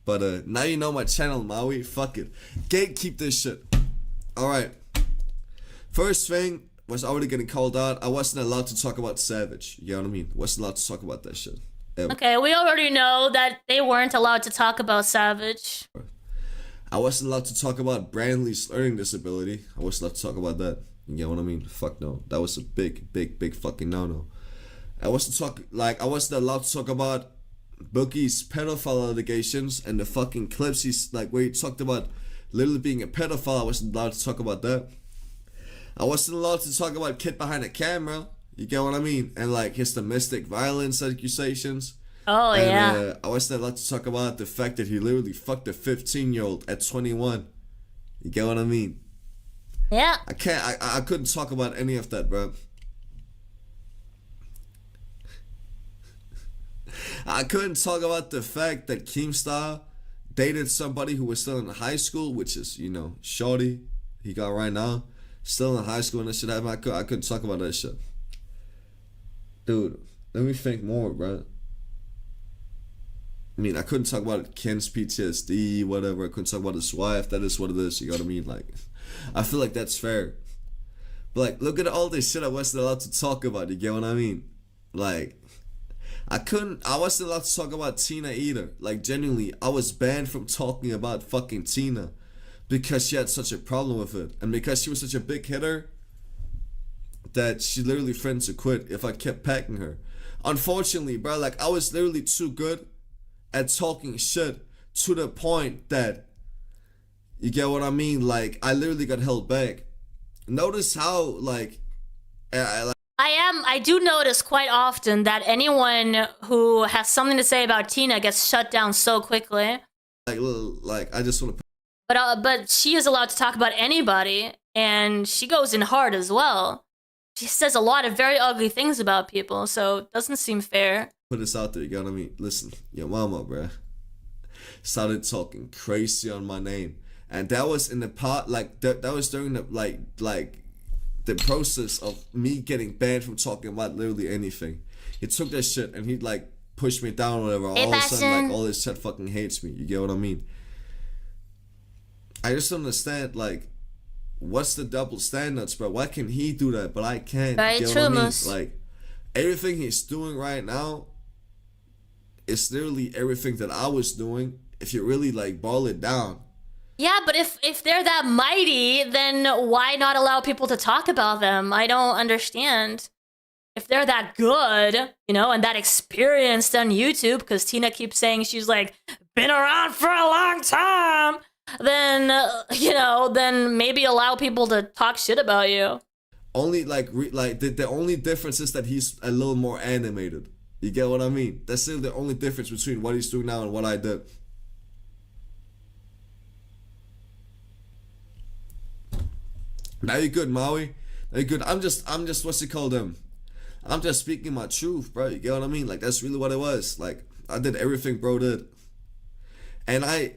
Speaker 4: But now you know my channel, Maui. Fuck it. Gatekeep this shit. Alright. First thing was already getting called out. I wasn't allowed to talk about Savage. You know what I mean? Wasn't allowed to talk about that shit. Ever.
Speaker 2: Okay, we already know that they weren't allowed to talk about Savage.
Speaker 4: I wasn't allowed to talk about Brandley's learning disability. I wasn't allowed to talk about that. You know what I mean? Fuck no. That was a big fucking no-no. I wasn't allowed to talk about Boogie's pedophile allegations and the fucking clips he's like where he talked about literally being a pedophile. I wasn't allowed to talk about that. I wasn't allowed to talk about Kid Behind the Camera. You get what I mean? And like his domestic violence accusations.
Speaker 2: Oh, and, yeah.
Speaker 4: I wasn't allowed to talk about the fact that he literally fucked a 15-year-old at 21. You get what I mean?
Speaker 2: Yeah.
Speaker 4: I couldn't talk about any of that, bro. I couldn't talk about the fact that Keemstar dated somebody who was still in high school, which is, you know, Shorty he got right now. Still in high school and that shit happened. I couldn't talk about that shit. Dude, let me think more, bro. I mean, I couldn't talk about Ken's PTSD, whatever. I couldn't talk about his wife. That is what it is, you know what I mean? Like, I feel like that's fair. But like, look at all this shit I wasn't allowed to talk about, you get what I mean? Like, I wasn't allowed to talk about Tina either. Like, genuinely, I was banned from talking about fucking Tina because she had such a problem with it. And because she was such a big hitter that she literally threatened to quit if I kept packing her. Unfortunately, bro, like, I was literally too good at talking shit to the point that, you get what I mean? Like, I literally got held back. Notice how, like,
Speaker 2: I do notice quite often that anyone who has something to say about Tina gets shut down so quickly.
Speaker 4: Like I just want to.
Speaker 2: But she is allowed to talk about anybody, and she goes in hard as well. She says a lot of very ugly things about people, so it doesn't seem fair.
Speaker 4: Put this out there, you know what I mean? Listen, your mama, bruh, started talking crazy on my name, and that was in the part like that was during the like the process of me getting banned from talking about literally anything. He took that shit and he like pushed me down or whatever. All of a sudden, like all this shit fucking hates me. You get what I mean? I just don't understand, like, what's the double standards, bro? Why can he do that, but I can't?
Speaker 2: Very
Speaker 4: you get
Speaker 2: true,
Speaker 4: what I mean?
Speaker 2: Moose.
Speaker 4: Like, everything he's doing right now is literally everything that I was doing. If you really like boil it down.
Speaker 2: Yeah, but if they're that mighty, then why not allow people to talk about them? I don't understand. If they're that good, you know, and that experienced on YouTube, because Tina keeps saying she's like been around for a long time, then you know, then maybe allow people to talk shit about you.
Speaker 4: Only like the only difference is that he's a little more animated. You get what I mean? That's still the only difference between what he's doing now and what I did. Now you're good, Maui. Now you're good. I'm just what's it called I'm just speaking my truth, bro. You get what I mean? Like that's really what it was. Like I did everything bro did. And I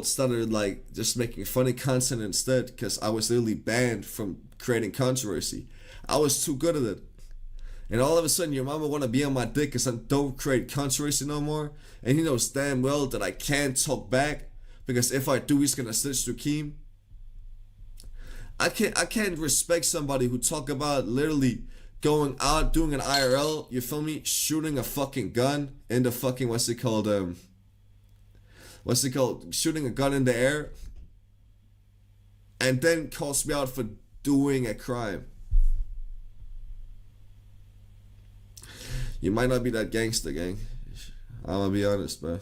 Speaker 4: started like just making funny content instead because I was literally banned from creating controversy. I was too good at it. And all of a sudden your mama wanna be on my dick because I don't create controversy no more. And he knows damn well that I can't talk back because if I do he's gonna snitch to Keem. I can't respect somebody who talk about literally going out doing an IRL, you feel me, shooting a fucking gun in the fucking shooting a gun in the air and then calls me out for doing a crime. You might not be that gangster, gang. I'm gonna be honest, bro.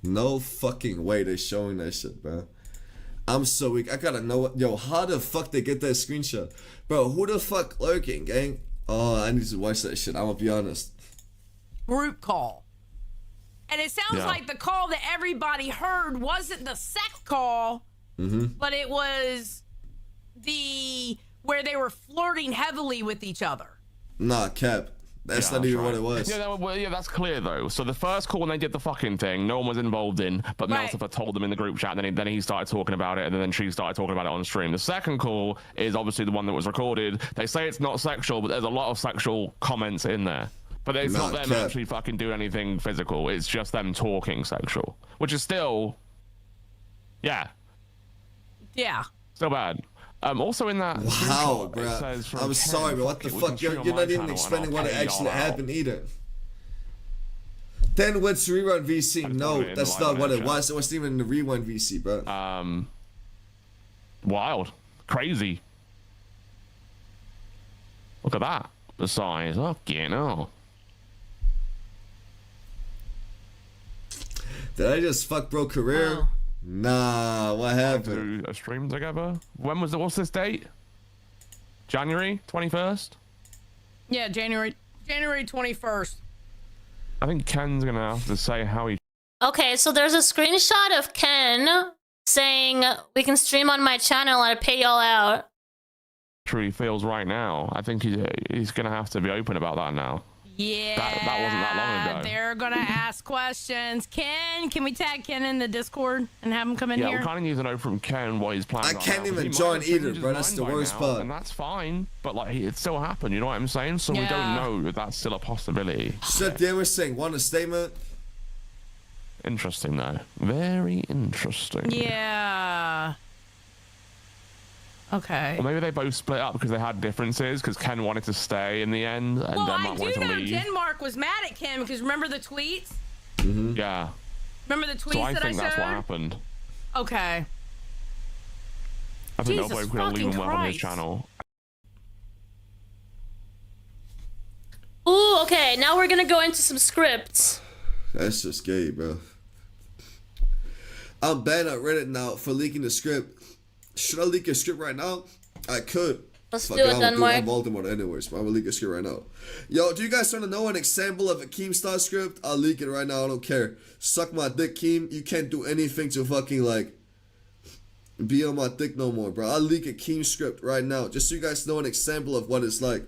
Speaker 4: No fucking way they're showing that shit, bro. I'm so weak. I gotta know what. Yo, how the fuck they get that screenshot? Bro, who the fuck lurking, gang? Oh, I need to watch that shit. I'm gonna be honest.
Speaker 12: Group call. And it sounds like the call that everybody heard wasn't the sex call, but it was the where they were flirting heavily with each other.
Speaker 4: Nah, cap. That's not even what it was.
Speaker 13: Yeah, that's clear though. So the first call when they did the fucking thing, no one was involved in, but Melsifer told them in the group chat, and then he started talking about it, and then she started talking about it on stream. The second call is obviously the one that was recorded. They say it's not sexual, but there's a lot of sexual comments in there. But it's not them actually fucking doing anything physical. It's just them talking sexual, which is still, yeah, still bad. Also in that
Speaker 4: wow, bro. I'm sorry, but what the fuck? You're not even explaining what actually happened either. Then what's rerun VC? No, that's not what it was. It wasn't even the rewind VC, bro.
Speaker 13: Wild, crazy. Look at that. The size. Okay, no.
Speaker 4: Did I just fuck bro career?
Speaker 2: Oh.
Speaker 4: Nah, what happened?
Speaker 13: Do a stream together. When was it? What's this date? January 21st.
Speaker 12: Yeah, January 21st.
Speaker 13: I think Ken's gonna have to say how he.
Speaker 2: Okay, so there's a screenshot of Ken saying we can stream on my channel. I pay y'all out.
Speaker 13: Truly feels right now. I think he's gonna have to be open about that now.
Speaker 12: Yeah,
Speaker 13: that wasn't that long ago.
Speaker 12: They're gonna ask questions. Ken, can we tag Ken in the Discord and have him come in here?
Speaker 13: Yeah, we kind of need to know from Ken what his plans are.
Speaker 4: I can't even join either, bro. That's the worst part.
Speaker 13: And that's fine, but like it still happened. You know what I'm saying? So we don't know if that's still a possibility.
Speaker 4: Shut down. We're saying want a statement.
Speaker 13: Interesting though. Very interesting.
Speaker 12: Yeah. Okay.
Speaker 13: Or maybe they both split up because they had differences, because Ken wanted to stay in the end and Denmark wanted to leave.
Speaker 12: Denmark was mad at Ken because remember the tweets?
Speaker 13: Yeah.
Speaker 12: Remember the tweets
Speaker 13: so I
Speaker 12: that
Speaker 13: think
Speaker 12: I
Speaker 13: that's
Speaker 12: showed?
Speaker 13: what happened.
Speaker 12: Okay.
Speaker 13: I think they're both going to leave him well on his channel.
Speaker 2: Ooh, okay. Now we're gonna go into some scripts.
Speaker 4: That's just gay, bro. I'm banned on Reddit now for leaking the script. Should I leak a script right now? I could.
Speaker 2: Let's do it, Denmark.
Speaker 4: I'm Voldemort anyways, but I'm gonna leak a script right now. Yo, do you guys want to know an example of a Keemstar script? I'll leak it right now, I don't care. Suck my dick, Keem. You can't do anything to fucking, like, be on my dick no more, bro. I'll leak a Keem script right now, just so you guys know an example of what it's like.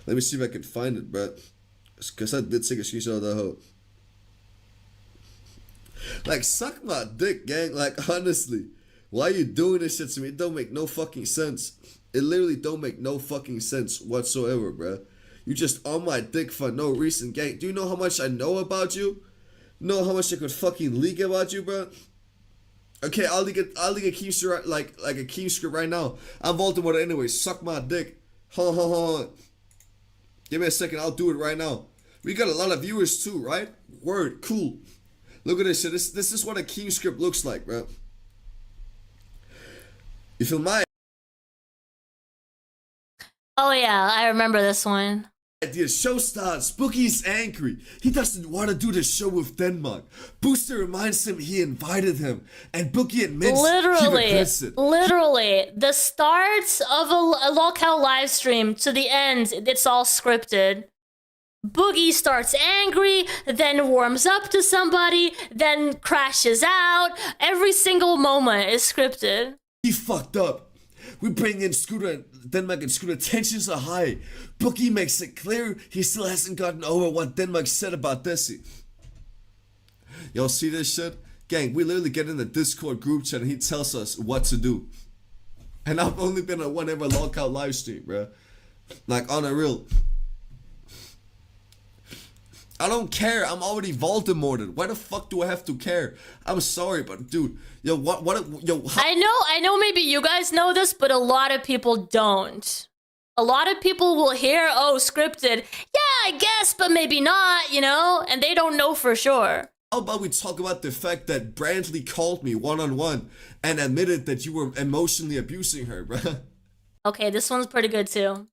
Speaker 4: Let me see if I can find it, bro. Because I did take a screenshot of that hoe. Like, suck my dick, gang. Like, honestly. Why you doing this shit to me? It don't make no fucking sense. It literally don't make no fucking sense whatsoever, bruh. You just on my dick for no reason, gang. Do you know how much I know about you? Know how much I could fucking leak about you, bruh? Okay, I'll leak a keemstar like a keemscript right now. I'm Voldemort anyway. Suck my dick. Hold on. Give me a second. I'll do it right now. We got a lot of viewers too, right? Word, cool. Look at this shit. This is what a keemscript looks like, bro. You feel my
Speaker 2: Oh yeah, I remember this one.
Speaker 4: idea? Show starts. Boogie's angry. He doesn't want to do the show with Denmark. Booster reminds him he invited him, and Boogie admits he regrets it.
Speaker 2: Literally, the start of a locale live stream to the end, it's all scripted. Boogie starts angry, then warms up to somebody, then crashes out. Every single moment is scripted.
Speaker 4: He fucked up. We bring in Scooter and Denmark, and Scooter tensions are high. Boogie makes it clear he still hasn't gotten over what Denmark said about Desi. Y'all see this shit? Gang, we literally get in the Discord group chat and he tells us what to do. And I've only been on one ever lockout live stream, bruh. Like, on a real. I don't care. I'm already Voldemorted. Why the fuck do I have to care? I'm sorry, but dude, yo,
Speaker 2: I know maybe you guys know this, but a lot of people don't. A lot of people will hear, oh, scripted. Yeah, I guess, but maybe not, you know? And they don't know for sure.
Speaker 4: How about we talk about the fact that Brantley called me one-on-one and admitted that you were emotionally abusing her, bruh?
Speaker 2: Okay, this one's pretty good too.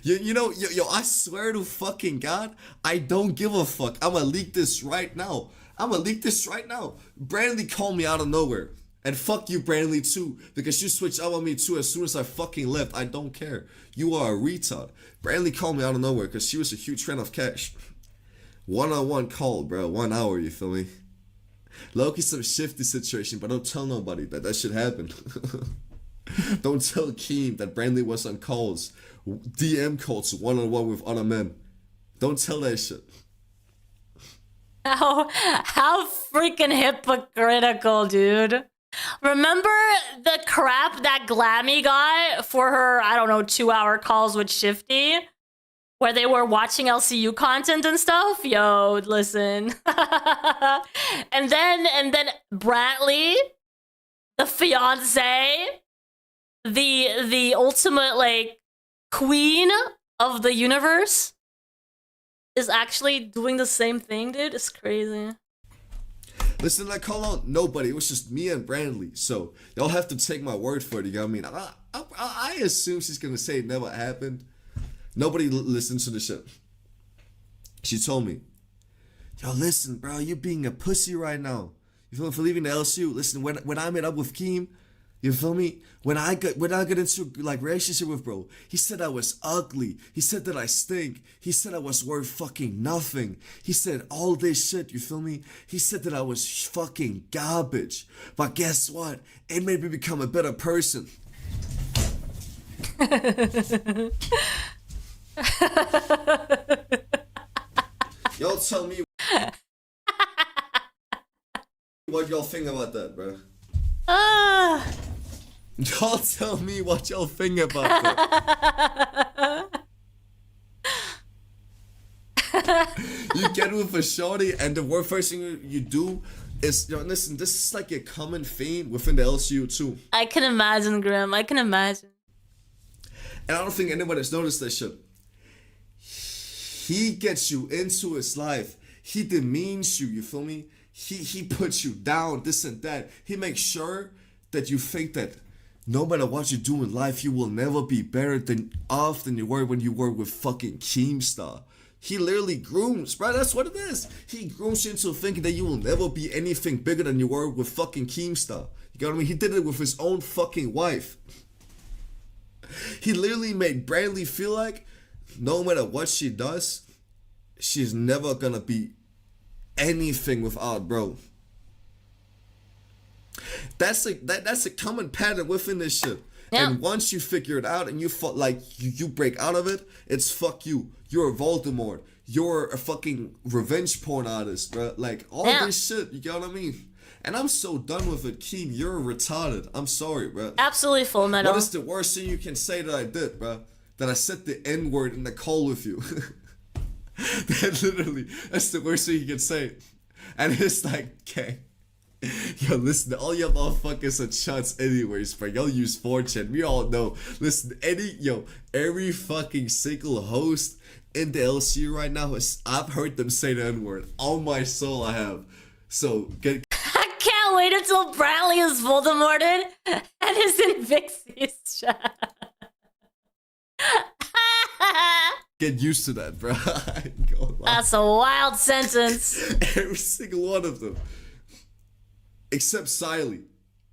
Speaker 4: You know, I swear to fucking God, I don't give a fuck. I'ma leak this right now. Brantley called me out of nowhere. And fuck you, Brantley, too. Because you switched up on me, too, as soon as I fucking left. I don't care. You are a retard. Brantley called me out of nowhere because she was a huge fan of Cash. One-on-one call, bro. 1 hour, you feel me? Loki, some shifty situation, but don't tell nobody that shit happened. Don't tell Keem that Brantley was on calls. DM calls one-on-one with other men. Don't tell that shit.
Speaker 2: How freaking hypocritical, dude. Remember the crap that Glammy got for her, I don't know, 2-hour calls with Shifty? Where they were watching LCU content and stuff? Yo, listen. and then Brantley, the fiance, the ultimate, like, queen of the universe, is actually doing the same thing, dude. It's crazy.
Speaker 4: Listen, I call out nobody. It was just me and Brantley. So y'all have to take my word for it. You know what I mean? I assume she's gonna say it never happened. Nobody listens to the shit. She told me, yo, listen, bro, you being a pussy right now. You feel me? For leaving the LCU. Listen, when I met up with Keem, you feel me? When I got into like relationship with bro, he said I was ugly. He said that I stink. He said I was worth fucking nothing. He said all this shit, you feel me? He said that I was fucking garbage. But guess what? It made me become a better person. Y'all tell me what y'all think about that, bro. Y'all tell me what y'all think about that. You get with a shorty and the first thing you do is, you know, listen, this is like a common theme within the LCU too.
Speaker 2: I can imagine, Grim. I can imagine.
Speaker 4: And I don't think anyone has noticed that shit. He gets you into his life. He demeans you, you feel me? He puts you down, this and that. He makes sure that you think that no matter what you do in life, you will never be better than you were when you were with fucking Keemstar. He literally grooms, bro. That's what it is. He grooms you into thinking that you will never be anything bigger than you were with fucking Keemstar. You get what I mean? He did it with his own fucking wife. He literally made Brantley feel like no matter what she does, she's never gonna be anything without bro. That's a common pattern within this shit. Yeah. And once you figure it out and you you break out of it, it's fuck you. You're a Voldemort. You're a fucking revenge porn artist, bro. Like all this shit, you get what I mean? And I'm so done with it, Keem. You're retarded. I'm sorry, bro.
Speaker 2: Absolutely full metal.
Speaker 4: What is the worst thing you can say that I did, bro? That I said the N-word in the call with you. That literally, that's the worst thing you can say. And it's like, okay. Yo, listen, all y'all motherfuckers are chuds anyways, bro. Y'all use 4chan. We all know. Listen, every fucking single host in the LCU right now, I've heard them say the N-word. On my soul, I have. So, get...
Speaker 2: I can't wait until Bradley is Voldemorted and is in Vixie's chat.
Speaker 4: Get used to that, bro. I ain't gonna lie.
Speaker 2: That's a wild sentence.
Speaker 4: Every single one of them. Except Siley.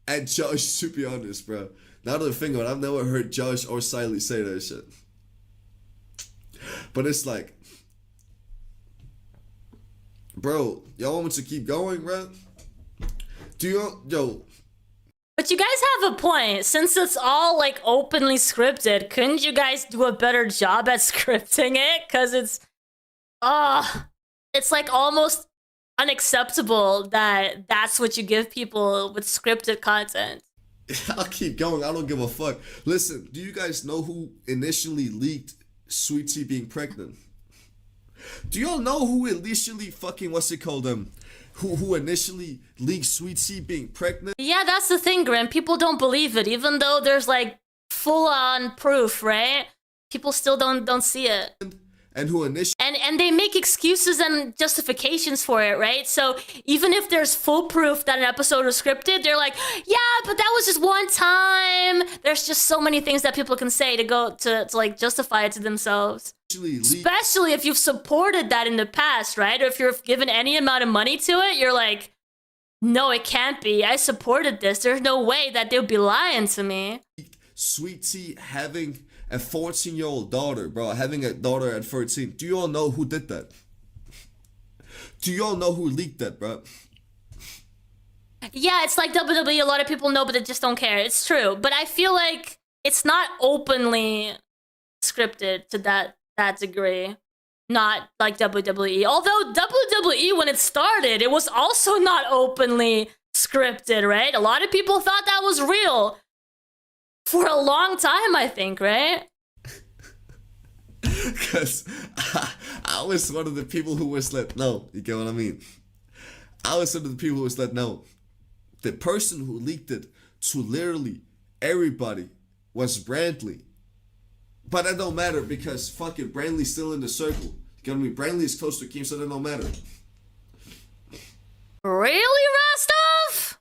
Speaker 4: And Josh, to be honest, bro. Now that I think about it, I've never heard Josh or Siley say that shit. But it's like, bro, y'all want me to keep going, bro? Do yo?
Speaker 2: But you guys have a point. Since it's all like openly scripted, couldn't you guys do a better job at scripting it? Cause it's like almost unacceptable that that's what you give people with scripted content.
Speaker 4: I'll keep going. I don't give a fuck. Listen, do you guys know who initially leaked Sweet Tea being pregnant? Do y'all know who initially fucking who initially leaked Sweet Tea being pregnant?
Speaker 2: Yeah, that's the thing, Grim. People don't believe it, even though there's like full-on proof, right? People still don't see it.
Speaker 4: And who initially...
Speaker 2: And they make excuses and justifications for it, right? So even if there's full proof that an episode was scripted, they're like, yeah, but that was just one time. There's just so many things that people can say to go to like justify it to themselves. Especially if you've supported that in the past, right? Or if you're given any amount of money to it, you're like, no, it can't be. I supported this. There's no way that they'll be lying to me.
Speaker 4: Sweet Tea having a 14-year-old daughter, bro. Having a daughter at 13. Do you all know who did that? Do you all know who leaked that, bro?
Speaker 2: Yeah, it's like WWE. A lot of people know, but they just don't care. It's true. But I feel like it's not openly scripted to that degree. Not like WWE. Although WWE, when it started, it was also not openly scripted, right? A lot of people thought that was real. For a long time, I think, right?
Speaker 4: Because I was one of the people who was let know. You get what I mean? I was one of the people who was let know. The person who leaked it to literally everybody was Brandley. But that don't matter because fucking Brandley's still in the circle. You get what I mean? Brandley is close to Keem, so that don't matter.
Speaker 2: Really, Rostov?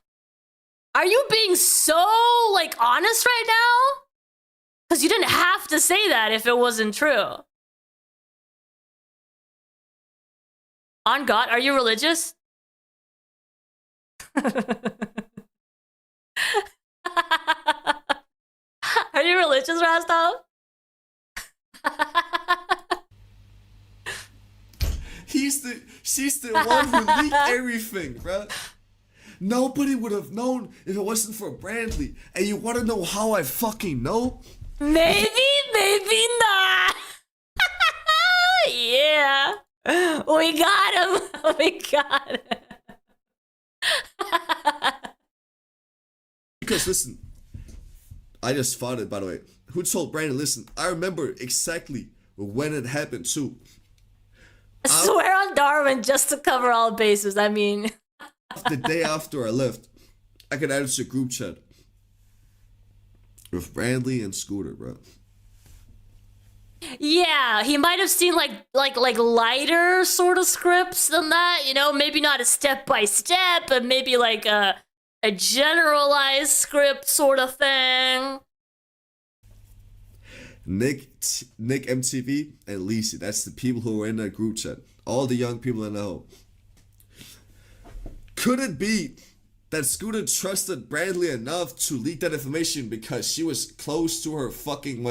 Speaker 2: Are you being so, like, honest right now? Because you didn't have to say that if it wasn't true. On God, are you religious? Are you religious, Rostov?
Speaker 4: She's the one who leaked everything, bruh. Nobody would have known if it wasn't for Brandley. And you want to know how I fucking know?
Speaker 2: Maybe, maybe not. Yeah. We got him. We got him.
Speaker 4: Because listen, I just fought it, by the way. Who told Brandon? Listen, I remember exactly when it happened too.
Speaker 2: I swear on Darwin just to cover all bases. I mean...
Speaker 4: The day after I left, I could add it to a group chat with Brandley and Scooter, bro.
Speaker 2: Yeah, he might have seen like lighter sort of scripts than that, you know, maybe not a step by step, but maybe like a generalized script sort of thing.
Speaker 4: Nick MTV and Lisi, that's the people who were in that group chat. All the young people in the home. Could it be that Scooter trusted Brandley enough to leak that information because she was close to her fucking,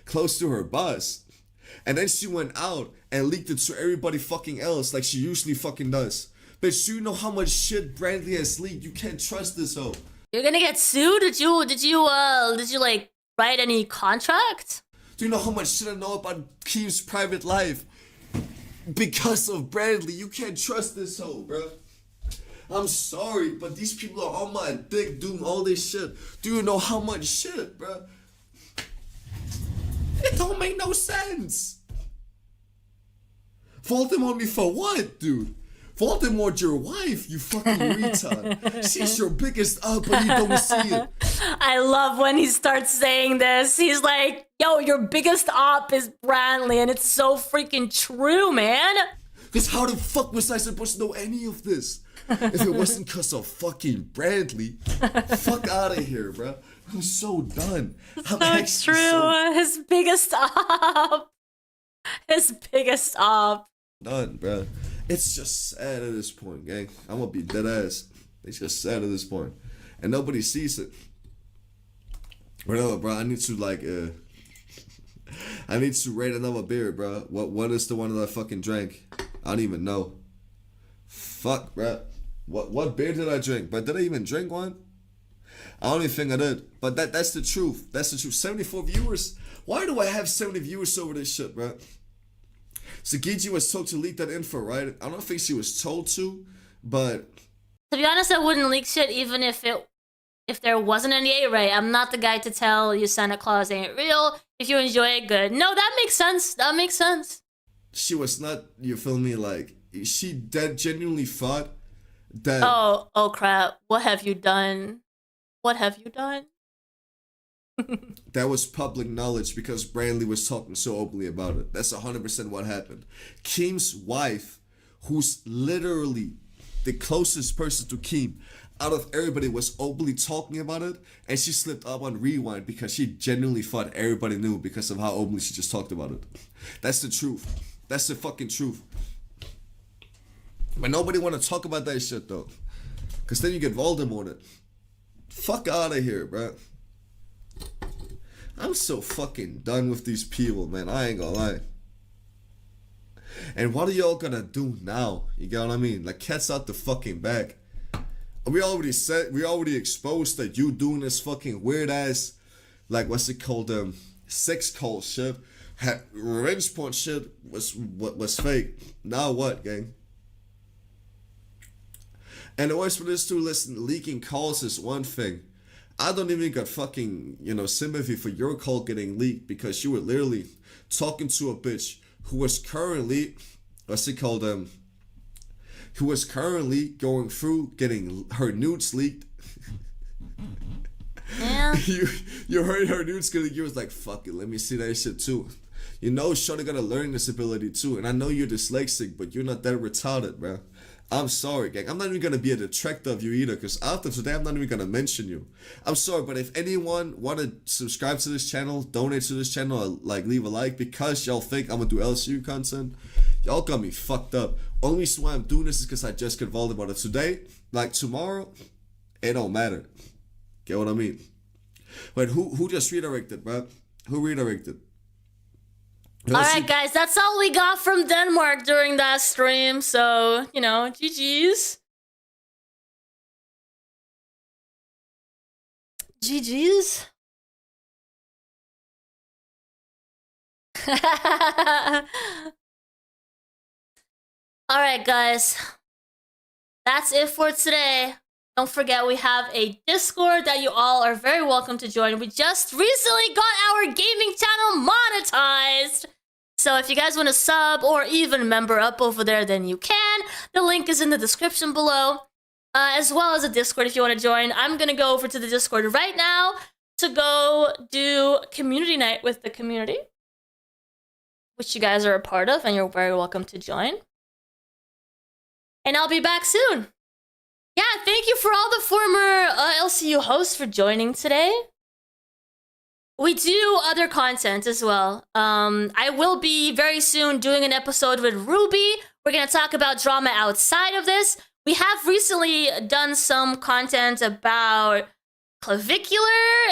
Speaker 4: close to her boss? And then she went out and leaked it to everybody fucking else like she usually fucking does. But you know how much shit Brandley has leaked. You can't trust this hoe.
Speaker 2: You're gonna get sued? Did you like write any contract?
Speaker 4: Do you know how much shit I know about Keem's private life? Because of Brandley, you can't trust this hoe, bro. I'm sorry, but these people are on my dick doing all this shit. Do you know how much shit, bro? It don't make no sense. Voldemort me for what, dude? Voldemort your wife, you fucking retard. She's your biggest up, but you don't see it.
Speaker 2: I love when he starts saying this. He's like, yo, your biggest op is Brantley, and it's so freaking true, man.
Speaker 4: Because how the fuck was I supposed to know any of this? If it wasn't because of fucking Brantley, fuck out of here, bro. I'm so done. I'm
Speaker 2: So true. His biggest op. His biggest op.
Speaker 4: Done, bro. It's just sad at this point, gang. I'm gonna be dead ass. It's just sad at this point, and nobody sees it. Whatever, bro. I need to I need to rate another beer, bro. What is the one that I fucking drank? I don't even know. Fuck, bro. What beer did I drink? But did I even drink one? I don't even think I did. But that's the truth. That's the truth. 74 viewers. Why do I have 70 viewers over this shit, bro? Sagiji was told to leak that info, right? I don't think she was told to, but
Speaker 2: To be honest, I wouldn't leak shit even if there wasn't an NDA, right? I'm not the guy to tell you Santa Claus ain't real. If you enjoy it, good. No, that makes sense. That makes sense.
Speaker 4: she was not, you feel me, like, she genuinely thought that...
Speaker 2: Oh crap. What have you done? What have you done?
Speaker 4: That was public knowledge because Brantley was talking so openly about it. That's 100% what happened. Keem's wife, who's literally the closest person to Keem out of everybody, was openly talking about it, and she slipped up on Rewind because she genuinely thought everybody knew because of how openly she just talked about it. That's the truth. That's the fucking truth. But nobody want to talk about that shit though, because then you get Voldemorted. Fuck out of here, bro. I'm so fucking done with these people, man. I ain't gonna lie. And what are y'all gonna do now? You get what I mean? Like, cat's out the fucking bag. We already exposed that you doing this fucking weird ass, like, what's it called, sex cult shit. Revenge porn shit was fake. Now what, gang? And the worst for this too, listen, leaking calls is one thing. I don't even got fucking, sympathy for your call getting leaked because you were literally talking to a bitch who was currently, who was currently going through getting her nudes leaked.
Speaker 2: Yeah.
Speaker 4: You heard her nudes getting, you was like, fuck it, let me see that shit too. Shorty got a learning disability too, and I know you're dyslexic, but you're not that retarded, bro. I'm sorry, gang. I'm not even gonna be a detractor of you either, because after today, I'm not even gonna mention you. I'm sorry, but if anyone want to subscribe to this channel, donate to this channel, or like leave a like, because y'all think I'm gonna do LCU content, y'all got me fucked up. Only reason why I'm doing this is because I just got Voldemort. If today, like tomorrow, it don't matter. Get what I mean? But who just redirected, bro? Who redirected?
Speaker 2: Alright guys, that's all we got from Denmark during that stream, so, GG's. GG's. Alright guys, that's it for today. Don't forget we have a Discord that you all are very welcome to join. We just recently got our gaming channel monetized. So if you guys want to sub or even member up over there, then you can. The link is in the description below, as well as a Discord if you want to join. I'm going to go over to the Discord right now to go do community night with the community, which you guys are a part of, and you're very welcome to join. And I'll be back soon. Yeah, thank you for all the former LCU hosts for joining today. We do other content as well. I will be very soon doing an episode with Ruby. We're going to talk about drama outside of this. We have recently done some content about Clavicular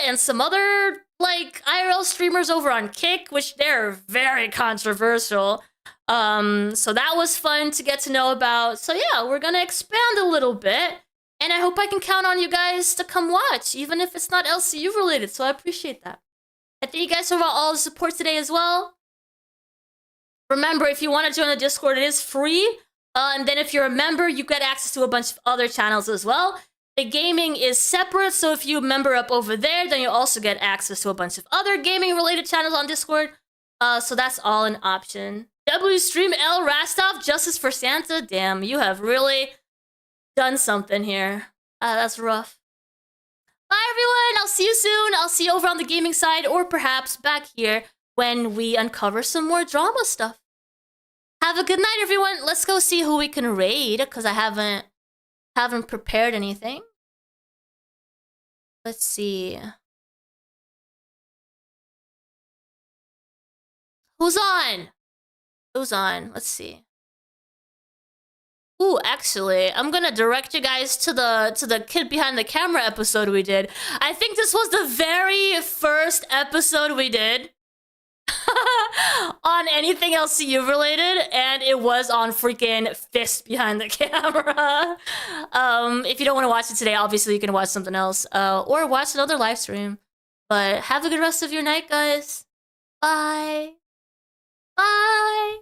Speaker 2: and some other IRL streamers over on Kick, which they're very controversial. So that was fun to get to know about. So yeah, we're going to expand a little bit. And I hope I can count on you guys to come watch, even if it's not LCU related. So I appreciate that. I thank you guys for all the support today as well. Remember, if you want to join the Discord, it is free. And then if you're a member, you get access to a bunch of other channels as well. The gaming is separate, so if you member up over there, then you also get access to a bunch of other gaming-related channels on Discord. So that's all an option. W Stream L Rastov, Justice for Santa. Damn, you have really done something here. That's rough. Bye, everyone. I'll see you soon. I'll see you over on the gaming side, or perhaps back here when we uncover some more drama stuff. Have a good night, everyone. Let's go see who we can raid, because I haven't prepared anything. Let's see. Who's on? Who's on? Let's see. Ooh, actually, I'm gonna direct you guys to the kid behind the camera episode we did. I think this was the very first episode we did on anything LCU related, and it was on freaking Fist behind the camera. If you don't want to watch it today, obviously you can watch something else, or watch another live stream. But have a good rest of your night, guys. Bye. Bye.